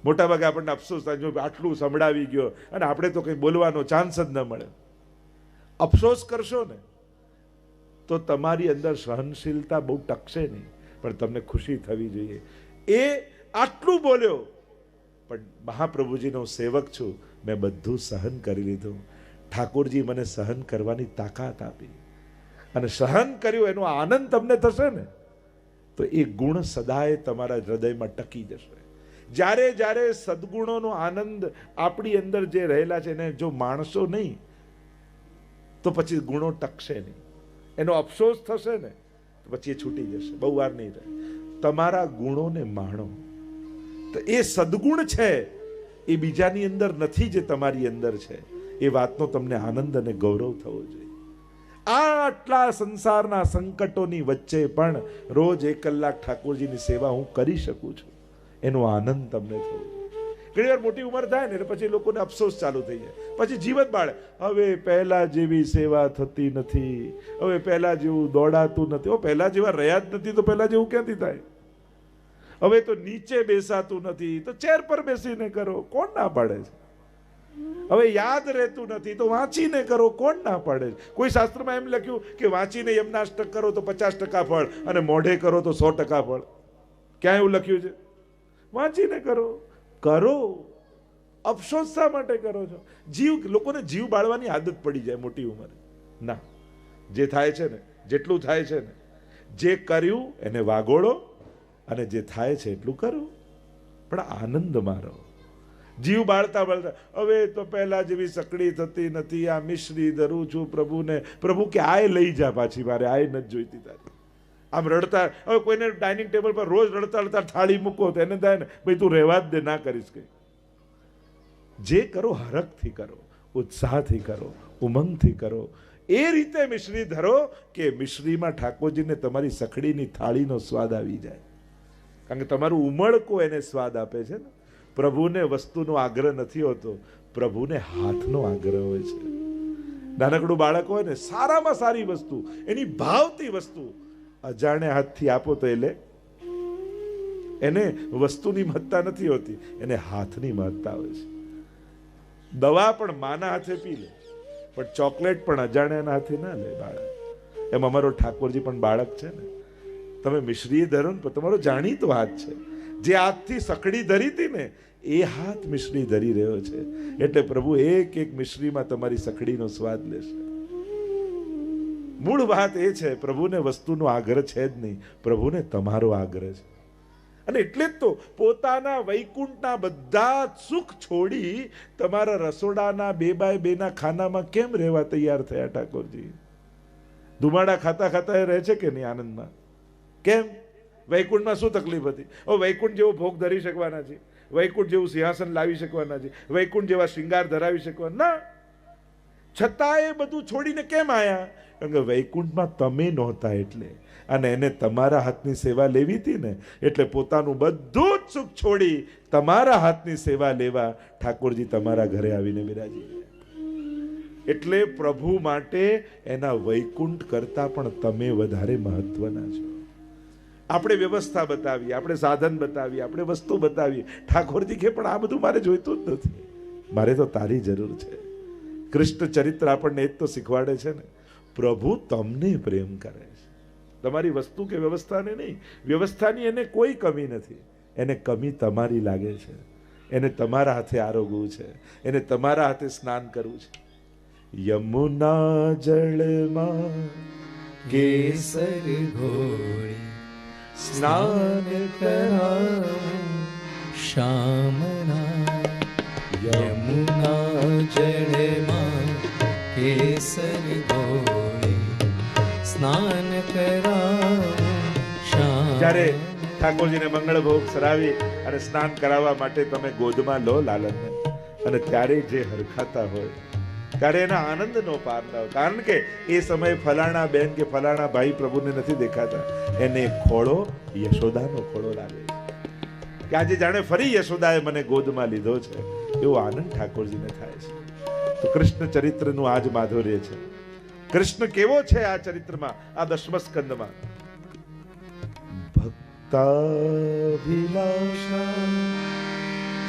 Speaker 1: મોટા ભાગે આપણને અફસોસ થાય, જો આટલું સંભળાવી ગયો અને આપણે તો કંઈ બોલવાનો ચાન્સ જ ન મળે. અફસોસ કરશો ને તો તમારી અંદર સહનશીલતા બહુ ટકશે નહીં, પણ તમને ખુશી થવી જોઈએ. એ આટલું બોલ્યો પણ મહાપ્રભુજીનો સેવક છું, મેં બધું સહન કરી લીધું. ઠાકોરજી મને સહન કરવાની તાકાત આપી અને સહન કર્યું એનો આનંદ તમને થશે ને તો એ ગુણ સદાય તમારા હૃદયમાં ટકી જશે. જ્યારે જ્યારે સદગુણોનો આનંદ આપણી અંદર જે રહેલા છે એને જો માણશો નહીં તો પછી ગુણો ટકશે નહીં, એનો અફસોસ થશે ને તો પછી એ છૂટી જશે, બહુ વાર નહીં રહે. તમારા ગુણોને માણો. તો એ સદગુણ છે એ બીજાની અંદર નથી જે તમારી અંદર છે, એ વાતનો તમને આનંદ અને ગૌરવ થવો જોઈએ. આટલા સંસારના સંકટોની વચ્ચે પણ રોજ 1 કલાક ઠાકોરજીની સેવા હું કરી શકું છું, એનો આનંદ તમને થવો જોઈએ. ઘણી વાર મોટી ઉંમર થાય ને પછી લોકોને અફસોસ ચાલુ થઈ જાય, પછી જીવત બાળે, હવે પહેલા જેવી સેવા થતી નથી, હવે પહેલા જેવું દોડાતું નથી. પહેલા જેવા રહ્યા જ નથી તો પહેલા જેવું ક્યાંથી થાય? હવે તો નીચે બેસાતું નથી તો ચેર પર બેસીને કરો, કોણ ના પાડે છે? હવે યાદ રહેતું નથી તો વાંચીને કરો, કોણ ના પાડે છે? કોઈ શાસ્ત્રમાં એમ લખ્યું કે વાંચીને યમનાષ્ટક કરો તો 50% ફળ અને મોઢે કરો તો 100% ફળ? ક્યાં એવું લખ્યું છે? વાંચીને કરો. કરો, અફસોસ શા માટે કરો છો? લોકોને જીવ બાળવાની આદત પડી જાય મોટી ઉંમરે. ના, જે થાય છે ને, જેટલું થાય છે ને, જે કર્યું એને વાગોળો અને જે થાય છે એટલું કરો, પણ આનંદમાં રહો. જીવ બાળતા બાળતા હવે તો પહેલા જેવી સકડી થતી નથી, આ મિશ્રી ધરું છું પ્રભુને, પ્રભુ કે આય લઈ જા પાછી, મારે આય નથી જોઈતી તારી. આમ રડતા, હવે કોઈને ડાઇનિંગ ટેબલ પર રોજ રડતા રડતા થાળી મૂકો તો એને થાય ને ભાઈ તું રહેવા જ દે, ના કરીશ કઈ. જે કરો હરખથી કરો, ઉત્સાહથી કરો, ઉમંગથી કરો. એ રીતે મિશ્રી ધરો કે મિશ્રીમાં ઠાકોરજીને તમારી સખડીની થાળીનો સ્વાદ આવી જાય. કારણ કે તમારું ઉમળકો એને સ્વાદ આપે છે ને. પ્રભુને વસ્તુનો આગ્રહ નથી હોતો, પ્રભુને હાથનો આગ્રહ હોય છે. નાનકડું બાળક હોય ને, સારામાં સારી વસ્તુ, એની ભાવતી વસ્તુ અજાણે હાથથી આપો તો એટલે એને વસ્તુની મહત્તા નથી હોતી, એને હાથની મહત્તા હોય છે. દવા પણ માના હાથે પી લે, પણ ચોકલેટ પણ અજાણ્યાના હાથે ના લે બાળક. એમ અમારો ઠાકોરજી પણ બાળક છે ને. તમે મિશ્રી ધરો ને તમારો જાણીતો હાથ છે. જે હાથથી સકડી ધરી હતી ને એ હાથ મિશ્રી ધરી રહ્યો છે. એટલે પ્રભુ એક એક મિશ્રીમાં તમારી સકડીનો સ્વાદ લેશે. મૂળ વાત એ છે, પ્રભુને વસ્તુનો આગ્રહ છે જ નહીં, પ્રભુને તમારો આગ્રહ છે. અને એટલે જ તો પોતાના વૈકુંઠના બધા સુખ છોડી તમારા રસોડાના 2x2 ના ખાનામાં કેમ રહેવા તૈયાર થયા ઠાકોરજી? ધુમાડા ખાતા ખાતા એ રહે છે કે નહીં આનંદમાં? કેમ? વૈકુંઠમાં શું તકલીફ હતી? વૈકુંઠ જેવો ભોગ ધરી શકવાના છે, વૈકુંઠ જેવું સિંહાસન લાવી શકવાના છે, વૈકુંઠ જેવા શૃંગાર ધરાવી શકવાના ના. છતાં એ બધું છોડીને કેમ આયા? કારણ કે વૈકુંઠમાં તમે નહોતા એટલે, અને એને તમારા હાથની સેવા લેવી હતી ને, એટલે પોતાનું બધું જ સુખ છોડી તમારા હાથની સેવા લેવા ઠાકોરજી તમારા ઘરે આવીને બિરાજી ગયા. એટલે પ્રભુ માટે એના વૈકુંઠ કરતા પણ તમે વધારે મહત્વના છો. આપણે વ્યવસ્થા બતાવીએ, આપણે સાધન બતાવીએ, આપણે વસ્તુ બતાવીએ. ઠાકોરજી કે પણ આ બધું મારે જોઈતું જ નથી, મારે તો તારી જરૂર છે. કૃષ્ણ ચરિત્ર આપણને એ જ તો શીખવાડે છે ને, પ્રભુ તમને પ્રેમ કરે છે, તમારી વસ્તુ કે વ્યવસ્થાને નહીં. વ્યવસ્થાની એને કોઈ કમી નથી, એને કમી તમારી લાગે છે. એને તમારા હાથે આરોગવું છે, એને તમારા હાથે સ્નાન કરવું છે. યમુના જળમાં
Speaker 2: કેસર ઘોળી સ્નાન કરાવું શ્યામના. યમુના જળમાં કેસર ઘોળી સ્નાન કરાવું શ્યામ.
Speaker 1: જ્યારે ઠાકોરજીને મંગળ ભોગ સરાવી અને સ્નાન કરાવવા માટે તમે ગોદમાં લો લાલનને, અને ત્યારે જે હરખાતા હોય ત્યારે એના આનંદનો પાર ન હોય. કારણ કે એ સમયે ફલાણા બેન કે ફલાણા ભાઈ પ્રભુને નથી દેખાતા, એને ખોળો યશોદાનો ખોળો લાગે કે આજે જાણે ફરી યશોદાએ મને ગોદમાં લીધો છે, એવો આનંદ ઠાકોરજીને થાય છે. તો કૃષ્ણ ચરિત્રનું આજ માધુર્ય છે. કૃષ્ણ કેવો છે આ ચરિત્રમાં, આ 10મ સ્કંદમાં? ભક્તાભિલાષા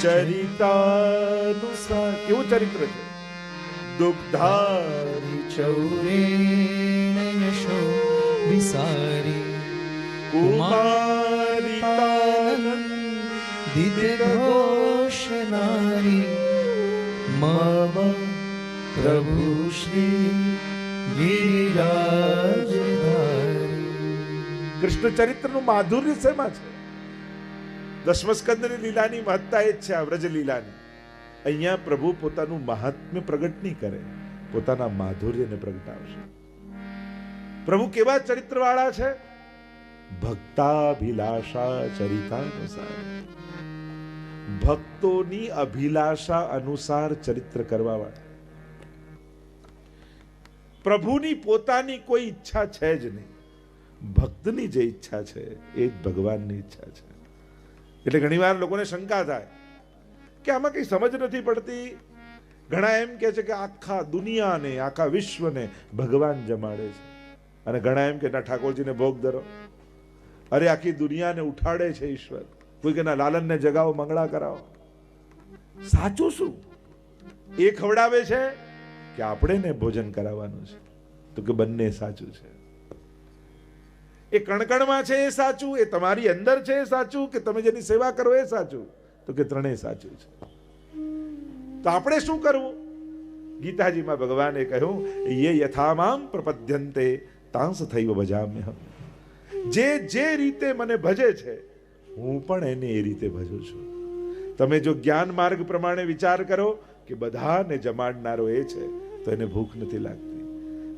Speaker 1: ચરિતાનુસાર. કેવું ચરિત્ર છે? દુગ્ધારી
Speaker 2: ચૌરેણ યશો વિસારી
Speaker 1: કુમારિતાનંદિત
Speaker 2: ઘોષનારી મમ પ્રભુ શ્રી ગિરિરાજધારી.
Speaker 1: કૃષ્ણ ચરિત્રનું માધુર્ય શેમાં છે? 10મ સ્કંદની લીલાની મહત્તા એ જ છે, આ વ્રજ લીલાની. અહીંયા પ્રભુ પોતાનું મહાત્મ્ય પ્રગટ નહીં કરે, પોતાના માધુર્યને પ્રગટાવશે. પ્રભુ કેવા ચરિત્ર વાળા છે? ભક્તાભિલાષા ચરિતાનુસાર. ભક્તોની અભિલાષા અનુસાર ચરિત્ર કરવા વાળા. પ્રભુની પોતાની કોઈ ઈચ્છા છે જ નહીં, ભક્તની જે ઈચ્છા છે એ જ ભગવાનની ઈચ્છા છે. એટલે ઘણીવાર લોકોને શંકા થાય કે આમાં કઈ સમજ નથી પડતી. ઘણા એમ કે છે કે આખા દુનિયાને, આખા વિશ્વને ભગવાન જમાડે છે, અને ઘણા એમ કે ના ઠાકોરજીને ભોગ ધરો. અરે આખી દુનિયાને ઉઠાડે છે ઈશ્વર. કોઈ કે ના લાલનને જગાવો, મંગળા કરાવો. સાચું શું? એ ખવડાવે છે કે આપણે ને ભોજન કરાવવાનું છે? તો કે બંને સાચું છે. એ કણકણમાં છે એ સાચું, એ તમારી અંદર છે એ સાચું, કે તમે જેની સેવા કરો એ સાચું? તો કે ત્રણેય સાચું છે. તો આપણે શું કરવું? ગીતાજીમાં ભગવાને કહ્યું, યે યથામામ પ્રપદ્યન્તે તાંસ થૈવ ભજામ્યહમ. જે જે રીતે મને ભજે છે હું પણ એને એ રીતે ભજું છું. તમે જો જ્ઞાન માર્ગ પ્રમાણે વિચાર કરો કે બધાને જમાડનારો એ છે, તો એને ભૂખ નથી લાગતી.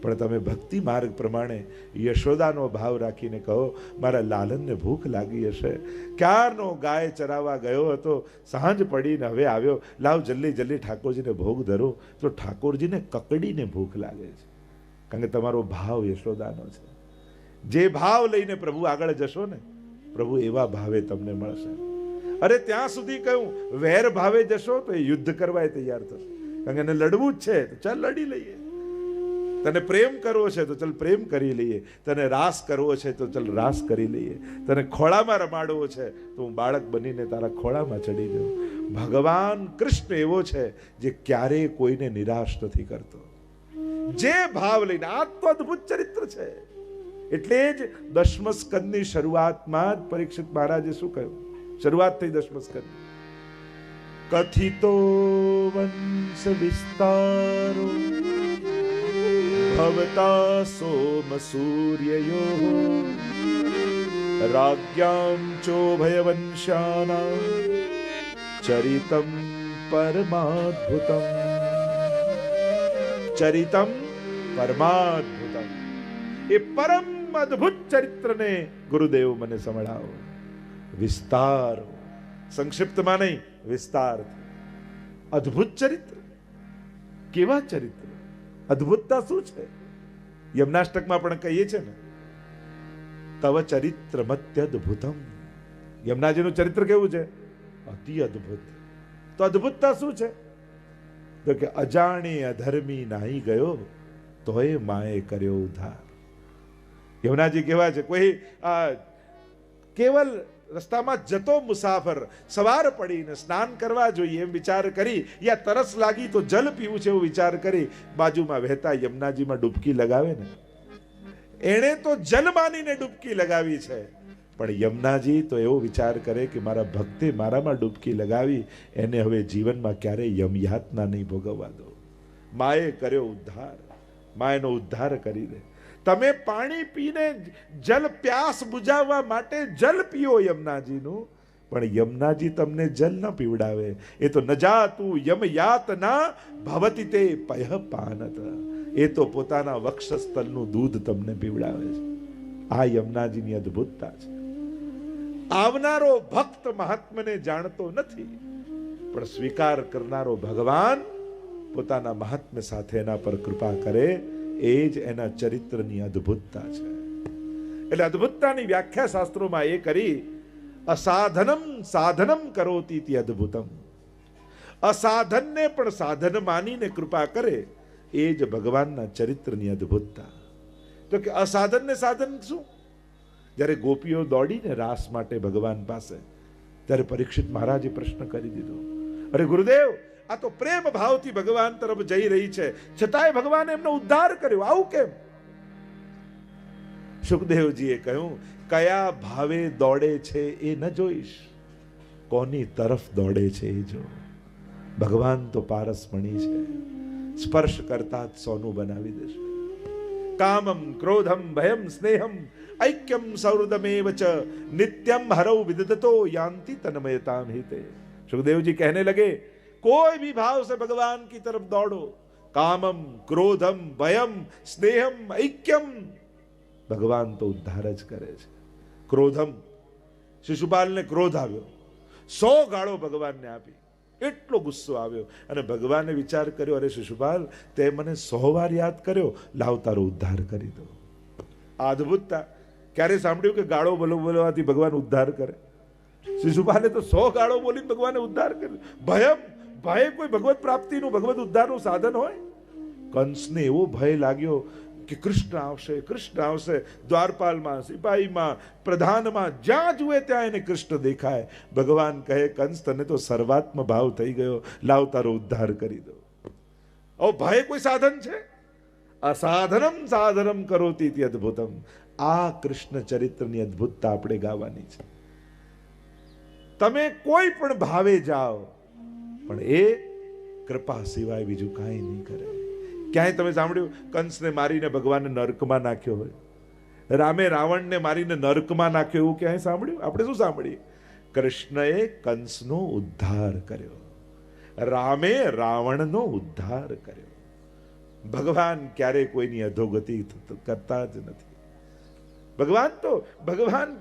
Speaker 1: પણ તમે ભક્તિ માર્ગ પ્રમાણે યશોદાનો ભાવ રાખીને કહો, મારા લાલનને ભૂખ લાગી હશે, ક્યારનો ગાય ચરાવવા ગયો હતો, સાંજ પડીને હવે આવ્યો, લાવ જલ્દી જલ્દી ઠાકોરજીને ભોગ ધરો. તો ઠાકોરજીને કકડીને ભૂખ લાગે છે, કારણ કે તમારો ભાવ યશોદાનો છે. જે ભાવ લઈને પ્રભુ આગળ જશો ને, પ્રભુ એવા ભાવે તમને મળશે. અરે ત્યાં સુધી કહ્યું, વેર ભાવે જશો તો એ યુદ્ધ કરવા તૈયાર થશે, કારણ કે એને લડવું જ છે, તો ચાલ લડી લઈએ. તને પ્રેમ કરવો છે તો ચલ પ્રેમ કરી લઈએ, તને રાસ કરવો છે તો ચલ રાસ કરી લઈએ, તને ખોળામાં રમાડવો છે તો હું બાળક બનીને તારા ખોળામાં ચડી જાઉં. ભગવાન કૃષ્ણ એવો છે જે ક્યારેય કોઈને નિરાશ નથી કરતો. જે ભાવ લઈને, આ તો અદ્ભુત ચરિત્ર છે. એટલે જ દશમ સ્કંદની શરૂઆતમાં જ પરીક્ષિત મહારાજે શું કહ્યું? શરૂઆત થઈ દશમ સ્કંદ. કથિતો વંશ વિસ્તારો ભવતા સોમ સૂર્યયો રાજ્યામ ચોભયવંશાનાં ચરિતમ પરમાદ્ભુતમ. ચરિતમ પરમાદ્ભુતમ. એ પરમ અદ્ભુત ચરિત્રને ગુરુદેવ મને સંભળાવો. વિસ્તાર, સંક્ષિપ્તમાં નહીં, વિસ્તાર. અદ્ભુત ચરિત્ર. કેવા ચરિત્ર? અદ્ભુતતા શું છે? યમનાષ્ટકમાં પણ કહીએ છે ને, તવ ચરિત્ર મત્યદ્ભુતમ. યમનાજીનું ચરિત્ર કેવું છે? અતિ અદ્ભુત. તો અદ્ભુતતા શું છે? તો કે અજાણે અધર્મી નાહી ગયો તોય માએ કર્યો ઉદ્ધાર. યમુનાજી કેવા છે? કોઈ કેવલ રસ્તામાં જતો મુસાફર સવાર પડીને સ્નાન કરવા જોઈએ એમ વિચાર કરી, યા તરસ લાગી તો જલ પીવું છે એવો વિચાર કરી બાજુમાં વહેતા યમુનાજીમાં ડૂબકી લગાવે ને, એણે તો જલ માનીને ડૂબકી લગાવી છે, પણ યમુનાજી તો એવો વિચાર કરે કે મારા ભક્તે મારામાં ડૂબકી લગાવી, એને હવે જીવનમાં ક્યારેય યમયાતના નહીં ભોગવવા દો. માએ કર્યો ઉદ્ધાર. મા એનો ઉદ્ધાર કરી દે. તમે પાણી પીને જલ પ્યાસ બુજાવવા માટે જલ પીઓ યમુનાજીનું, પણ યમુનાજી તમને જલ ન પીવડાવે. એ તો ન જાતું યમયાતના ભવતી તે પયઃ પાનત. એ તો પોતાના વક્ષસ્થલનું દૂધ તમને પીવડાવે છે. આ યમુનાજીની અદ્ભુતતા છે. આવનારો ભક્ત મહાત્માને જાણતો નથી, પણ સ્વીકાર કરનારો ભગવાન પોતાના મહાત્મ્ય સાથે એના પર કૃપા કરે. એ જ એના ચરિત્રની અદ્ભુતતા છે. એટલે અદ્ભુતતાની વ્યાખ્યા શાસ્ત્રોમાં એ કરી, અસાધનમ સાધનમ કરોતિ ઇતિ અદ્ભુતમ. અસાધનને પણ સાધન માનીને કૃપા કરે, એ જ ભગવાનના ચરિત્રની અદ્ભુતતા. તો કે અસાધનને સાધન શું? જ્યારે ગોપીઓ દોડીને રાસ માટે ભગવાન પાસે, ત્યારે પરીક્ષિત મહારાજે પ્રશ્ન કરી દીધો, અરે ગુરુદેવ, આ તો પ્રેમ ભાવથી ભગવાન તરફ જઈ રહી છે, છતાંય ભગવાને એમનો ઉદ્ધાર કર્યો, આવું કેમ? સુખદેવજીએ કહ્યું, કયા ભાવે દોડે છે એ ન જોઈશ, કોની તરફ દોડે છે એ જો. ભગવાન તો પારસમણી છે, સ્પર્શ કરતા જ સોનું બનાવી દેશે. કામમ ક્રોધમ ભયમ સ્નેહમ ઐક્યમ સૌહૃદમેવ ચ નિત્યમ હરૌ વિદધતો યાન્તિ તન્મયતામ હિતે. સુખદેવજી कहने लगे, कोई भी भाव से भगवान की तरफ दौड़ो, कामम क्रोधम भयम स्नेहम ऐक्यम, भगवान तो उद्धार ज करे छे. क्रोधम, शिशुपाल ने क्रोध આવ્યો, 100 ગાળો ભગવાનને આપી, એટલો ગુસ્સો આવ્યો, અને ભગવાને વિચાર કર્યો, અરે શિશુપાલ, તે મને 100 વાર યાદ કર્યો, લાવ તારો ઉદ્ધાર કરી દો. આ અદ્ભુતતા. ક્યારે સાંભળ્યું કે ગાળો બોલવાથી ભગવાન ઉદ્ધાર કરે? શિશુપાલે તો 100 ગાળો બોલીને ભગવાને ઉદ્ધાર કર્યો. ભયમ, ભય કોઈ ભગવત પ્રાપ્તિનું, ભગવત ઉદ્ધારનું સાધન હોય? કંસને એવો ભય લાગ્યો કે કૃષ્ણ આવશે, કૃષ્ણ આવશે. દ્વારપાલમાં, સિપાહીમાં, પ્રધાનમાં, જ્યાં જુએ ત્યાં એને કૃષ્ણ દેખાય. ભગવાન કહે, કંસ, તને તો સર્વાત્મ ભાવ થઈ ગયો, લાવ તારો ઉદ્ધાર કરી દો. ઓ, ભય કોઈ સાધન છે? અસાધનમ સાધનમ કરોતિ ઇતિ અદ્ભુતમ. આ કૃષ્ણ ચરિત્રની અદ્ભુતતા આપણે ગાવાની છે. તમે કોઈ પણ ભાવે જાઓ, પણ એ કૃપા સિવાય બીજું કાંઈ નહીં કરે. ક્યાંય તમે સાંભળ્યું કંસને મારીને ભગવાનને નરકમાં નાખ્યો હોય? રામે રાવણને મારીને નરકમાં નાખ્યો એવું ક્યાંય સાંભળ્યું? આપણે શું સાંભળીએ? કૃષ્ણએ કંસનો ઉદ્ધાર કર્યો, રામે રાવણનો ઉદ્ધાર કર્યો. ભગવાન ક્યારેય કોઈની અધોગતિ કરતા જ નથી. ભગવાન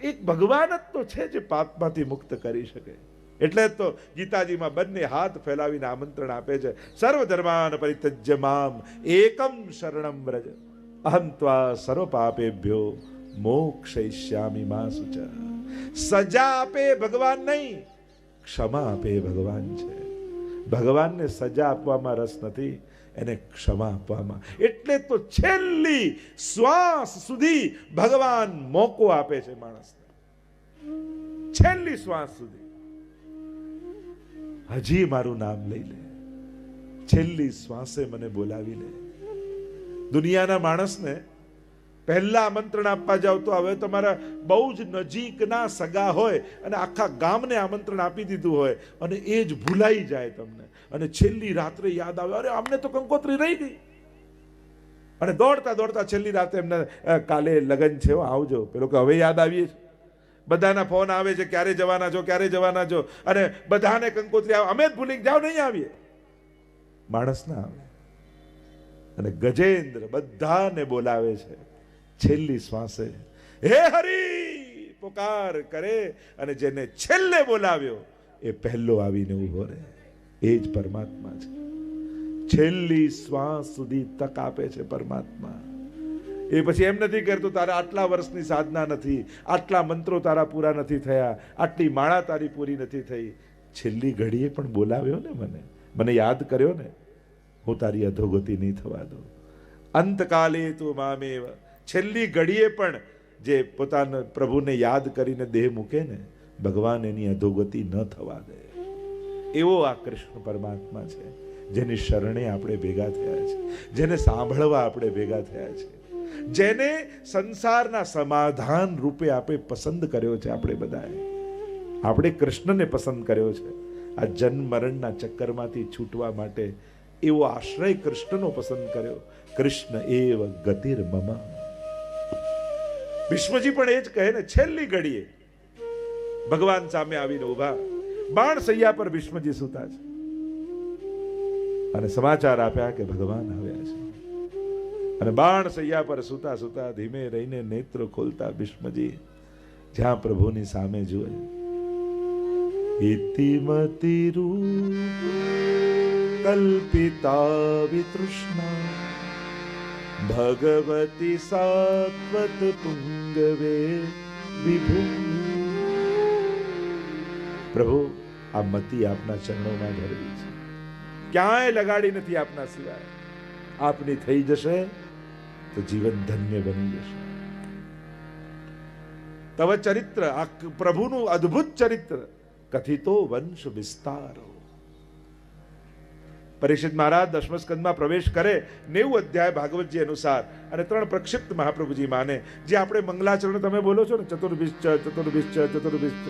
Speaker 1: એક ભગવાન જ તો છે જે પાપમાંથી મુક્ત કરી શકે. એટલે તો ગીતાજીમાં બંને હાથ ફેલાવીને આમંત્રણ આપે છે, સર્વ ધર્માન પરિત્યજ્ય મામ એકમ શરણમ વ્રજ અહમ ત્વા સર્વ પાપેભ્યો મોક્ષયિષ્યામિ મા શુચ. સજા આપે ભગવાન નહીં, ક્ષમા આપે ભગવાન છે. ભગવાનને સજા આપવામાં રસ નથી, એને ક્ષમા આપવામાં. એટલે તો છેલ્લી શ્વાસ સુધી ભગવાન મોકો આપે છે માણસને. છેલ્લી શ્વાસ સુધી હજી મારું નામ લઈ લે, છેલ્લી શ્વાસે મને બોલાવી લે. દુનિયાના માણસને પહેલા આમંત્રણ આપવા જાવ તો હવે તમારા બહુ જ નજીકના સગા હોય અને આખા ગામને આમંત્રણ આપી દીધું હોય અને એ જ ભૂલાઈ જાય તમને, અને છેલ્લી રાત્રે યાદ આવે, અરે આમને તો કંકોત્રી રહી ગઈ, અને દોડતા દોડતા છેલ્લી રાતે એમને કાલે લગ્ન છે આવજો, પેલો કે હવે યાદ આવીએ છે, બધાના ફોન આવે છે ક્યારે જવાના છો, ક્યારે જવાના છો, અને બધાને કંકોત્રી આવે, અમે જ ભૂલી જાઓ નહીં આવીએ, માણસ ના આવે. અને ગજેન્દ્ર બધાને બોલાવે છે છેલ્લી શ્વાસે, હે હરી પુકાર કરે, અને જેને છેલ્લે બોલાવ્યો એ પહેલો આવીને ઉભો રહે. એ જ પરમાત્મા છે. છેલ્લી શ્વાસ સુધી તક આપે છે પરમાત્મા. એ પછી એમ નથી કરતું તારા આટલા વર્ષની સાધના નથી, આટલા મંત્રો તારા પૂરા નથી થયા, આટલી માળા તારી પૂરી નથી થઈ, છેલ્લી ઘડીએ પણ બોલાવ્યો ને મને યાદ કર્યો ને, હું તારી અધોગતિ નહીં થવા દઉં. અંતકાલે તું મામેવ, છેલ્લી ઘડીએ પણ જે પોતાના પ્રભુને યાદ કરીને દેહ મૂકે ને, ભગવાન એની અધોગતિ ન થવા દે. એવો આ કૃષ્ણ પરમાત્મા છે, જેની શરણે આપણે ભેગા થયા છે, જેને સાંભળવા આપણે ભેગા થયા છે, જેને સંસારના સમાધાન રૂપે આપણે પસંદ કર્યો છે. આપણે કૃષ્ણને પસંદ કર્યો છે. આ જન્મ મરણના ચક્કરમાંથી છૂટવા માટે એવો આશ્રય કૃષ્ણનો પસંદ કર્યો. કૃષ્ણ એવ ગતિર મમ. ભીષ્મજી પણ એ જ કહે ને, છેલ્લી ઘડીએ ભગવાન સામે આવીને ઉભા, બાણ સૈયા પર ભીષ્મજી સૂતા છે, અને સમાચાર આપ્યા કે ભગવાન આવ્યા છે. અને બાણ સૈયા પર સૂતા સૂતા ધીમે રહીને નેત્ર ખોલતા ભીષ્મજી જ્યાં પ્રભુની સામે જુએ, ઇતિમતિ રૂપ કલ્પિતા વિતૃષ્ણા ભગવતી સાત્વત પુંગવે વિભુ. પ્રભુ આ મતિ આપના ચરણોમાં ધરવી છે, ક્યાંય લગાડી નથી આપના સિવાય. આપની થઈ જશે તો જીવન ધન્ય બની જશે. તવ ચરિત્ર, આ પ્રભુનું અદ્ભુત ચરિત્ર, કથિતો વંશ વિસ્તારો. પરીક્ષિત મહારાજ દશમ સ્કંદમાં પ્રવેશ કરે 90 અધ્યાય ભાગવતજી અનુસાર, અને 3 પ્રક્ષિપ્ત મહાપ્રભુજી માને, જે આપણે મંગલાચરણ તમે બોલો છો ને, ચતુર્ભિશ્ચ ચતુર્ભિશ્ચ ચતુર્ભિશ્ચ,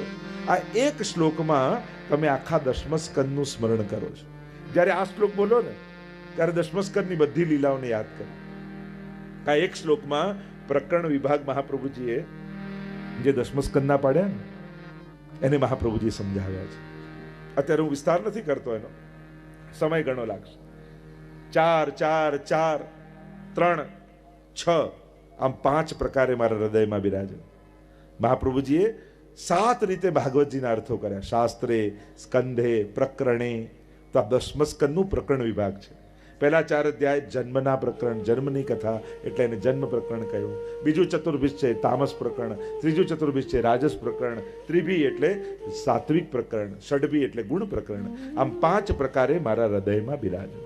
Speaker 1: આ એક શ્લોકમાં તમે આખા દશમ સ્કંદનું સ્મરણ કરો છો. જ્યારે આ શ્લોક બોલો ને ત્યારે દશમ સ્કંદની બધી લીલાઓને યાદ કરો. આ એક શ્લોકમાં પ્રકરણ વિભાગ મહાપ્રભુજીએ જે દશમ સ્કંદના પાડ્યા ને એને મહાપ્રભુજી સમજાવ્યા છે. અત્યારે હું વિસ્તાર નથી કરતો, એનો સમય ઘણો લાગશે. 4 4 4 3 6 આમ 5 પ્રકારે મારા હૃદયમાં બિરાજે. મહાપ્રભુજીએ 7 રીતે ભાગવતજીના અર્થો કર્યા, શાસ્ત્રે, સ્કંધે, પ્રકરણે. તો આ દશમ સ્કંદનું પ્રકરણ વિભાગ છે. પહેલા 4 અધ્યાય જન્મના પ્રકરણ, જન્મની કથા એટલે એને જન્મ પ્રકરણ કહ્યું. બીજું ચતુર્ભિષ છે તામસ પ્રકરણ, ત્રીજું ચતુર્ભિષ છે રાજસ પ્રકરણ, ત્રિભી એટલે સાત્વિક પ્રકરણ, ષડભી એટલે ગુણ પ્રકરણ. આમ 5 પ્રકારે મારા હૃદયમાં બિરાજો.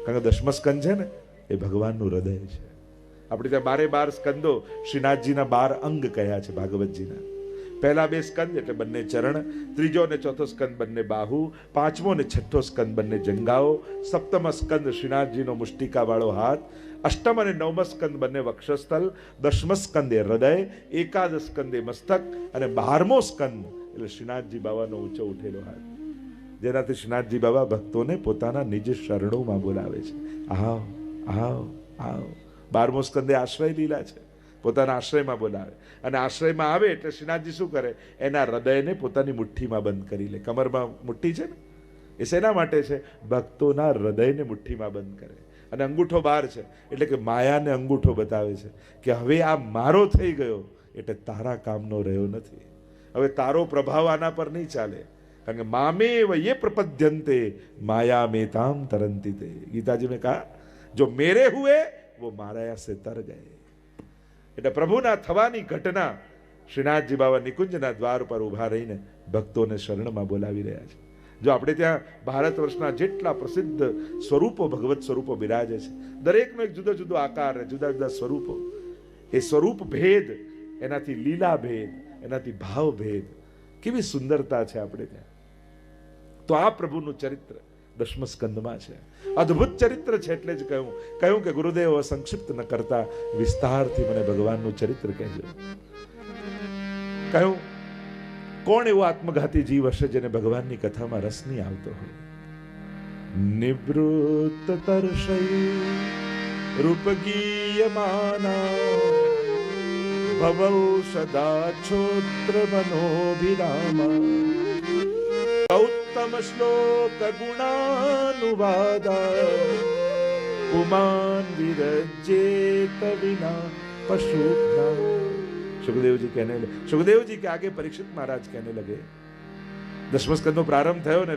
Speaker 1: કારણ કે દશમ સ્કંદ છે ને એ ભગવાનનું હૃદય છે. આપણે ત્યાં 12 સ્કંદો શ્રીનાથજીના 12 અંગ કહ્યા છે ભાગવતજીના. પહેલા 2 સ્કંદ એટલે બંને ચરણ, ત્રીજો અને ચોથો સ્કંદ બંને બાહુ, પાંચમો અને છઠ્ઠો સ્કંદ બંને જંગાઓ, સપ્તમ સ્કંદ શ્રીનાથજીનો મુષ્ટિકા વાળો હાથ, અષ્ટમ અને નવમ સ્કંદ બંને વક્ષસ્થલ, દશમ સ્કંદે હૃદય, એકાદશ સ્કંદે મસ્તક, અને 12મો સ્કંદ એટલે શ્રીનાથજી બાવાનો ઊંચો ઉઠેલો હાથ, જેનાથી શ્રીનાથજી બાબા ભક્તોને પોતાના નિજ શરણોમાં બોલાવે છે. આવ આવ આવ. 12મો સ્કંદે આશ્રય લીલા છે, પોતાના આશ્રયમાં બોલાવે. અને આશ્રયમાં આવે એટલે શ્રીનાથજી શું કરે, એના હૃદયને પોતાની મુઠ્ઠીમાં બંધ કરી લે. કમરમાં મુઠ્ઠી છે ને, એ શેના માટે છે? ભક્તોના હૃદયને મુઠ્ઠીમાં બંધ કરે. અને અંગૂઠો બહાર છે એટલે કે માયાને અંગૂઠો બતાવે છે કે હવે આ મારો થઈ ગયો એટલે તારા કામનો રહ્યો નથી, હવે તારો પ્રભાવ આના પર નહીં ચાલે. કારણ કે મામેવ યે પ્રપદ્યન્તે માયા મેતામ તરંતી તે. ગીતાજી મેં કહા જો મેરે હુએ वो माया से तर गए. એટલે પ્રભુના થવાની ઘટના શ્રીનાથજી બાબા નિકુંજના દ્વાર પર ઉભા રહીને ભક્તોને શરણમાં બોલાવી રહ્યા છે. જો આપણે ત્યાં ભારત વર્ષના જેટલા પ્રસિદ્ધ સ્વરૂપો, ભગવત સ્વરૂપો બિરાજે છે, દરેકનો એક જુદો જુદો આકાર, જુદા જુદા સ્વરૂપો. એ સ્વરૂપ ભેદ, એનાથી લીલા ભેદ, એનાથી ભાવ ભેદ, કેવી સુંદરતા છે આપણે ત્યાં. તો આ પ્રભુનું ચરિત્ર દશમ સ્કંદમાં છે. અદ્ભુત ચરિત્ર છે, એટલે જ કહ્યું કે ગુરુદેવ સંક્ષિપ્ત ન કરતા વિસ્તારથી મને ભગવાનનું ચરિત્ર કહેજો. કહ્યું કોણ એવો આત્મઘાતી જીવ હશે જેને ભગવાનની કથામાં રસ નહીં આવતો હોય? નિવૃત્ત તર્ષય રૂપગીયમાના ભવૌ સદા છોત્ર મનોભિરામા ગૌતમ શ્લોક ગુણાનુવાદા પુમાન વિરજેત વિના પશુના. सुखदेव जी के आगे परीक्षित महाराज कहने लगे. दशम स्कंदનો પ્રારંભ થયો ને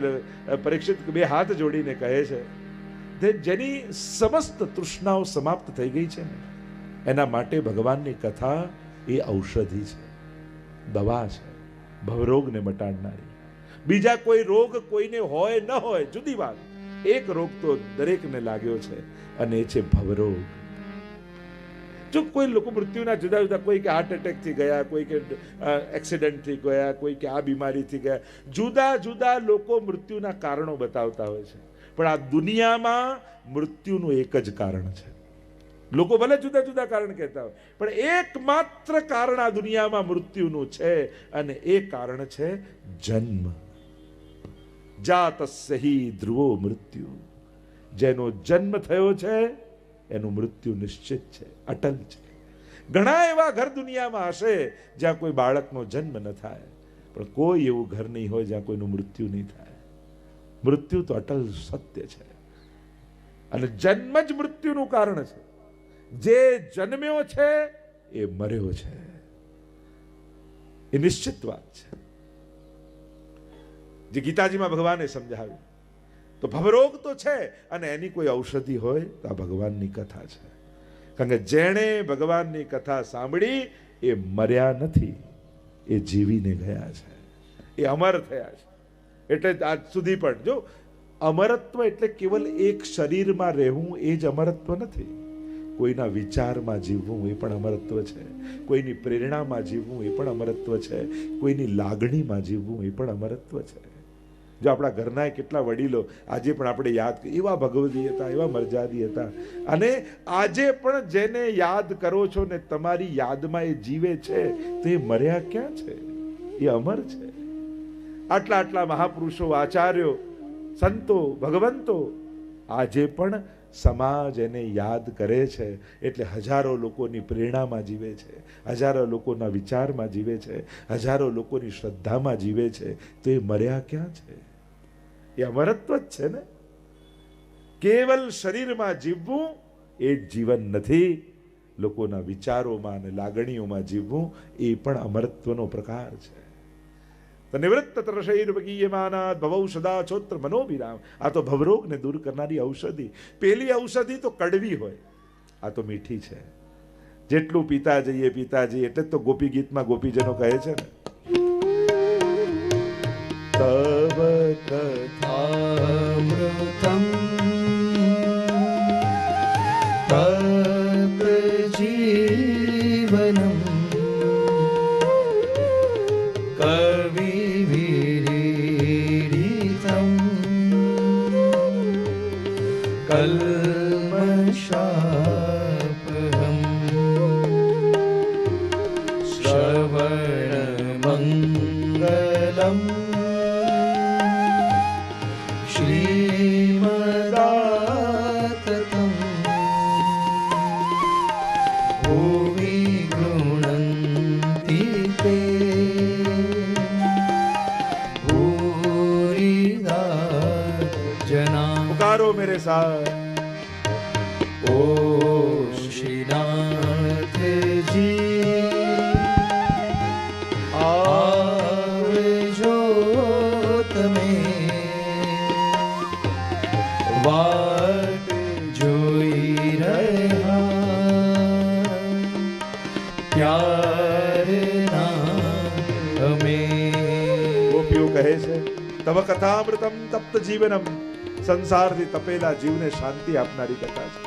Speaker 1: પરીક્ષિત બે હાથ જોડીને કહે છે કે જેની સમસ્ત તૃષ્ણાઓ સમાપ્ત થઈ ગઈ છે ને એના માટે ભગવાનની કથા એ ઔષધિ છે, દવા છે, ભવરોગને મટાડનારી. બીજા કોઈ રોગ કોઈને હોય ન હોય જુદી વાત, એક રોગ તો દરેકને લાગ્યો છે અને એ છે ભવરોગ. જો કોઈ લોકો મૃત્યુના જુદા જુદા, કોઈ કે હાર્ટ એટેક થી ગયા, કોઈ કે એક્સિડન્ટ થી ગયા, કોઈ કે આ બીમારીથી ગયા, જુદા જુદા લોકો મૃત્યુના કારણો બતાવતા હોય છે. પણ આ દુનિયામાં મૃત્યુનું એક જ કારણ છે. લોકો ભલે જુદા જુદા કારણ કહેતા હોય, પણ એકમાત્ર કારણ આ દુનિયામાં મૃત્યુનું છે અને એ કારણ છે જન્મ. જાતસ્ય હિ ધ્રુવો મૃત્યુ. જેનો જન્મ થયો છે એનું મૃત્યુ નિશ્ચિત છે, અટલ છે. ઘણા એવા ઘર દુનિયામાં હશે જ્યાં કોઈ બાળકનો જન્મ ન થાય, પણ કોઈ એવું ઘર નહીં હોય જ્યાં કોઈનું મૃત્યુ નહીં થાય. મૃત્યુ તો અટલ સત્ય છે અને જન્મ જ મૃત્યુનું કારણ છે. જે જન્મ્યો છે એ મર્યો છે, એ નિશ્ચિત વાત છે. જે ગીતાજીમાં ભગવાને સમજાવ્યું. તો ભવરોગ તો છે અને એની કોઈ ઔષધિ હોય તો આ ભગવાનની કથા છે. કારણ કે જેણે ભગવાનની કથા સાંભળી એ મર્યા નથી, એ જીવીને ગયા છે, એ અમર થયા છે. એટલે આજ સુધી પણ જો અમરત્વ એટલે કેવલ એક શરીરમાં રહેવું એ જ અમરત્વ નથી. કોઈના વિચારમાં જીવવું એ પણ અમરત્વ છે, કોઈની પ્રેરણામાં જીવવું એ પણ અમરત્વ છે, કોઈની લાગણીમાં જીવવું એ પણ અમરત્વ છે. જો આપણા ઘરના કેટલા વડીલો આજે પણ આપણે યાદ કરીએ, એવા ભગવદી હતા, એવા મરજાદી હતા, અને આજે પણ જેને યાદ કરો છો ને તમારી યાદમાં એ જીવે છે તો એ મર્યા ક્યાં છે? એ અમર છે. આટલા આટલા મહાપુરુષો, આચાર્યો, સંતો, ભગવંતો આજે પણ સમાજ એને યાદ કરે છે. એટલે હજારો લોકોની પ્રેરણામાં જીવે છે, હજારો લોકોના વિચારમાં જીવે છે, હજારો લોકોની શ્રદ્ધામાં જીવે છે. તો એ મર્યા ક્યાં છે? એ અમરત્વ જ છે ને. કેવલ શરીરમાં જીવવું એ જ જીવન નથી. લોકોના વિચારોમાં અને લાગણીઓમાં જીવવું એ પણ અમરત્વનો પ્રકાર છે. તો નિવૃત્ત તર્ષૈર્વગીયમાના ભવૌ સદા છોત્ર મનોવિરામ. આ તો ભવરોગને દૂર કરનારી ઔષધિ. પેલી ઔષધિ તો કડવી હોય, આ તો મીઠી છે. જેટલું પીતા જઈએ એટલે જ તો ગોપી ગીતમાં ગોપીજનો કહે છે ને, તવ
Speaker 2: કથામૃતમ તત જીવનમ કવિવિરીડિતમ કલ્મષાપહમ શ્રવણમંગલમ શ્રીમદાતતં ભુવિ ગૃણન્તિ તે ભૂરિદા જના.
Speaker 1: પુકારો મેરે સાથ.
Speaker 2: ઓ શ્રીનાથજી આવજો તમે, વાટ જોઈ રહ્યા ક્યારના અમે.
Speaker 1: ગોપીઓ કહે છે તવ કથામૃતમ તપ્ત જીવનમ. સંસારથી તપેલા જીવને શાંતિ આપનારી કથા છે.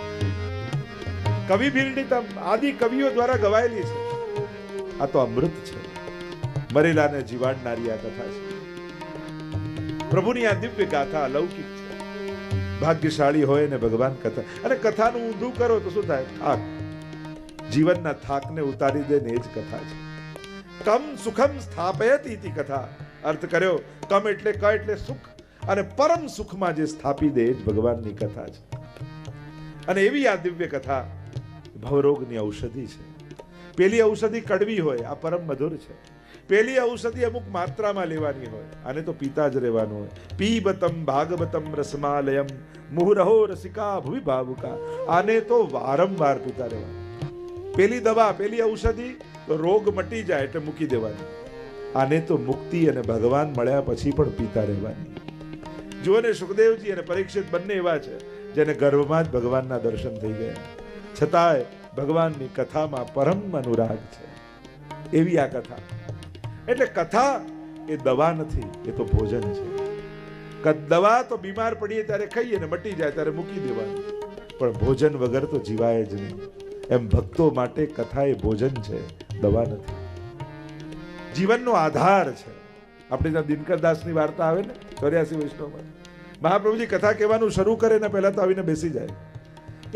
Speaker 1: કવિ બિરડિતમ, આદિ કવિઓ દ્વારા ગવાયેલી છે. આ તો અમૃત છે, મરેલાને જીવાડનારી આ કથા છે. પ્રભુની આ દિવ્ય ગાથા અલૌકિક છે. ભાગ્યશાળી હોય ને ભગવાન કથા. અને કથાનું ઊંધું કરો તો શું થાય? થાક. જીવનના થાકને ઉતારી દે ને એ જ કથા છે. કમ સુખમ સ્થાપયતિ ઇતિ કથા. અર્થ કર્યો, કમ એટલે ક એટલે સુખ, અને પરમ સુખમાં જે સ્થાપી દે એ જ ભગવાનની કથા છે. અને એવી આ દિવ્ય કથા ભવરોગની ઔષધિ છે. પેલી ઔષધિ કડવી હોય, આ પરમ મધુર છે. પેલી ઔષધિ અમુક માત્રામાં લેવાની હોય, આને તો પીતા જ રહેવાનું હોય. પીબતમ ભાગવતમ રસમાલયમ મુહુરહો રસિકા ભુવિ ભાવુકા. આને તો વારંવાર પીતા રહેવાનું. પેલી દવા, પેલી ઔષધિ તો રોગ મટી જાય એટલે મૂકી દેવાની. આને તો મુક્તિ અને ભગવાન મળ્યા પછી પણ પીતા રહેવાની. જુઓ ને, સુખદેવજી અને પરીક્ષિત બંને એવા છે જેને ગર્ભમાં જ ભગવાનના દર્શન થઈ ગયા, છતાંય ભગવાનની કથામાં પરમ અનુરાગ છે. એવી આ કથા. એટલે કથા એ દવા નથી, એ તો ભોજન છે. દવા તો બીમાર પડીએ ત્યારે ખાઈએ ને મટી જાય ત્યારે મૂકી દેવાની, પણ ભોજન વગર તો જીવાય જ નહીં. એમ ભક્તો માટે કથા એ ભોજન છે, દવા નથી. જીવનનો આધાર છે. આપણે ત્યાં દિનકરદાસની વાર્તા આવે ને 84 વૈષ્ણવમાં, મહાપ્રભુજી કથા કહેવાનું શરૂ કરે ને પહેલા તો આવીને બેસી જાય.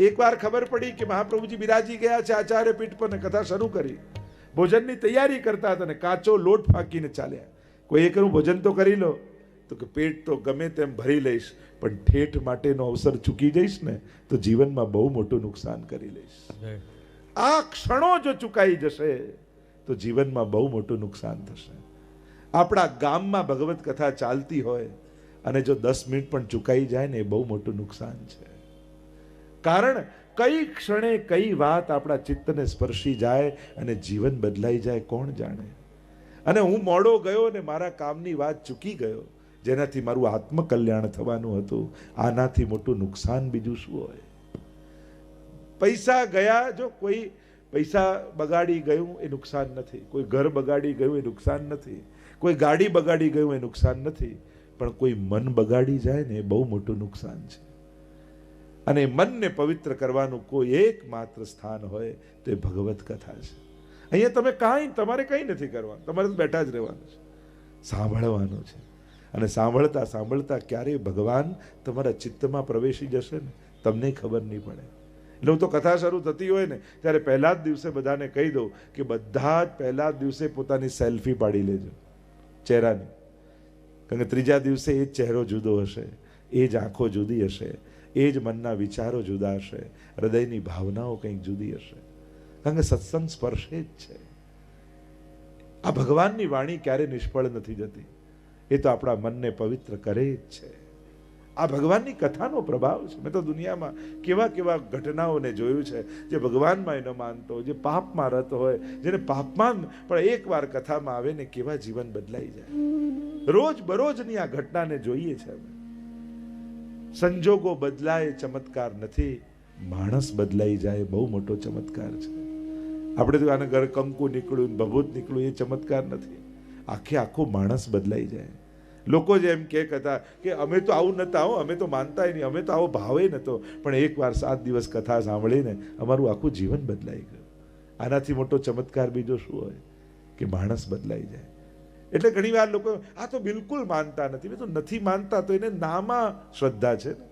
Speaker 1: એકવાર ખબર પડી કે મહાપ્રભુજી બિરાજી ગયા છે આચાર્ય પીઠ પર, કથા શરૂ કરી. ભોજનની તૈયારી કરતા હતા ને કાચો લોટ ફાંકીને ચાલ્યા. કોઈ એકનું ભોજન તો કરી લો, તો કે પેટ તો ગમે તેમ ભરી લઈશ, પણ ઠેઠ માટેનો અવસર ચૂકી જઈશ ને તો જીવનમાં બહુ મોટું નુકસાન કરી લઈશ. આ ક્ષણો જો ચૂકાઈ જશે તો જીવનમાં બહુ મોટું નુકસાન થશે. આપણા ગામમાં ભગવત કથા ચાલતી હોય અને જો 10 મિનિટ પણ ચૂકાઈ જાય ને એ બહુ મોટું નુકસાન છે. કારણ કઈ ક્ષણે કઈ વાત આપણા ચિત્તને સ્પર્શી જાય અને જીવન બદલાઈ જાય કોણ જાણે. અને હું મોડો ગયો ને મારા કામની વાત ચૂકી ગયો, જેનાથી મારું આત્મકલ્યાણ થવાનું હતું. આનાથી મોટું નુકસાન બીજું શું હોય? પૈસા ગયા, જો કોઈ પૈસા બગાડી ગયું એ નુકસાન નથી, કોઈ ઘર બગાડી ગયું એ નુકસાન નથી, કોઈ ગાડી બગાડી ગયું એ નુકસાન નથી, પણ કોઈ મન બગાડી જાય ને એ બહુ મોટું નુકસાન છે. અને મનને પવિત્ર કરવાનું કોઈ એકમાત્ર સ્થાન હોય તો એ ભગવત કથા છે. અહીંયા તમે તમારે કંઈ નથી કરવાનું, તમારે તો બેઠા જ રહેવાનું છે, સાંભળવાનું છે. અને સાંભળતા સાંભળતા ક્યારે ભગવાન તમારા ચિત્તમાં પ્રવેશી જશે ને તમને ખબર નહીં પડે. એટલે હું તો કથા શરૂ થતી હોય ને ત્યારે પહેલા જ દિવસે બધાને કહી દઉં કે બધા જ પહેલા જ દિવસે પોતાની સેલ્ફી પાડી લેજો ચહેરાની. કારણ કે ત્રીજા દિવસે એ જ ચહેરો જુદો હશે, એ જ આંખો જુદી હશે, એ જ મનના વિચારો જુદા હશે, હૃદયની ભાવનાઓ કંઈક જુદી હશે. કારણ કે સત્સંગ સ્પર્શે જ છે. આ ભગવાનની વાણી ક્યારે નિષ્ફળ નથી જતી, એ તો આપણા મનને પવિત્ર કરે જ છે. આ ભગવાનની કથાનો પ્રભાવ છે. મેં તો દુનિયામાં કેવા કેવા ઘટનાઓને જોયું છે, જે ભગવાનમાં ન માનતો, જે પાપમાં રત હોય, જેને પાપમાં પણ એકવાર કથામાં આવે ને કેવા જીવન બદલાઈ જાય. રોજ બરોજની આ ઘટનાને જોઈએ છે અમે. સંજોગો બદલાય ચમત્કાર નથી, માણસ બદલાઈ જાય બહુ મોટો ચમત્કાર છે. આપણે તો આને ઘર કંકુ નીકળ્યું, ભભૂત નીકળ્યું, એ ચમત્કાર નથી. આખો માણસ બદલાઈ જાય. લોકો જે એમ કહેતા કે અમે તો આવું નતા, અમે તો માનતા નહીં, અમે તો આવો ભાવે નતો, પણ એકવાર 7 દિવસ કથા સાંભળીને અમારું આખું જીવન બદલાઈ ગયું. આનાથી મોટો ચમત્કાર બીજો શું હોય કે માણસ બદલાઈ જાય. એટલે ઘણી વાર લોકો આ તો બિલકુલ માનતા નથી. મેં તો નથી માનતા, તો એને નામાં શ્રદ્ધા છે ને,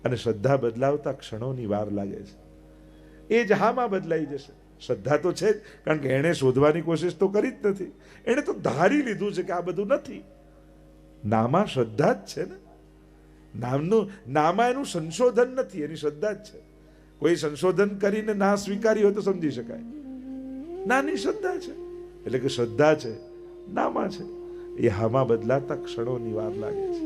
Speaker 1: અને શ્રદ્ધા બદલાવતા ક્ષણોની વાર લાગે છે. એ જ હામાં બદલાઈ જશે. શ્રદ્ધા તો છે જ, કારણ કે એણે શોધવાની કોશિશ તો કરી જ નથી, એણે તો ધારી લીધું છે કે આ બધું નથી. નામાં શ્રદ્ધા જ છે ને. નામાં એનું સંશોધન નથી, એની શ્રદ્ધા જ છે. કોઈ સંશોધન કરીને ના સ્વીકારી હોય તો સમજી શકાય. નાની શ્રદ્ધા છે, એટલે કે શ્રદ્ધા છે નામાં છે. એ હામાં બદલાતા ક્ષણોની વાર લાગે છે.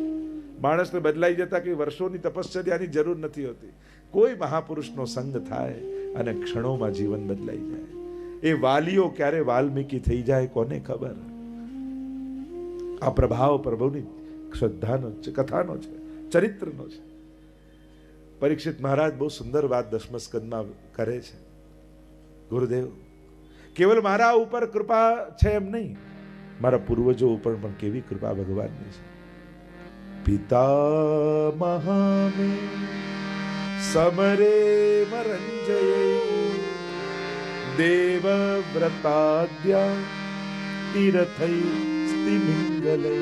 Speaker 1: માણસને બદલાઈ જતા કે વર્ષોની તપશ્ચર્યાની જરૂર નથી હોતી. કોઈ મહાપુરુષનો સંગ થાય અને ક્ષણોમાં જીવન બદલાઈ જાય. એ વાલીઓ ક્યારે વાલ્મીકી થઈ જાય કોને ખબર. આ પ્રભાવ પ્રભુની શ્રદ્ધાનો છે, કથાનો છે, ચરિત્રનો છે. પરીક્ષિત મહારાજ બહુ સુંદર વાત 10મા સ્કંદમાં કરે છે. ગુરુદેવ, કેવલ મારા ઉપર કૃપા છે એમ નહીં, મારા પૂર્વજો ઉપર પણ કેવી કૃપા ભગવાનની છે. પિતા મહામે સમરે મરંજય દેવ વ્રતાદ્યા તીર્થૈ સ્તિમિંગલૈ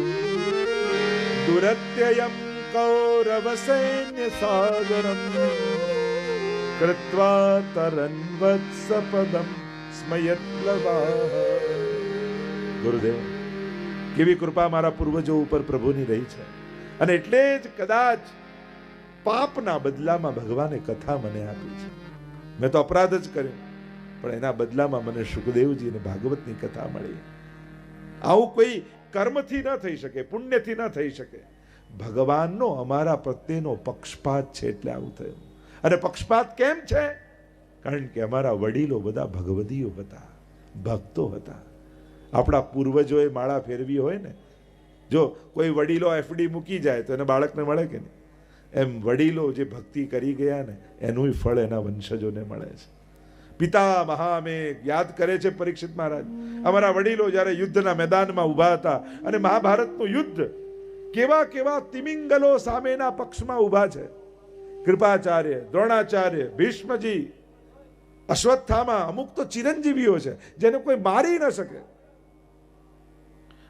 Speaker 1: દુરત્યયં કૌરવ સૈન્ય સાગરમ કૃત્વા તરન્વત્સ પદમ સ્મયત્લવાહ. ગુરુદેવ, કેવી કૃપા મારા પૂર્વજો ઉપર પ્રભુની રહી છે, અને એટલે જ કદાચ પાપના બદલામાં ભગવાને કથા મને આપી છે. મેં તો અપરાધ જ કર્યો, પણ એના બદલામાં મને સુખદેવજી અને ભાગવતની કથા મળી. આવું કોઈ કર્મથી ન થઈ શકે, પુણ્યથી ન થઈ શકે. ભગવાનનો અમારા પ્રત્યેનો પક્ષપાત છે, એટલે આવું થયું. અને પક્ષપાત કેમ છે? કારણ કે અમારા વડીલો બધા ભગવદીઓ હતા, ભક્તો હતા. આપણા પૂર્વજોએ માળા ફેરવી હોય ને, જો કોઈ વડીલો એફડી મૂકી જાય તો એને બાળકને મળે કે નહીં, એમ વડીલો જે ભક્તિ કરી ગયા ને એનું ફળ એના વંશજોને મળે છે. પિતા મહામે યાદ કરે છે પરીક્ષિત મહારાજ, અમારા વડીલો જ્યારે યુદ્ધના મેદાનમાં ઊભા હતા અને મહાભારતનું યુદ્ધ, કેવા કેવા તિમિંગલો સામેના પક્ષમાં ઊભા છે. કૃપાચાર્ય, દ્રોણાચાર્ય, ભીષ્મજી, અશ્વત્થામા, અમુક તો ચિરંજીવીઓ છે જેને કોઈ મારી ન શકે.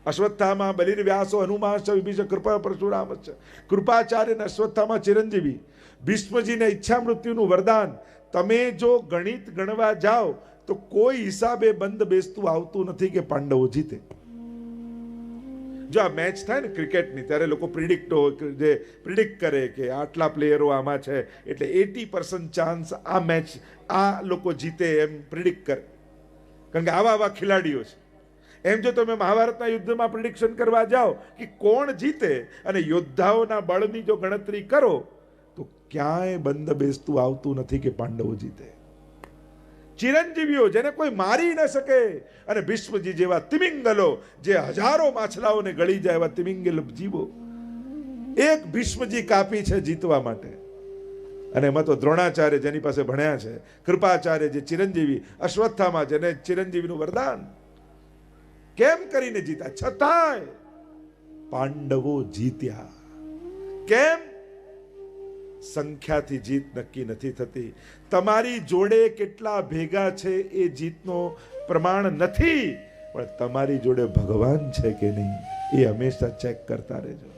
Speaker 1: અશ્વત્થામા, બલિર વ્યાસો, હનુમાન, વિભીષણ, કૃપા પરશુરામ છે. કૃપાચાર્ય અને અશ્વત્થામા ચિરંજીવી. ભીષ્મજીને ઈચ્છા મૃત્યુનું વરદાન. તમે જો ગણિત ગણવા જાઓ તો કોઈ હિસાબે બંધ બેસતું આવતું નથી કે પાંડવો જીતે. જો આ મેચ થાય ને ક્રિકેટની, ત્યારે લોકો પ્રિડિક્ટ કરે કે આટલા પ્લેયરો આમાં છે એટલે 80% ચાન્સ આ મેચ આ લોકો જીતે, એમ પ્રિડિક્ટ કરે, કારણ કે આવા ખેલાડીઓ છે. એમ જો તમે મહાભારતના યુદ્ધમાં પ્રિડિક્શન કરવા જાઓ કે કોણ જીતે અને યોદ્ધાઓના બળની જો ગણતરી કરો તો ક્યાંય બંધ બેસતું આવતું નથી કે પાંડવો જીતે. ચિરંજીવીઓ જેને કોઈ મારી ન શકે, અને ભીષ્મજી જેવા તિમિંગલો જે હજારો માછલાઓને ગળી જાય એવા તિમિંગલ જીવો, એક ભીષ્મજી કાપી છે જીતવા માટે. અને એમાં તો દ્રોણાચાર્ય જેની પાસે ભણ્યા છે, કૃપાચાર્ય જે ચિરંજીવી, અશ્વત્થામા જેને ચિરંજીવીનું વરદાન, કેમ કરીને જીતા? છતાંય પાંડવો જીત્યા. કેમ? સંખ્યાથી જીત નક્કી નથી થતી. તમારી જોડે કેટલા ભેગા છે એ જીતનો પ્રમાણ નથી, પણ તમારી જોડે ભગવાન છે કે નહીં એ હંમેશા ચેક કરતા રહેજો.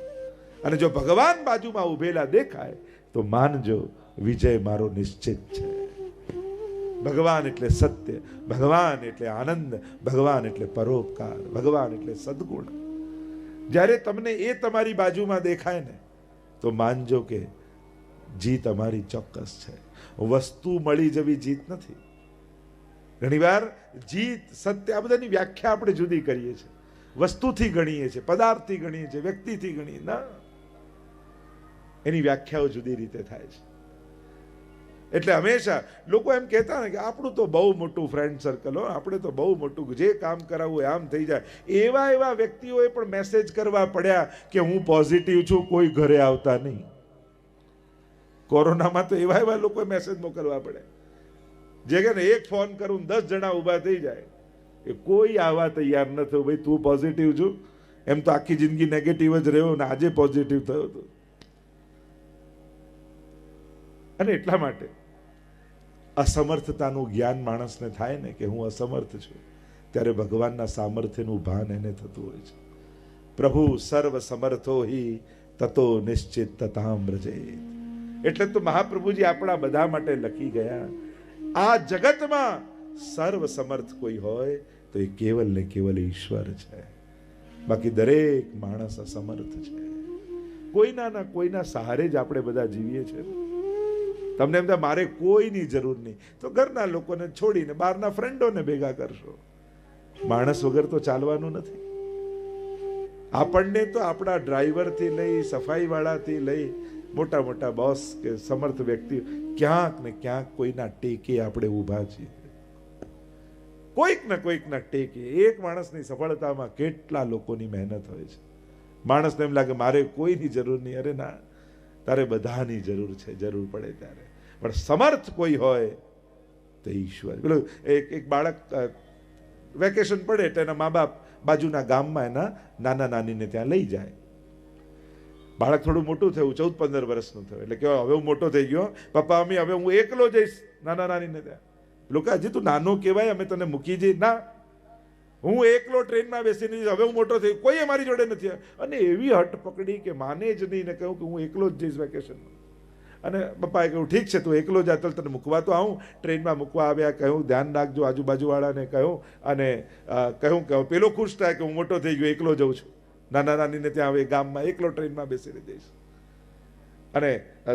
Speaker 1: અને જો ભગવાન બાજુમાં ઉભેલા દેખાય તો માનજો વિજય મારો નિશ્ચિત છે. ભગવાન એટલે સત્ય, ભગવાન એટલે આનંદ, ભગવાન એટલે પરોપકાર, ભગવાન એટલે સદગુણ. જ્યારે તમને એ તમારી બાજુમાં દેખાય ને તો માનજો કે જીત અમારી ચોક્કસ છે. વસ્તુ મળી જવી જીત નથી. ઘણીવાર જીત, સત્ય, આ બધાની વ્યાખ્યા આપણે જુદી કરીએ છીએ. વસ્તુથી ગણીએ છીએ, પદાર્થથી ગણીએ છીએ, વ્યક્તિથી ગણીએ ના, એની વ્યાખ્યાઓ જુદી રીતે થાય છે. એટલે હંમેશા લોકો એમ કહેતા ને કે આપણું તો બહુ મોટું ફ્રેન્ડ સર્કલ હો, આપણે તો બહુ મોટું, જે કામ કરાવવું આમ થઈ જાય. એવા વ્યક્તિઓએ પણ મેસેજ કરવા પડ્યા કે હું પોઝિટિવ છું, કોઈ ઘરે આવતા નહીં. કોરોનામાં તો એવા લોકોએ મેસેજ મોકલવા પડે જે કે એક ફોન કરું 10 જણા ઊભા થઈ જાય, એ કોઈ આવવા તૈયાર ન થયું. ભાઈ તું પોઝિટિવ છું, એમ તો આખી જિંદગી નેગેટિવ જ રહ્યો ને આજે પોઝિટિવ થયો હતો. અને એટલા માટે અસમર્થતાનું જ્ઞાન માણસને થાય ને કે હું અસમર્થ છું, ત્યારે ભગવાનના સામર્થ્યનું ભાન એને થતું હોય છે. પ્રભુ સર્વ સમર્થો હિ તતો નિશ્ચિત તતામ વ્રજેત. એટલે તો મહાપ્રભુજી આપણા બધા માટે લખી ગયા, આ જગતમાં સર્વ સમર્થ કોઈ હોય તો એ કેવલ ને કેવલ ઈશ્વર છે. બાકી દરેક માણસ અસમર્થ છે. કોઈના સહારે જ આપણે બધા જીવીએ છીએ. તમને એમ થાય મારે કોઈની જરૂર નહીં, તો ઘરના લોકોને છોડીને બહારના ફ્રેન્ડોને ભેગા કરશો. માણસ વગર તો ચાલવાનું નથી. આપણને તો આપણા ડ્રાઈવરથી લઈ, સફાઈવાળાથી લઈ, મોટા મોટા બોસ કે સમર્થ વ્યક્તિ, ક્યાંક ને ક્યાંક કોઈના ટેકે આપણે ઊભા છીએ. કોઈકના ટેકે. એક માણસની સફળતામાં કેટલા લોકોની મહેનત હોય છે. માણસને એમ લાગે મારે કોઈની જરૂર નહીં. અરે ના, તારે બધાની જરૂર છે, જરૂર પડે ત્યારે. પણ સમર્થ કોઈ હોય તો ઈશ્વર. પેલું એક બાળક વેકેશન પડે તો એના મા બાપ બાજુના ગામમાં એના નાના નાનીને ત્યાં લઈ જાય. બાળક થોડું મોટું થયું, 14-15 વર્ષનું થયું, એટલે કે હવે હું મોટો થઈ ગયો, પપ્પા મમ્મી હવે હું એકલો જઈશ નાના નાનીને ત્યાં. લોકો હજી તું નાનો કહેવાય, અમે તને મૂકી જઈ ના. હું એકલો ટ્રેનમાં બેસીને જઈશ, હવે હું મોટો થઈ, કોઈ મારી જોડે નથી. અને એવી હટ પકડી કે માને જ નહીં, ને કહ્યું કે હું એકલો જ જઈશ વેકેશનમાં. અને પપ્પાએ કહ્યું ઠીક છે, તું એકલો જા, ચાલ તને મૂકવા તો આવું. ટ્રેનમાં મૂકવા આવ્યા, કહ્યું ધ્યાન રાખજો આજુબાજુવાળાને કહ્યું. અને કહ્યું કે પેલો ખુશ થાય કે હું મોટો થઈ ગયો, એકલો જઉં છું, નાના નાનીને ત્યાં હવે ગામમાં એકલો ટ્રેનમાં બેસીને જઈશ. અને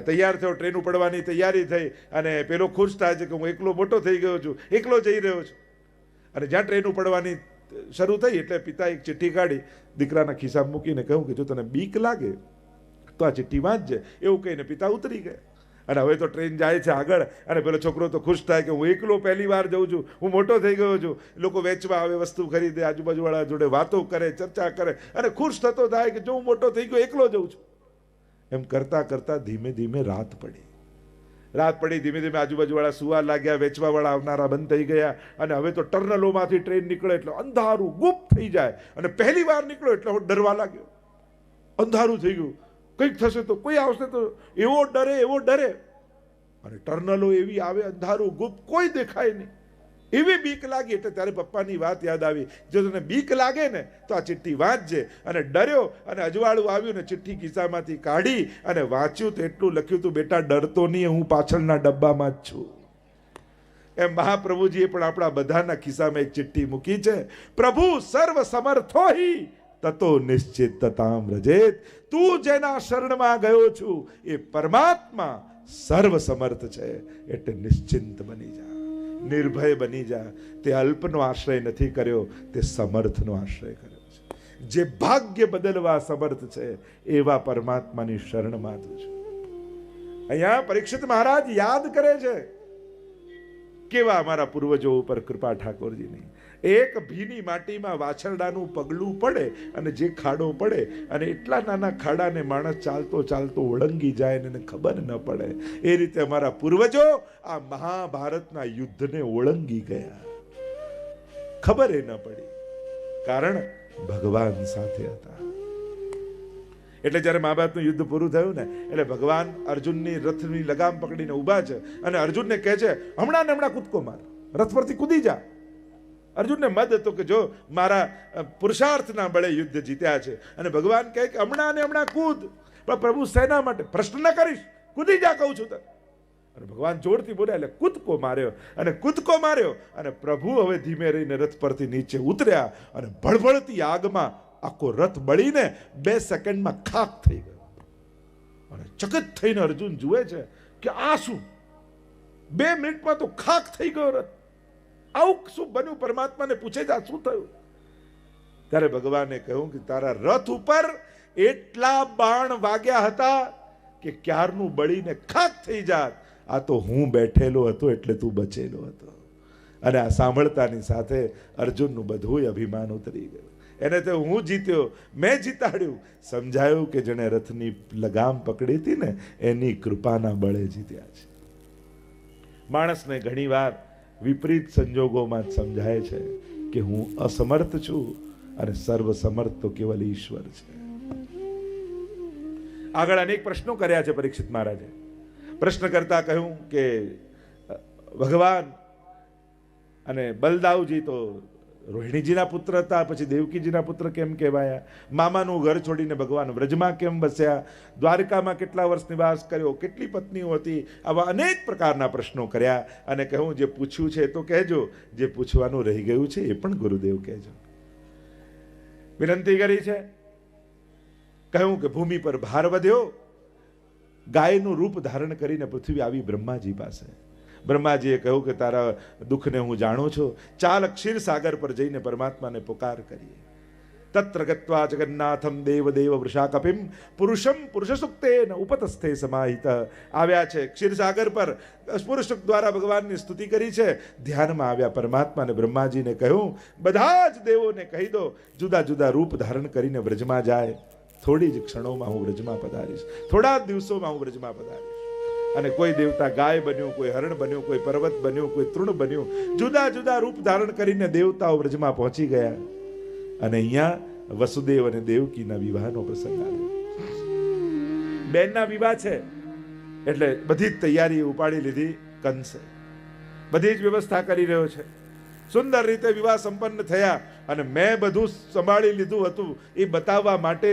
Speaker 1: તૈયાર થયો, ટ્રેન ઉપડવાની તૈયારી થઈ, અને પેલો ખુશ થાય છે કે હું એકલો મોટો થઈ ગયો છું, એકલો જઈ રહ્યો છું. અને જ્યાં ટ્રેન ઉપડવાની શરૂ થઈ એટલે પિતા એક ચિઠ્ઠી કાઢી દીકરાના ખિસ્સામાં મૂકીને કહ્યું કે જો તને બીક લાગે તો આ ચિઠ્ઠી વાંચજે. એવું કહીને પિતા ઉતરી ગયા. અને હવે તો ટ્રેન જાય છે આગળ, અને પેલો છોકરો તો ખુશ થાય કે હું એકલો પહેલી વાર જઉં છું, હું મોટો થઈ ગયો છું. લોકો વેચવા આવે, વસ્તુ ખરીદે, આજુબાજુવાળા જોડે વાતો કરે, ચર્ચા કરે, અને ખુશ થતો થાય કે જો હું મોટો થઈ ગયો, એકલો જઉં છું. એમ કરતા કરતા ધીમે ધીમે રાત પડી. ધીમે ધીમે આજુબાજુવાળા સુવા લાગ્યા, વેચવાવાળા આવનારા બંધ થઈ ગયા. અને હવે તો ટર્નલોમાંથી ટ્રેન નીકળે એટલે અંધારું ગુપ્ત થઈ જાય. અને પહેલી વાર નીકળ્યો એટલે હું ડરવા લાગ્યો. અંધારું થઈ ગયું, કંઈક થશે તો, કોઈ આવશે તો, એવો ડરે. અને ટર્નલો એવી આવે, અંધારું ગુપ્ત, કોઈ દેખાય નહીં, એવી બીક લાગી. એટલે ત્યારે પપ્પાની વાત યાદ આવી, જો તને બીક લાગે ને તો આ ચિઠ્ઠી વાંચજે. અને ડર્યો, અને અજવાળું આવ્યું ને ચિઠ્ઠી ખિસ્સામાંથી કાઢી અને વાંચ્યું તો એટલું લખ્યું તું, બેટા ડરતો નહીં, હું પાછળના ડબ્બામાં જ છું. એમ મહાપ્રભુજીએ પણ આપણા બધાના ખિસ્સામાં એક ચિઠ્ઠી મૂકી છે. પ્રભુ સર્વ સમર્થો હિ તતો નિશ્ચિતતામ રજેત. તું જેના શરણમાં ગયો છું એ પરમાત્મા સર્વ સમર્થ છે, એટલે નિશ્ચિંત બની જા, નિર્ભય બની જા. તે અલ્પનો આશ્રય નથી કર્યો, તે સમર્થનો આશ્રય કર્યો છે. જે ભાગ્ય બદલવા સમર્થ છે એવા પરમાત્માની શરણમાં તું છે. અહીંયા પરીક્ષિત મહારાજ યાદ કરે છે કેવા અમારા પૂર્વજો ઉપર કૃપા ઠાકોરજીની. એક ભીની માટીમાં વાછરડાનું પગલું પડે અને જે ખાડો પડે, અને એટલા નાના ખાડાને માણસ ચાલતો ચાલતો ઓળંગી જાય ને એને ખબર ન પડે. એ રીતે અમારા પૂર્વજો આ મહાભારતના યુદ્ધને ઓળંગી ગયા, ખબર એ ન પડી, કારણ ભગવાન સાથે હતા. એટલે જ્યારે મહાભારતનું યુદ્ધ પૂરું થયું ને એટલે ભગવાન અર્જુનની રથની લગામ પકડીને ઊભા છે, અને અર્જુનને કહે છે હમણાં ને હમણાં કૂદકો માર, રથ પરથી કૂદી જા. અર્જુનને મદ હતો કે જો મારા પુરુષાર્થના બળે યુદ્ધ જીત્યા છે, અને ભગવાન કહે કે હમણાં ને હમણાં કૂદ. પણ પ્રભુ સેના માટે પ્રશ્ન ન કરીશ, કૂદી જા કહું છું તને. અને ભગવાન જોરથી બોલ્યા એટલે કૂદકો માર્યો, અને પ્રભુ હવે ધીમે રહીને રથ પરથી નીચે ઉતર્યા, અને ભળભળતી આગમાં આખો રથ બળીને 2 સેકન્ડમાં ખાક થઈ ગયો. અને ચકિત થઈને અર્જુન જુએ છે કે આ શું, 2 મિનિટમાં તો ખાક થઈ ગયો રથ. આવું શું બન્યું? પરમાત્માને પૂછે છે આ શું થયું? ત્યારે ભગવાને કહ્યું કે તારા રથ ઉપર એટલા બાણ વાગ્યા હતા કે ક્યારનું બળીને ખાક થઈ જાત. આ તો હું બેઠેલો હતો એટલે તું બચેલો હતો. અને આ સાંભળતાની સાથે અર્જુનનું બધું અભિમાન ઉતરી ગયું. એને તો હું જીત્યો, મેં જીતાડ્યું. સમજાયું કે જેણે રથની લગામ પકડી હતી ને એની કૃપાના બળે જીત્યા છે. માણસને ઘણીવાર વિપરીત સંજોગોમાં જ સમજાય છે કે હું અસમર્થ છું અને સર્વ સમર્થ તો કેવલ ઈશ્વર છે. આગળ અનેક પ્રશ્નો કર્યા છે પરીક્ષિત મહારાજે. પ્રશ્ન કરતા કહ્યું કે ભગવાન અને બલદાવજી તો રોહિણીજીના પુત્ર હતા, પછી દેવકીજીના પુત્ર કેમ કહેવાયા? મામાનું ઘર છોડીને ભગવાન વ્રજમાં કેમ બસ્યા? દ્વારકામાં કેટલા વર્ષ નિવાસ કર્યો? કેટલી પત્નીઓ હતી? આવા અનેક પ્રકારના પ્રશ્નો કર્યા. અને કહ્યું જે પૂછ્યું છે તો કહેજો, જે પૂછવાનું રહી ગયું છે એ પણ ગુરુદેવ કહેજો. વિનંતી કરી છે. કહ્યું કે ભૂમિ પર ભાર વધ્યો, ગાયનું રૂપ ધારણ કરીને પૃથ્વી આવી બ્રહ્માજી પાસે. બ્રહ્માજીએ કહ્યું કે તારા દુઃખને હું જાણું છું, ચાલ ક્ષીર સાગર પર જઈને પરમાત્માને પુકાર કરીએ. તત્ર ગત્વા જગન્નાથમ દેવ દેવ વૃષાકપિમ પુરુષમ પુરુષ સુક્તેન ઉપતસ્થે સમાહિત. આવ્યા છે ક્ષીરસાગર પર, પુરુષ સુક્ત દ્વારા ભગવાનની સ્તુતિ કરી છે. ધ્યાનમાં આવ્યા પરમાત્માને. બ્રહ્માજીને કહ્યું બધા જ દેવોને કહી દો જુદા જુદા રૂપ ધારણ કરીને વ્રજમાં જાય. થોડી જ ક્ષણોમાં હું વ્રજમાં પધારીશ, થોડા જ દિવસોમાં હું વ્રજમાં પધારીશ. અને કોઈ દેવતા ગાય બન્યું, કોઈ હરણ બન્યું, કોઈ પર્વત બન્યું, કોઈ તૃણ બન્યું. જુદા જુદા રૂપ ધારણ કરીને દેવતાઓ વ્રજમાં પહોંચી ગયા. અને અહીંયા વસુદેવ અને દેવકીના વિવાહનો પ્રસંગ આવ્યો. બેનના વિવાહ છે એટલે બધી જ તૈયારી ઉપાડી લીધી કંસે. બધી જ વ્યવસ્થા કરી રહ્યો છે. સુંદર રીતે વિવાહ સંપન્ન થયા અને મેં બધું સંભાળી લીધું હતું એ બતાવવા માટે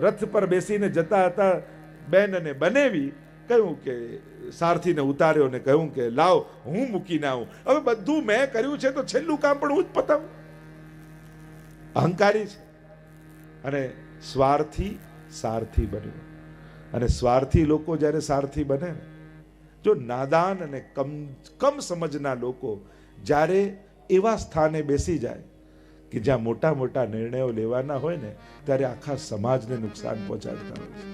Speaker 1: રથ પર બેસીને જતા હતા બેન અને બનેવી કહ્યું કે સારથીને ઉતાર્યો ને કહ્યું કે લાવ હું મૂકીને આવું. હવે બધું મેં કર્યું છે તો છેલ્લું કામ પણ હું જ પતાવું. અહંકારી છે અને સ્વાર્થી સારથી બન્યો. અને સ્વાર્થી લોકો જ્યારે સારથી બને ને, જો નાદાન અને કમ સમજના લોકો જ્યારે એવા સ્થાને બેસી જાય કે જ્યાં મોટા મોટા નિર્ણયો લેવાના હોય ને, ત્યારે આખા સમાજને નુકસાન પહોંચાડતા હોય છે.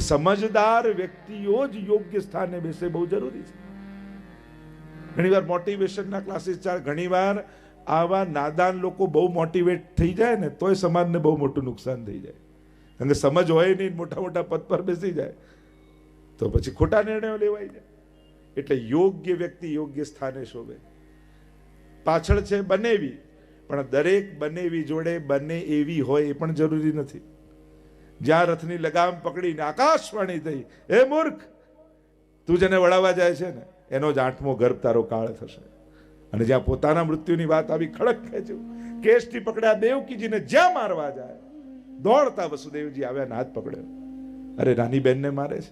Speaker 1: સમજદાર વ્યક્તિઓ જ યોગ્ય સ્થાને બેસે, બહુ જરૂરી છે. ઘણીવાર મોટિવેશનના ક્લાસીસ ચાલે, ઘણીવાર આવા નાદાન લોકો બહુ મોટિવેટ થઈ જાય ને તોય સમાજને બહુ મોટું નુકસાન થઈ જાય. કારણ કે સમજ હોય નહીં, મોટા મોટા પદ પર બેસી જાય તો પછી ખોટા નિર્ણયો લેવાઈ જાય. એટલે યોગ્ય વ્યક્તિ યોગ્ય સ્થાને શોભે. પાછળ છે બનેવી, પણ દરેક બનેવી જોડે બને એવી હોય એ પણ જરૂરી નથી. જ્યાં રથની લગામ પકડીને આકાશવાણી થઈ, હે મૂર્ખ, તું જેને વળાવવા જાય છે ને એનો જ 8મો ગર્ભ તારો કાળ થશે. અને જ્યાં પોતાના મૃત્યુની વાત આવી, ખડક ખેંચ્યું, કેસથી પકડ્યા દેવકીજીને જ્યાં મારવા જાય, દોડતા વસુદેવજી આવ્યા ને હાથ પકડ્યો. અરે નાની બેનને મારે છે.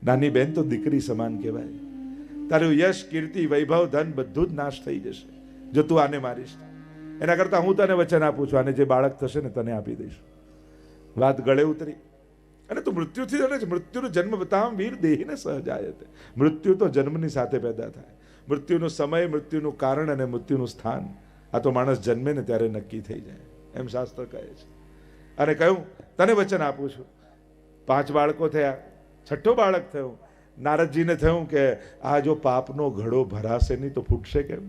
Speaker 1: નાની બેન તો દીકરી સમાન કહેવાય. તારું યશ, કીર્તિ, વૈભવ, ધન બધું જ નાશ થઈ જશે જો તું આને મારીશ. એના કરતા હું તને વચન આપું છું, આને જે બાળક થશે ને તને આપી દઈશ. વાત ગળે ઉતરી અને તું મૃત્યુથી ડરે છે. મૃત્યુનો જન્મ બતાવ વીર દેહીને સહજાયતે. મૃત્યુ તો જન્મની સાથે પેદા થાય. મૃત્યુનો સમય, મૃત્યુનું કારણ અને મૃત્યુનું સ્થાન આ તો માણસ જન્મે ને ત્યારે નક્કી થઈ જાય, એમ શાસ્ત્ર કહે છે. અને કહ્યું તને વચન આપું છું. 5 બાળકો થયા, 6ઠ્ઠો બાળક થયું. નારદજીને થયું કે આ જો પાપનો ઘડો ભરાશે નહીં તો ફૂટશે કેમ?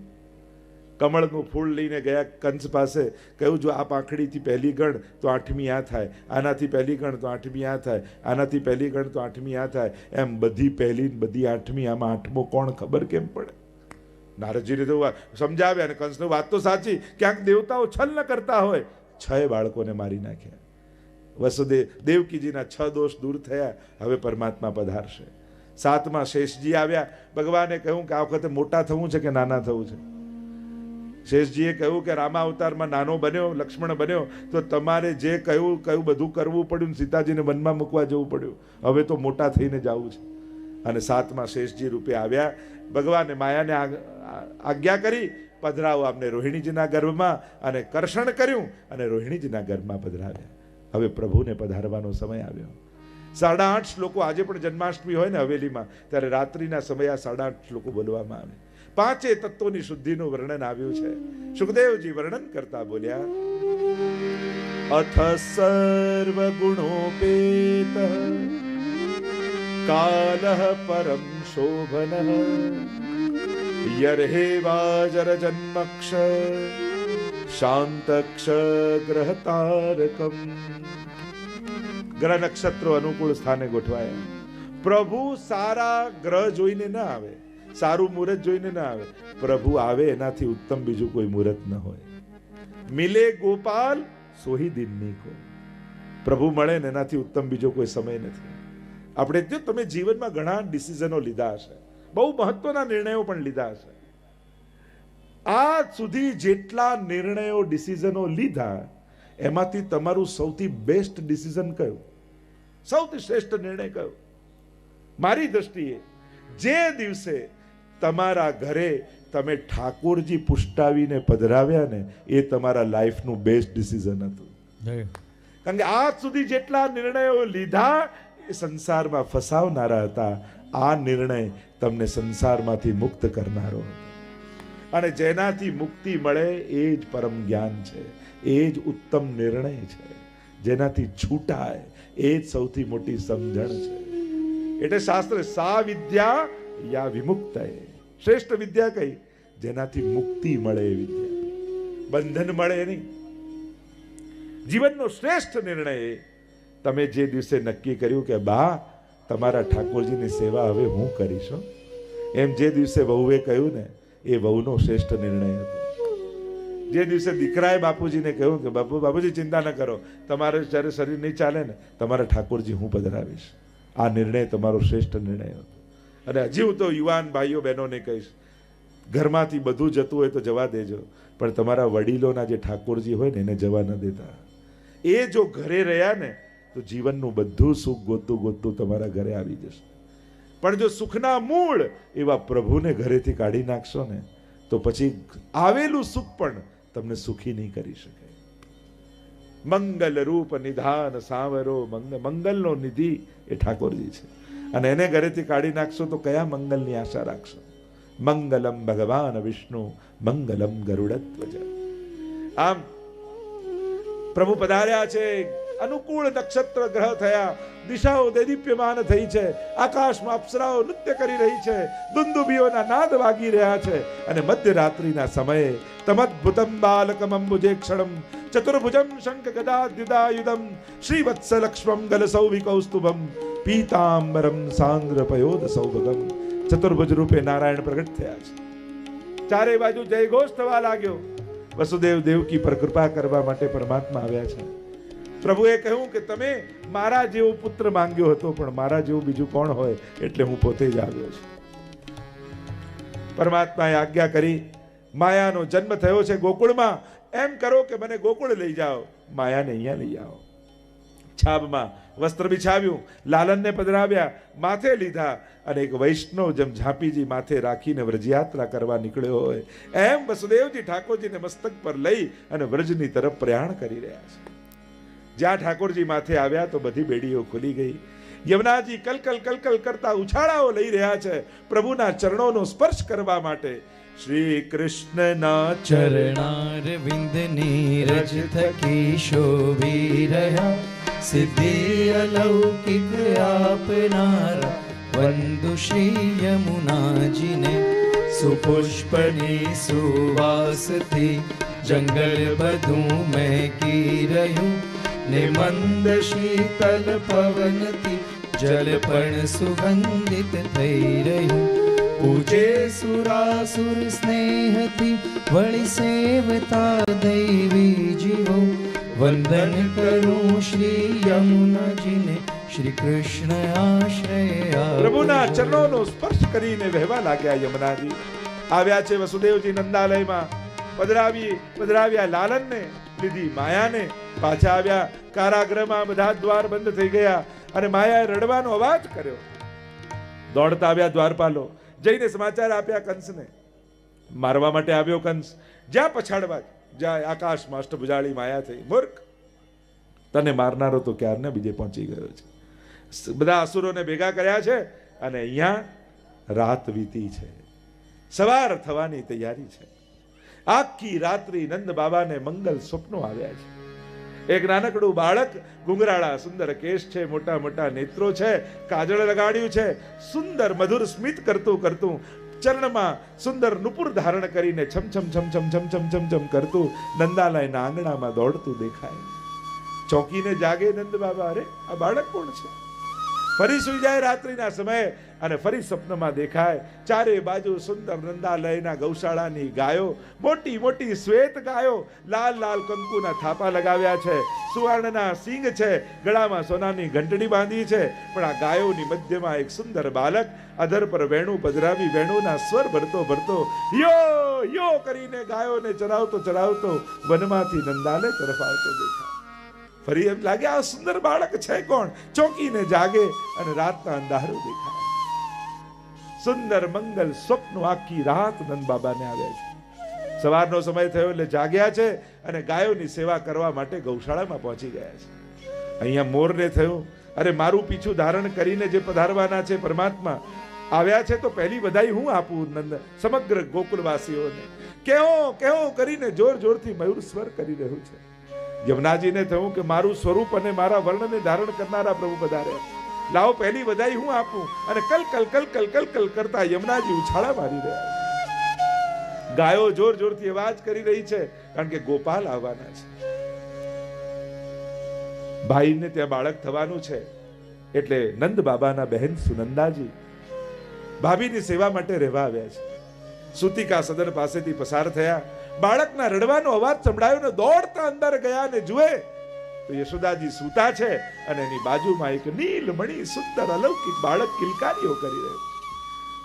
Speaker 1: કમળનું ફૂલ લઈને ગયા કંસ પાસે, કહ્યું જો આ પાંખડીથી પહેલી ગણ તો 8મી આ થાય, આનાથી પહેલી ગણ તો 8મી આ થાય, આનાથી પહેલી ગણ તો 8મી આ થાય, એમ બધી પહેલી બધી 8મી, આમાં 8મો કોણ ખબર કેમ પડે? નારદજીને તો સમજાવ્યા અને કંસની વાત તો સાચી, ક્યાંક દેવતાઓ છલ ન કરતા હોય. 6 બાળકોને મારી નાખ્યા. વસુદેવ દેવકીજીના 6 દોષ દૂર થયા. હવે પરમાત્મા પધારશે. 7મા શેષજી આવ્યા. ભગવાને કહ્યું કે આ વખતે મોટા થવું છે કે નાના થવું છે? શેષજીએ કહ્યું કે રામા અવતારમાં નાનો બન્યો, લક્ષ્મણ બન્યો તો તમારે જે કહ્યું બધું કરવું પડ્યું, સીતાજીને વનમાં મૂકવા જવું પડ્યું. હવે તો મોટા થઈને જવું છે. અને 7મા શેષજી રૂપે આવ્યા. ભગવાને માયાને આજ્ઞા કરી, પધરાવો આપને રોહિણીજીના ગર્ભમાં, અને કર્ષણ કર્યું અને રોહિણીજીના ગર્ભમાં પધરાવ્યા. હવે પ્રભુને પધારવાનો સમય આવ્યો. 8.5 શ્લોકો આજે પણ જન્માષ્ટમી હોય ને હવેલીમાં, ત્યારે રાત્રિના સમયે આ 8.5 શ્લોકો બોલવામાં આવે. 5 તત્વોની શુદ્ધિનું વર્ણન આવ્યું છે. સુખદેવજી વર્ણન કરતા બોલ્યા, અથ સર્વ ગુણોપેત કાલઃ પરમ શોભન યર્હેવાજર જન્મક્ષ શાંતક્ષ ગ્રહ તારકમ. ગ્રહ નક્ષત્રો અનુકૂળ સ્થાને ગોઠવાયા. પ્રભુ સારા ગ્રહ જોઈને ન આવે, સારું મુહૂર્ત જોઈને ના આવે. પ્રભુ આવે એનાથી ઉત્તમ બીજું કોઈ મુહૂર્ત ન હોય. મિલે ગોપાલ સોહી દિનની કો. પ્રભુ મળે ને એનાથી ઉત્તમ બીજો કોઈ સમય નથી. આપણે જો તમે જીવનમાં ઘણા ડિસિઝનો લીધા હશે, બહુ મહત્વના નિર્ણયો પણ લીધા હશે. આજ સુધી જેટલા નિર્ણયો ડિસિઝનો લીધા એમાંથી તમારું સૌથી બેસ્ટ ડિસિઝન કયું? સૌથી શ્રેષ્ઠ નિર્ણય કયો? મારી દ્રષ્ટિએ જે દિવસે તમારા ઘરે તમે ઠાકોરજી પુષ્ટાવીને પધરાવ્યા ને એ તમારા લાઈફનું બેસ્ટ ડિસિઝન હતું. કારણ કે આજ સુધી જેટલા નિર્ણયો લીધા એ સંસારમાં ફસાવનારા હતા. આ નિર્ણય તમને સંસારમાંથી મુક્ત કરનારો હતો. અને જેનાથી મુક્તિ મળે એ જ પરમ જ્ઞાન છે, એ જ ઉત્તમ નિર્ણય છે. જેનાથી છૂટાય એ જ સૌથી મોટી સમજણ છે. એટલે શાસ્ત્ર સા વિદ્યા યા વિમુક્ત, શ્રેષ્ઠ વિદ્યા કઈ? જેનાથી મુક્તિ મળે એ વિદ્યા, બંધન મળે નહીં. જીવનનો શ્રેષ્ઠ નિર્ણય તમે જે દિવસે નક્કી કર્યું કે બા તમારા ઠાકોરજીની સેવા હવે હું કરીશ, એમ જે દિવસે વહુએ કહ્યું ને એ વહુનો શ્રેષ્ઠ નિર્ણય હતો. જે દિવસે દીકરાએ બાપુજીને કહ્યું કે બાપુજી ચિંતા ન કરો, તમારે જ્યારે શરીર નહીં ચાલે ને તમારા ઠાકોરજી હું પધરાવીશ, આ નિર્ણય તમારો શ્રેષ્ઠ નિર્ણય હતો. અને હજી હું તો યુવાન ભાઈઓ બહેનોને કહીશ, ઘરમાંથી બધું જતું હોય તો જવા દેજો, પણ તમારા વડીલોના જે ઠાકોરજી હોય ને એને જવા ન દેતા. એ જો ઘરે રહ્યા ને તો જીવનનું બધું સુખ ગોતતું ગોતતું તમારા ઘરે આવી જશે. પણ જો સુખના મૂળ એવા પ્રભુને ઘરેથી કાઢી નાખશો ને તો પછી આવેલું સુખ પણ તમને સુખી નહીં કરી શકે. મંગલ રૂપ નિધાન સાવરો, મંગલનો નિધિ એ ઠાકોરજી છે, અને એને ઘરેથી કાઢી નાખશો તો કયા મંગલની આશા રાખશો? મંગલમ ભગવાન વિષ્ણુ મંગલમ ગરુડધ્વજ. આમ પ્રભુ પધાર્યા છે, અનુકૂળ નક્ષત્ર ગ્રહ થયા, દિશાઓ દૈદીપ્યમાન થઈ છે, આકાશમાં અપ્સરાઓ નૃત્ય કરી રહી છે, દુંદુભીઓના નાદ વાગી રહ્યા છે, અને મધ્યરાત્રિના સમયે તમદ્ભુતમ બાલકમ અંબુજેક્ષણમ ચતુર્ભુજમ શંખ ગદાદ્યુદાયુધમ શ્રીવત્સલક્ષ્મમ ગલસૌવિકૌસ્તુભમ પીતાંબરમ સાંદ્ર પયોદ સૌભગમ. ચતુર્ભુજ રૂપે નારાયણ પ્રગટ થયા છે. ચારે બાજુ જયઘોષ થવા લાગ્યો. વસુદેવ દેવકી પર કૃપા કરવા માટે પરમાત્મા આવ્યા છે. પ્રભુએ કહ્યું કે તમે મારા જેવો પુત્ર માંગ્યો હતો, પણ મારા જેવું બીજું કોણ હોય, એટલે હું પોતે જ આવ્યો છું. પરમાત્માએ આજ્ઞા કરી, માયાનો જન્મ થયો છે ગોકુળમાં, એમ કરો કે મને ગોકુળ લઈ જાઓ, માયાને અહીંયા લઈ આવો. છાબમાં વસ્ત્ર બિછાવ્યું, લાલનને પધરાવ્યા, માથે લીધા, અને એક વૈષ્ણવ જેમ ઝાંપીજી માથે રાખીને વ્રજયાત્રા કરવા નીકળ્યો હોય એમ વસુદેવજી ઠાકોરજીને મસ્તક પર લઈ અને વ્રજની તરફ પ્રયાણ કરી રહ્યા છે. જ્યાં ઠાકોરજી માથે આવ્યા તો બધી બેડીઓ ખુલી ગઈ. યમુનાજી કલકલ કલકલ કરતા ઉછાળાઓ લઈ રહ્યા છે પ્રભુના ચરણોનો સ્પર્શ કરવા માટે. શ્રી કૃષ્ણના
Speaker 2: ચરણારવિંદ નીરજ થકી શોભી રહ્યા, સિદ્ધિ અલૌકિક આપનારા વંદુ શ્રી યમુનાજીને. સુપુષ્પની સુવાસથી જંગલ બધું મહેકી રહ્યું, ને મંદ શીતલ પવનથી જલ પણ સુગંધિત થઈ રહ્યું. પૂજે સુરાસુર સ્નેહથી વળી સેવતા દૈવી જીવો, વંદન કરું શ્રી યમુનાજીને, શ્રી કૃષ્ણ આશ્રય.
Speaker 1: પ્રભુના ચરણોનો સ્પર્શ કરીને વહેવા લાગ્યા યમુનાજી. આવ્યા છે વસુદેવજી નંદાલયમાં, પધરાવ્યા લાલનને, લીધી માયાને, પાછા આવ્યા કારાગૃહમાં. બધા દ્વાર બંધ થઈ ગયા અને માયાએ રડવાનો અવાજ કર્યો. દોડતા આવ્યા દ્વારપાલો, જઈને સમાચાર આપ્યા કંસને. મારવા માટે આવ્યો કંસ, જ્યાં પછાડવા જાય આકાશમાં અષ્ટભુજાળી માયા થઈ. મૂર્ખ, તને મારનારો તો ક્યારને બીજે પહોંચી ગયો છે. બધા અસુરોને ભેગા કર્યા છે અને અહીંયા રાત વીતી છે, સવાર થવાની તૈયારી છે. આખી રાત્રિ નંદ બાબાને મંગલ સ્વપ્નો આવ્યા છે. એક નાનકડું બાળક, ગુંગરાળા સુંદર કેશ છે, મોટા મોટા નેત્રો છે, કાજળ લગાડ્યું છે, સુંદર મધુર સ્મિત કરતું કરતું, ચરણમાં સુંદર નુપુર ધારણ કરીને છમ છમ છમ છમ છમ છમ છમ છમ કરતું નંદાલયના આંગણામાં દોડતું દેખાય. ચોકીને જાગે નંદ બાબા, અરે આ બાળક કોણ છે? ફરી સુઈ જાય રાત્રિના સમયે અને ફરી સ્વપ્નમાં દેખાય. ચારે બાજુ સુંદર નંદાલયના ગૌશાળાની ગાયો, મોટી મોટી શ્વેત ગાયો, લાલ લાલ કંકુના થાપા લગાવ્યા છે, સુવર્ણના સિંગ છે, ગળામાં સોનાની ઘંટડી બાંધી છે. પણ આ ગાયોની મધ્યમાં એક સુંદર બાલક અધર પર વેણું પધરાવી વેણુના સ્વર ભરતો ભરતો યો યો કરીને ગાયોને ચરાવતો ચરાવતો વનમાંથી નંદાલય તરફ આવતો દેખાય. ફરી એમ લાગે આ સુંદર બાળક છે કોણ? ચોકીને જાગે અને રાતના અંધારું દેખાય. સુંદર મંગલ સ્વપ્નો આખી રાત નંદ બાબાને આવ્યા છે. સવારનો સમય થયો એટલે જાગ્યા છે અને ગાયોની સેવા કરવા માટે ગૌશાળામાં પહોંચી ગયા છે. અહીંયા મોરને થયું, અરે મારું પીછું ધારણ કરીને જે પધારવાના છે પરમાત્મા આવ્યા છે, તો પહેલી બધાઈ હું આપું નંદ સમગ્ર ગોકુલવાસીઓને. કેવો કેવો કરીને જોર જોરથી મયુર સ્વર કરી રહ્યું છે. યમુનાજીને થયું કે મારું સ્વરૂપ અને મારા વર્ણને ધારણ કરનારા પ્રભુ પધાર્યા, લાવો પહેલી બધાઈ હું આપું. અને કલકલ કલકલ કલકલ કરતા યમુનાજી ઉછાળા મારી રહ્યા છે. ગાયો જોર જોરથી અવાજ કરી રહી છે, કારણ કે ગોપાલ આવવાના છે. ભાઈને ત્યાં બાળક થવાનું છે એટલે નંદ બાબાના બહેન સુનંદાજી ભાભીની સેવા માટે રહેવા આવ્યા છે. સુતિકા સદન પાસેથી પસાર થયા, બાળકના રડવાનો અવાજ સંભળાયો ને દોડતા અંદર ગયા ને જુએ તો યશોદાજી સૂતા છે અને એની બાજુમાં એક નીલમણી સુંદર અલૌકિક બાળક કિલકારીઓ કરી રહ્યો.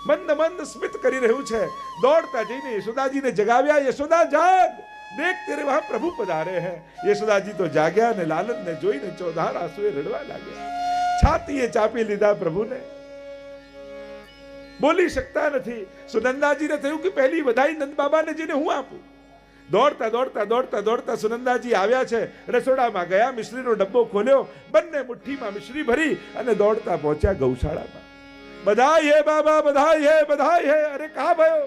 Speaker 1: મંદ મંદ સ્મિત કરી રહ્યું છે. દોડતા જઈને યશોદાજીને જગાવ્યા. યશોદા જાગ, દેખ તેરે વહાં પ્રભુ પધારે હૈ. યશોદાજી તો જાગ્યા ને લાલનને જોઈને ચોધાર આંસુએ રડવા લાગ્યા. છાતીએ ચાપી લીધા પ્રભુને, બોલી શકતા નથી. સુનંદાજીને થયું કે પહેલી વધાઈ નંદ બાબાને જઈને હું આપું. દોડતા દોડતા દોડતા દોડતા સુનંદાજી આવ્યા છે. રસોડામાં ગયા, મિશ્રીનો ડબ્બો ખોલ્યો, બંને મુઠ્ઠીમાં મિશ્રી ભરી અને દોડતા પહોંચ્યા ગૌશાળામાં. બધાઈ હે બાબા, બધાઈ હે, બધાઈ હે. અરે કહા ભયો?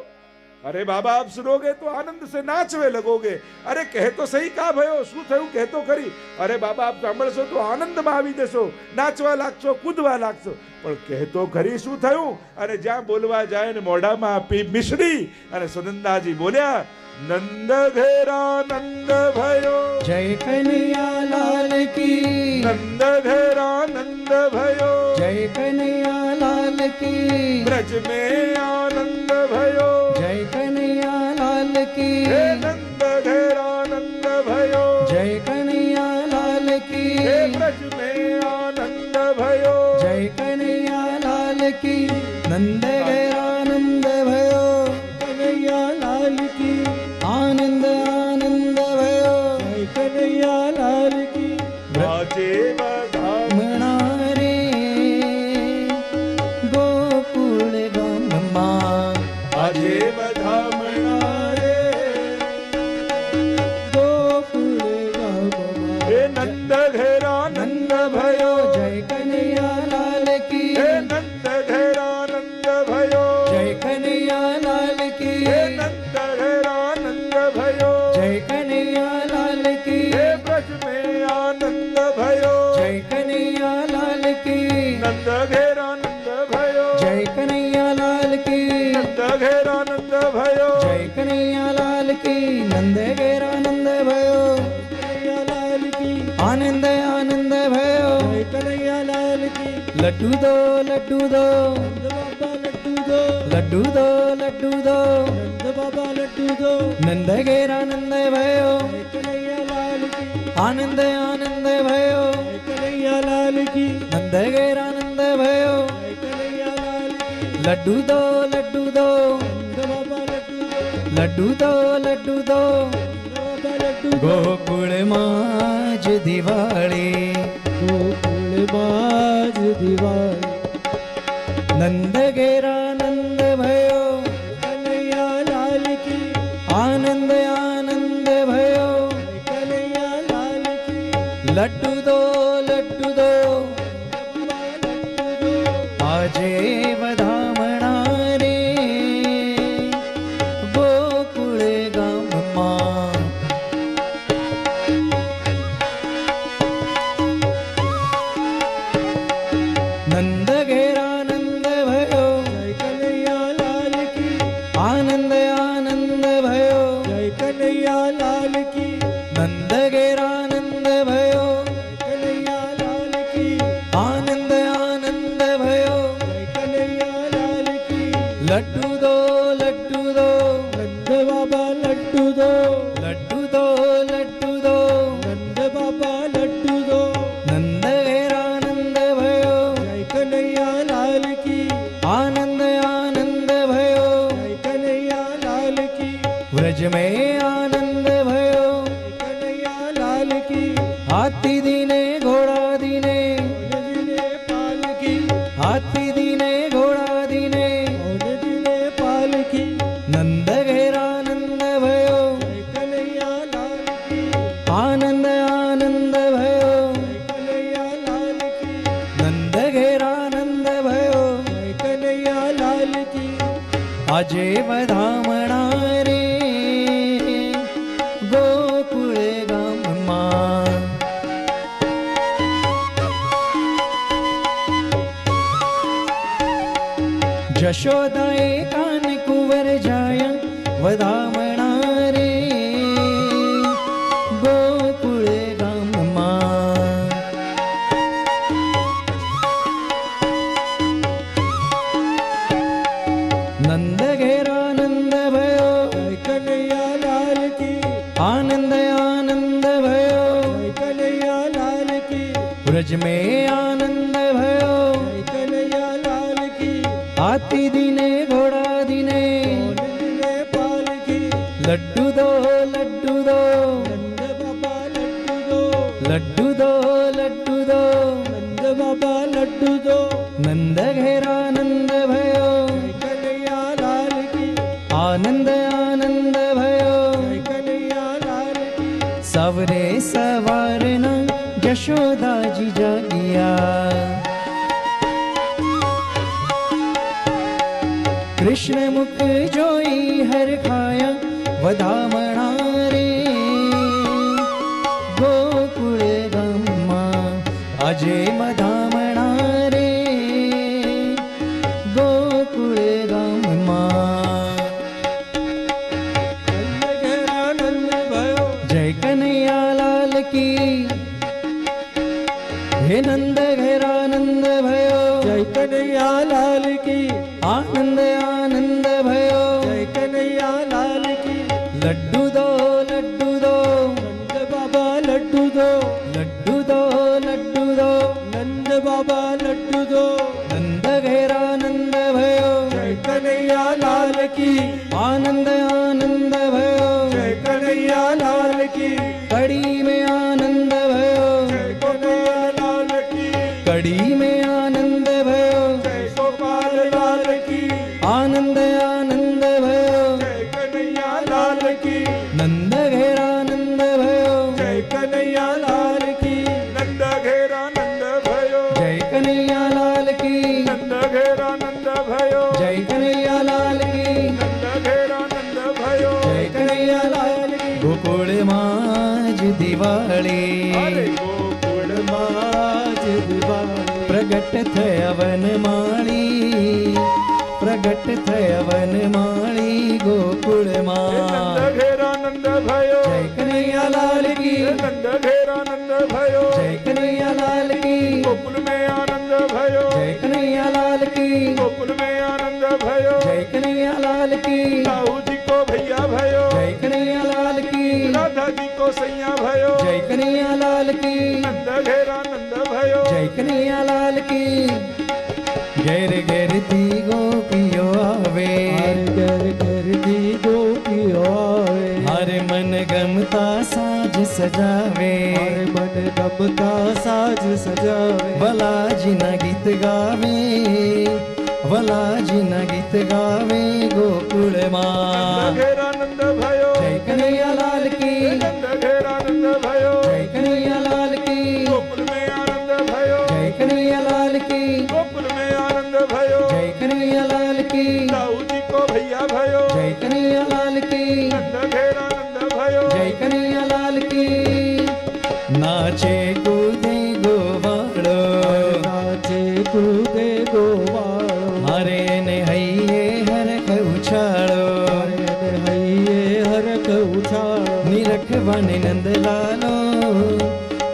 Speaker 1: અરે બાબા આપ સુનોગે તો આનંદ સે નાચવે લગોગે. અરે કહે તો સહી કહા ભયો, શું થયું કહેતો ખરી. અરે બાબા આપ સાંભળશો તો આનંદમાં આવી જશો, નાચવા લાગશો, કૂદવા લાગશો. પણ કહેતો ખરી શું થયું. અને જ્યાં બોલવા જાય ને મોઢામાં આપી મિશ્રી અને સુનંદાજી બોલ્યા, નંદ ઘેરા નંદ ભયો,
Speaker 2: જય કનૈયા લાલ કી.
Speaker 1: નંદ ઘેરા નંદ ભયો,
Speaker 2: જય કનૈયા લાલ કી.
Speaker 1: ब्रज में आनंद भयो,
Speaker 2: જય કનૈયા લાલ કી.
Speaker 1: हे नंद घेरा नंद भयो,
Speaker 2: જય કનૈયા લાલ કી.
Speaker 1: हे ब्रज में आनंद भयो,
Speaker 2: જય કનૈયા લાલ કી. નંદ ઘેરાનંદ ભયો, કનૈયા લાલ કી. આનંદ આનંદ ભયો, જય કનૈયા લાલ કી.
Speaker 1: वाचे बधाई
Speaker 2: મણા રે ગોકુળ ગામમાં,
Speaker 1: આજે બધામણા રે,
Speaker 2: ગોકુળ ગામમાં.
Speaker 1: हे नंद घेरा नंદ भयो,
Speaker 2: જય કનૈયા લાલ કી.
Speaker 1: हे नंद घेरा नंद भयो,
Speaker 2: જય કનૈયા લાલ કી.
Speaker 1: हे नंद घेरा नंद भयो,
Speaker 2: જય કનૈયા લાલ કી.
Speaker 1: हे ब्रज में आनंद भयो,
Speaker 2: જય કનૈયા લાલ કી.
Speaker 1: नंद घेरा नंद भयो,
Speaker 2: જય કનૈયા લાલ કી.
Speaker 1: नंद घेरा नंद भयो,
Speaker 2: જય કનૈયા લાલ કી. નંદ ઘેરાનંદ ભયો, કનૈયા લાલ કી. આનંદ આનંદ ભયો, જય કનૈયા લાલ કી. લડ્ડુ દો લડ્ડુ દો, નંદ બાબા લડ્ડુ દો. લડ્ડુ દો લડ્ડુ દો, નંદ બાબા લડ્ડુ દો. નંદ ઘેરાનંદ ભયો, જય કનૈયા લાલ કી. આનંદ આનંદ ભયો, જય કનૈયા લાલ કી. નંદ ઘેરાનંદ ભયો, જય કનૈયા લાલ કી. લડ્ડુ દો લડ્ડુ દો, નંદ બાબા લડ્ડુ દો. લડ્ડુ દો લડ્ડુ દો, નંદ બાબા લડ્ડુ દો. ગોકુળમાં જ દિવાળી, ગોકુળમાં જ દિવાળી. નંદ ઘેરાનંદ ભયો, કનૈયા લાલ કી. આનંદ આનંદ ભયો, કનૈયા લાલ કી. લડ્ડુ દો લડ્ડુ દો, આજે વધામણા રે ગોકુળ ગામમાં. નંદ ઘેરાનંદ ભયો, જય કનૈયા લાલ કી. આનંદ આનંદ ભયો, જય કનૈયા લાલ કી. નંદ ઘેરાનંદ ભયો, જય કનૈયા લાલ કી. આનંદ આનંદ ભયો, જય કનૈયા લાલ કી. લડ્ડુ દો લડ્ડુ દો, નંદ બાબા લડ્ડુ દો. લડ્ડુ દો લડ્ડુ દો, નંદ બાબા લડ્ડુ દો. નંદ ઘેરાનંદ ભયો, જય કનૈયા લાલ કી. આનંદ આનંદ ભયો, જય કનૈયા લાલ કી. વ્રજ में आनंद भयो, जय कन्हैया लाल की. हाथी दीने घोड़ा दीने, दीने पालकी. हाथी दीने घोड़ा दीने, दीने पालकी. नंद घेरानंद भयो, जय कन्हैया लाल की. आनंद आनंद भयो, जय कन्हैया लाल की. नंद घेरानंद भयो, जय कन्हैया लाल की. આજે વધામણા રે ગોકુળ ગામમાં. જશોદાએ કાન કુંવર જાયા વધામણા રે ગોકુળ ગામમાં. નંદ ઘેરાનંદ भयो, જય કનૈયા લાલ કી. આનંદ આનંદ भयो, જય કનૈયા લાલ કી. વ્રજ में आनंद भयो, जय कन्हैया लाल की. हाथी दीने घोड़ा दीने
Speaker 3: ने पालकी
Speaker 2: लड्डू दो लड्डू दो
Speaker 3: नंद बाबा लड्डू दो
Speaker 2: लड्डू दो लड्डू दो
Speaker 3: नंद बाबा लड्डू दो
Speaker 2: नंद घेरा नंद भयो
Speaker 3: जय कन्हैया लाल की
Speaker 2: आनंद आनंद भयो
Speaker 3: जय कन्हैया लाल की
Speaker 2: सवरे सवारना यशोदा जी जागिया कृष्ण मुख जोई हर खाया वधामणा रे गोकुळ गामा अजे मधामणा रे गोकुळ गामा
Speaker 3: नंद घेरा नंद भयो
Speaker 2: जय कन्हैया लाल की हे नंद घेरा नंद भयो
Speaker 3: जय कन्हैया लाल की
Speaker 2: आनंद आनंद भयो
Speaker 3: जय कन्हैया लाल की
Speaker 2: लड्डू दो लड्डू दो
Speaker 3: नंद बाबा लड्डू दो
Speaker 2: लड्डू दो लड्डू दो
Speaker 3: नंद बाबा लड्डू दो
Speaker 2: नंद घेरा नंद भयो
Speaker 3: जय कन्हैया लाल की
Speaker 2: आनंद आनंद भयो
Speaker 3: जय कन्हैया लाल की
Speaker 2: कड़ी में आनंद भयो
Speaker 3: जय कन्हैया लाल की
Speaker 2: कड़ी में आनंद भयो
Speaker 3: जय गोपाल लाल की
Speaker 2: आनंद आनंद भयो
Speaker 3: जय कन्हैया लाल की
Speaker 2: नंद घेरा नंद भयो
Speaker 3: जय कन्हैया लाल की नंद घेरा नंद भयो
Speaker 2: जय कन्हैया लाल की
Speaker 3: नंद घेरा नंद भयो
Speaker 2: जय कन्हैया लाल की
Speaker 3: नंद घेरा नंद भयो
Speaker 2: जय कन्हैया लाल की गोकुळ माज दिवाળી
Speaker 3: अरे गोकुळ माज दिवाળી
Speaker 2: प्रगट थया वनमाळी प्रगट थया वनमाळी गोकुळ मा
Speaker 3: नंद घेरा नंद भयो
Speaker 2: जय कन्हैया लाल की
Speaker 3: नंद घेरा नंद भयो
Speaker 2: जय कन्हैया लाल की
Speaker 3: गोकुल में आनंद भयो
Speaker 2: जय कन्हैया लाल की
Speaker 3: गोकुल में आनंद भयो
Speaker 2: जय कन्हैया लाल की
Speaker 3: साहू जी को भैया भयो
Speaker 2: जय कन्हैया लाल की
Speaker 3: राधा जी को सैया भयो
Speaker 2: जय कन्हैया लाल की
Speaker 3: नंद घेरा नंद भयो
Speaker 2: जय कन्हैया लाल की घेर घेर दी गोपियो आवे
Speaker 3: घर घर दी गोपियो आवे
Speaker 2: हर मन गमता साज सजावे
Speaker 3: हर मन गमता साज सजावे
Speaker 2: वलाजी न गीत गावे वलाजी न गीत गावे गोकुळ मा
Speaker 3: नंद घेरा नंद भयो
Speaker 2: जय कन्हैया लाल की
Speaker 3: नंद घेरा नंद भयो
Speaker 2: जय कन्हैया लाल की
Speaker 3: गोकुल में आनंद भयो
Speaker 2: जय कन्हैया लाल की
Speaker 3: गोकुल में आनंद भयो
Speaker 2: जय कन्हैया लाल की
Speaker 3: साहू जी को भैया भयो
Speaker 2: जय कन्हैया लाल की
Speaker 3: नंद घेरा नंद भयो
Speaker 2: जय कन्हैया लाल की नाचे कूदे गोवाड़ो
Speaker 3: नाचे कूदे गोवाड़ो
Speaker 2: हरे ने हइये हरख उछाड़ो
Speaker 3: हरे हइये हरख उछाड़ो
Speaker 2: निरखवाने नंद लालो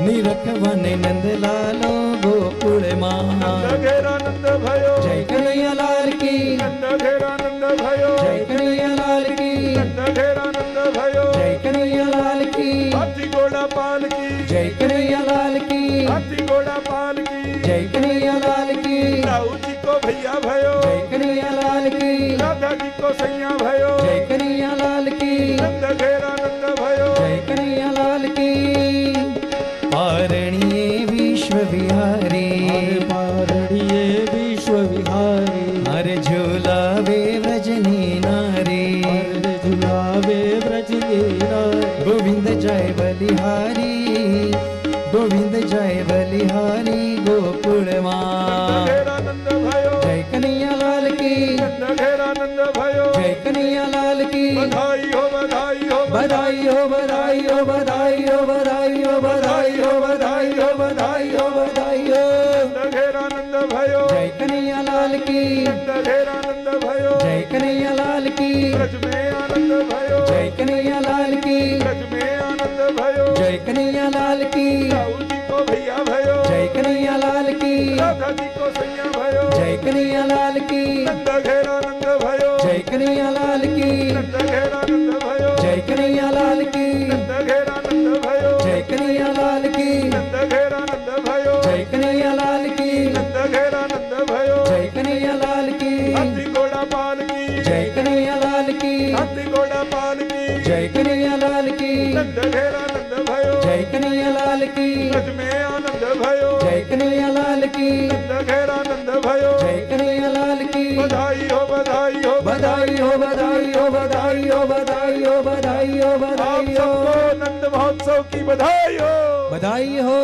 Speaker 2: निरखवाने नंद लालो गोकुळ मा
Speaker 3: नंद घेरा नंद भयो
Speaker 2: जय कन्हैया लाल की
Speaker 3: नंद घेरा नंद भयो
Speaker 2: जय कन्हैया लाल की
Speaker 3: नंद घेरा नंद भयो
Speaker 2: जय कन्हैया लाल की
Speaker 3: हाथी घोड़ा पाल की
Speaker 2: जय कन्हैया लाल की
Speaker 3: हाथी घोड़ा पाल की
Speaker 2: जय कन्हैया लाल की
Speaker 3: साहू जी को भैया भयो
Speaker 2: जय कन्हैया लाल की
Speaker 3: राधा जी को सैया भयो
Speaker 2: जय कन्हैया लाल की
Speaker 3: नंद घेरा नंद भयो
Speaker 2: जय कन्हैया लाल की पारणिये विश्व विहारी
Speaker 3: पारणिये विश्व विहारी
Speaker 2: हर झूलावे व्रजनी नारी
Speaker 3: हरे झुलावे ब्रजनी नारी
Speaker 2: गोविंद जय बलिहारी गोविंद जय बलिहारी गोकुळ मा
Speaker 3: नंद घेरा नंद भयो
Speaker 2: जय कन्हैया लाल की
Speaker 3: नंद घेरा नंद भयो
Speaker 2: जय कन्हैया लाल की
Speaker 3: बधाई हो बधाई हो
Speaker 2: बधाई हो बधाई हो बधाई हो बधाई हो बधाई हो बधाई हो बधाई हो बधाई हो
Speaker 3: नंद घेरा नंद भयो
Speaker 2: जय कन्हैया लाल की
Speaker 3: नंद घेरा नंद भयो
Speaker 2: जय कन्हैया लाल की
Speaker 3: ब्रज में आनंद भयो
Speaker 2: जय कन्हैया लाल की
Speaker 3: ब्रज में आनंद भयो
Speaker 2: जय कन्हैया लाल की
Speaker 3: साहू जी को भैया भयो
Speaker 2: जय कन्हैया लाल की
Speaker 3: राधा जी को सैया भयो
Speaker 2: जय कन्हैया लाल की
Speaker 3: नंद घेरा नंद भयो
Speaker 2: जय कन्हैया लाल की
Speaker 3: नंद घेरा नंद भयो
Speaker 2: जय कन्हैया लाल की
Speaker 3: नंद घेरा नंद भयो
Speaker 2: जय कन्हैया लाल की
Speaker 3: नंद घेरा नंद भयो
Speaker 2: जय कन्हैया लाल की
Speaker 3: नंद घेरा नंद भयो
Speaker 2: जय कन्हैया लाल की
Speaker 3: हाथी घोड़ा पाल की
Speaker 2: जय कन्हैया लाल की
Speaker 3: नंद घेरा नंद भयो
Speaker 2: जय कन्हैया लाल की
Speaker 3: ब्रज में आनंद भयो
Speaker 2: जय कन्हैया लाल की
Speaker 3: नंद घेरा नंद भयो
Speaker 2: जय कन्हैया लाल की
Speaker 3: बधाई हो बधाई हो
Speaker 2: बधाई हो बधाई हो बधाई हो बधाई हो बधाई हो
Speaker 3: आप
Speaker 2: बधाई हो
Speaker 3: सबको नंद महोत्सव की बधाई हो
Speaker 2: बधाई हो।